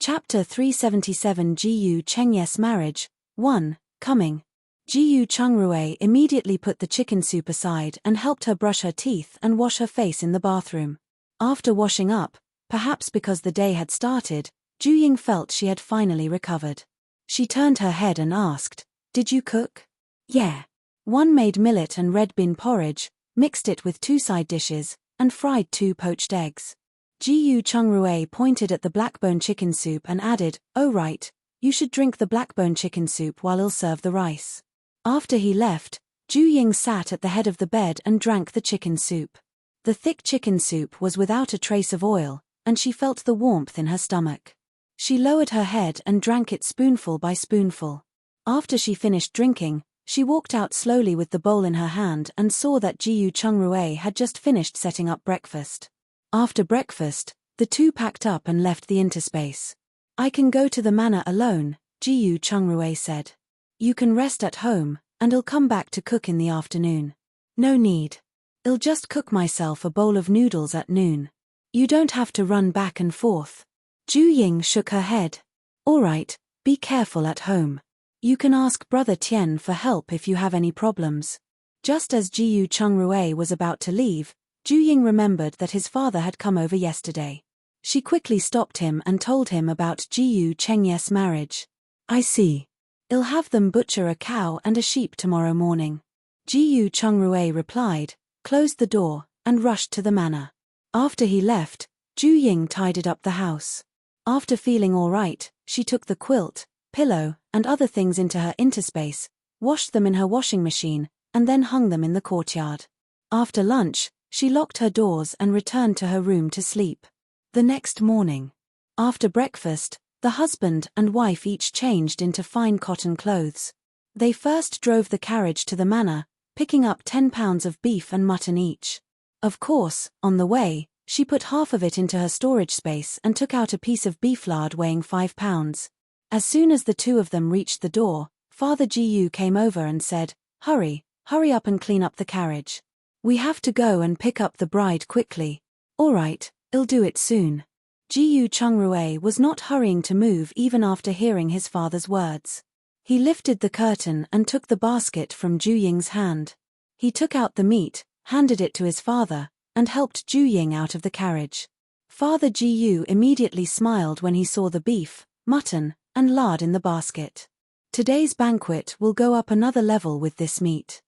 Speaker 1: Chapter 377 Jiyu Chengyes Marriage 1. Coming. Jiyu Chungrui immediately put the chicken soup aside and helped her brush her teeth and wash her face in the bathroom. After washing up, perhaps because the day had started, Ju Ying felt she had finally recovered. She turned her head and asked, "Did you cook?" "Yeah. One made millet and red bean porridge, mixed it with 2 side dishes, and fried 2 poached eggs." Jiyu Chungrui pointed at the blackbone chicken soup and added, "Oh right, you should drink the blackbone chicken soup while I'll serve the rice." After he left, Ju Ying sat at the head of the bed and drank the chicken soup. The thick chicken soup was without a trace of oil, and she felt the warmth in her stomach. She lowered her head and drank it spoonful by spoonful. After she finished drinking, She walked out slowly with the bowl in her hand and saw that Jiyu Chungrui had just finished setting up breakfast. After breakfast, the two packed up and left the interspace. I can go to the manor alone, Jiyu Chungrui said. You can rest at home, and I'll come back to cook in the afternoon. No need. I'll just cook myself a bowl of noodles at noon. You don't have to run back and forth. Ju Ying shook her head. All right, be careful at home. You can ask Brother Tian for help if you have any problems. Just as Jiyu Chungrui was about to leave, Ju Ying remembered that his father had come over yesterday. She quickly stopped him and told him about Jiyu Chengyes' marriage. I see. I'll have them butcher a cow and a sheep tomorrow morning. Jiyu Chungrui replied, closed the door, and rushed to the manor. After he left, Ju Ying tidied up the house. After feeling all right, she took the quilt, pillow, and other things into her interspace, washed them in her washing machine, and then hung them in the courtyard. After lunch, she locked her doors and returned to her room to sleep. The next morning, after breakfast, the husband and wife each changed into fine cotton clothes. They first drove the carriage to the manor, picking up 10 pounds of beef and mutton each. Of course, on the way, she put half of it into her storage space and took out a piece of beef lard weighing 5 pounds. As soon as the two of them reached the door, Father Jiyu came over and said, hurry up and clean up the carriage. We have to go and pick up the bride quickly. All right, I'll do it soon. Jiyu Chungrui was not hurrying to move even after hearing his father's words. He lifted the curtain and took the basket from Ju Ying's hand. He took out the meat, handed it to his father, and helped Ju Ying out of the carriage. Father Jiyu immediately smiled when he saw the beef, mutton, and lard in the basket. Today's banquet will go up another level with this meat.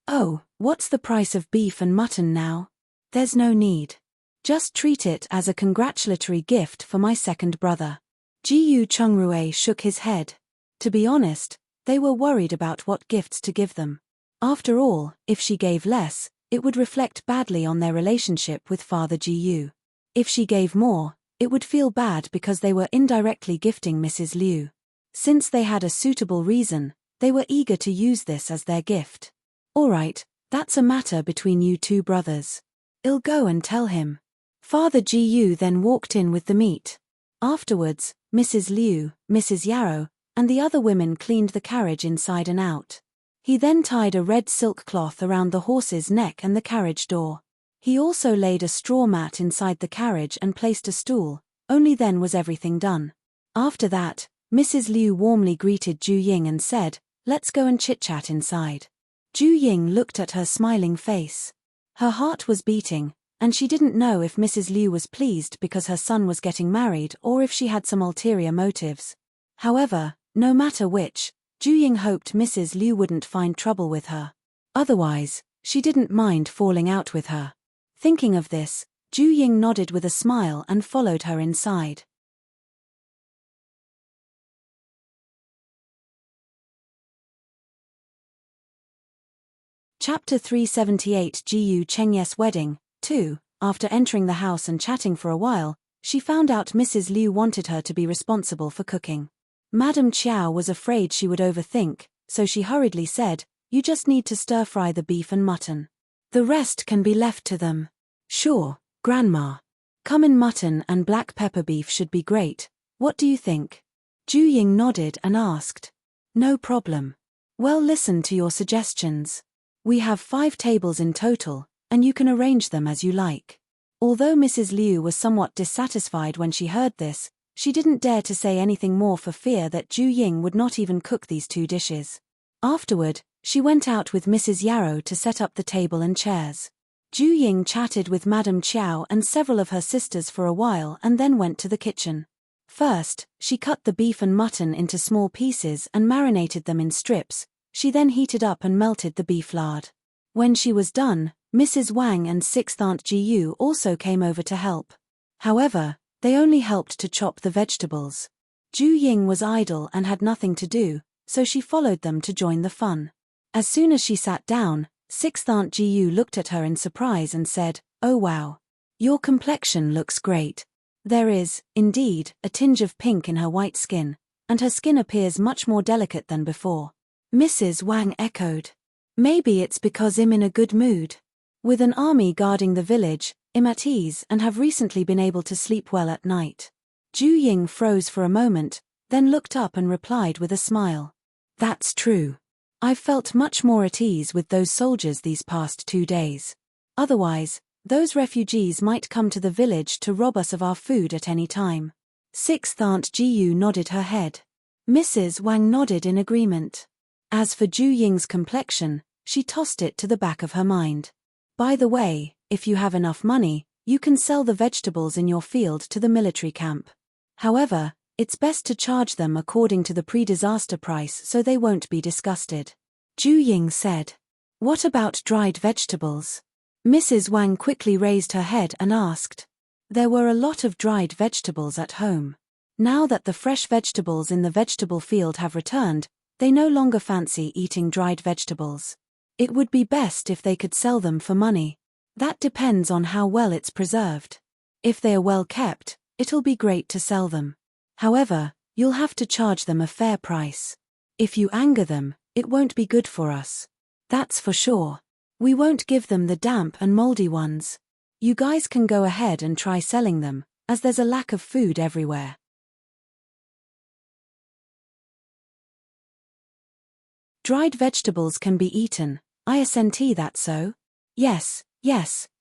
Speaker 1: Oh, what's the price of beef and mutton now? There's no need. Just treat it as a congratulatory gift for my second brother. Jiyu Chungrui shook his head. To be honest, they were worried about what gifts to give them. After all, if she gave less, it would reflect badly on their relationship with Father Jiyu. If she gave more, it would feel bad because they were indirectly gifting Mrs. Liu. Since they had a suitable reason, they were eager to use this as their gift. All right, that's a matter between you two brothers. I'll go and tell him. Father Jiyu then walked in with the meat. Afterwards, Mrs. Liu, Mrs. Yarrow, and the other women cleaned the carriage inside and out. He then tied a red silk cloth around the horse's neck and the carriage door. He also laid a straw mat inside the carriage and placed a stool. Only then was everything done. After that, Mrs. Liu warmly greeted Ju Ying and said, let's go and chit-chat inside. Ju Ying looked at her smiling face. Her heart was beating, and she didn't know if Mrs. Liu was pleased because her son was getting married or if she had some ulterior motives. However, no matter which, Ju Ying hoped Mrs. Liu wouldn't find trouble with her. Otherwise, she didn't mind falling out with her. Thinking of this, Ju Ying nodded with a smile and followed her inside. Chapter 378 Jiyu Chengyes' Wedding, 2. After entering the house and chatting for a while, she found out Mrs. Liu wanted her to be responsible for cooking. Madame Chiao was afraid she would overthink, so she hurriedly said, you just need to stir-fry the beef and mutton. The rest can be left to them. Sure, Grandma. Cumin mutton and black pepper beef should be great. What do you think? Ju Ying nodded and asked. No problem. Well, listen to your suggestions. We have 5 tables in total, and you can arrange them as you like. Although Mrs. Liu was somewhat dissatisfied when she heard this, she didn't dare to say anything more for fear that Ju Ying would not even cook these 2 dishes. Afterward, she went out with Mrs. Yarrow to set up the table and chairs. Ju Ying chatted with Madame Chiao and several of her sisters for a while and then went to the kitchen. First, she cut the beef and mutton into small pieces and marinated them in strips. She then heated up and melted the beef lard. When she was done, Mrs. Wang and 6th Aunt Jiyu also came over to help. However, they only helped to chop the vegetables. Ju Ying was idle and had nothing to do, so she followed them to join the fun. As soon as she sat down, 6th Aunt Jiyu looked at her in surprise and said, oh wow. Your complexion looks great. There is, indeed, a tinge of pink in her white skin, and her skin appears much more delicate than before. Mrs. Wang echoed. Maybe it's because I'm in a good mood. With an army guarding the village, I'm at ease and have recently been able to sleep well at night. Ju Ying froze for a moment, then looked up and replied with a smile. That's true. I've felt much more at ease with those soldiers these past 2 days. Otherwise, those refugees might come to the village to rob us of our food at any time. Sixth Aunt Jiyu nodded her head. Mrs. Wang nodded in agreement. As for Ju Ying's complexion, she tossed it to the back of her mind. By the way, if you have enough money, you can sell the vegetables in your field to the military camp. However, it's best to charge them according to the pre-disaster price so they won't be disgusted. Ju Ying said. What about dried vegetables? Mrs. Wang quickly raised her head and asked. There were a lot of dried vegetables at home. Now that the fresh vegetables in the vegetable field have returned, they no longer fancy eating dried vegetables. It would be best if they could sell them for money. That depends on how well it's preserved. If they are well kept, it'll be great to sell them. However, you'll have to charge them a fair price. If you anger them, it won't be good for us. That's for sure. We won't give them the damp and moldy ones. You guys can go ahead and try selling them, as there's a lack of food everywhere. Dried vegetables can be eaten. I assent that so? Yes,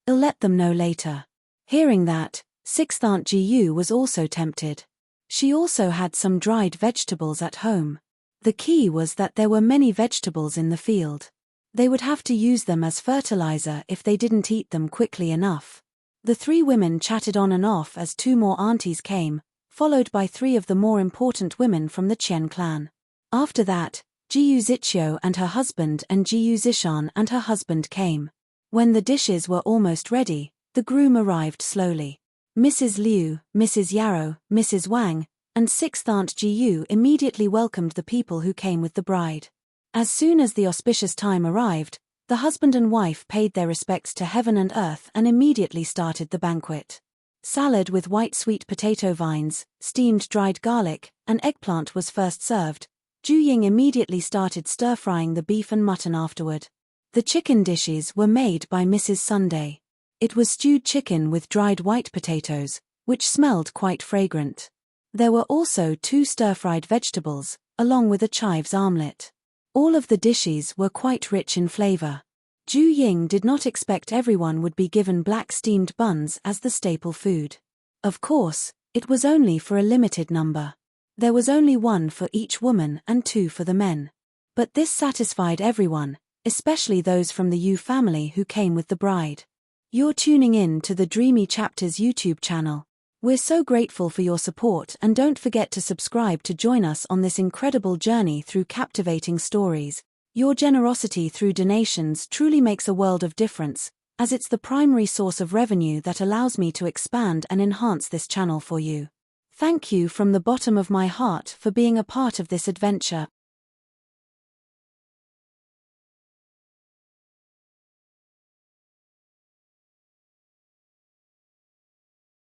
Speaker 1: I'll let them know later. Hearing that, Sixth Aunt Jiyu was also tempted. She also had some dried vegetables at home. The key was that there were many vegetables in the field. They would have to use them as fertilizer if they didn't eat them quickly enough. The 3 women chatted on and off as 2 more aunties came, followed by 3 of the more important women from the Qian clan. After that, Jiyu Ziqiu and her husband and Jiyu Zishan and her husband came. When the dishes were almost ready, the groom arrived slowly. Mrs. Liu, Mrs. Yarrow, Mrs. Wang, and Sixth Aunt Jiyu immediately welcomed the people who came with the bride. As soon as the auspicious time arrived, the husband and wife paid their respects to heaven and earth and immediately started the banquet. Salad with white sweet potato vines, steamed dried garlic, and eggplant was first served. Ju Ying immediately started stir-frying the beef and mutton afterward. The chicken dishes were made by Mrs. Sunday. It was stewed chicken with dried white potatoes, which smelled quite fragrant. There were also 2 stir-fried vegetables, along with a chives omelette. All of the dishes were quite rich in flavor. Ju Ying did not expect everyone would be given black steamed buns as the staple food. Of course, it was only for a limited number. There was only 1 for each woman and 2 for the men. But this satisfied everyone, especially those from the Yu family who came with the bride. You're tuning in to the Dreamy Chapters YouTube channel. We're so grateful for your support and don't forget to subscribe to join us on this incredible journey through captivating stories. Your generosity through donations truly makes a world of difference, as it's the primary source of revenue that allows me to expand and enhance this channel for you. Thank you from the bottom of my heart for being a part of this adventure.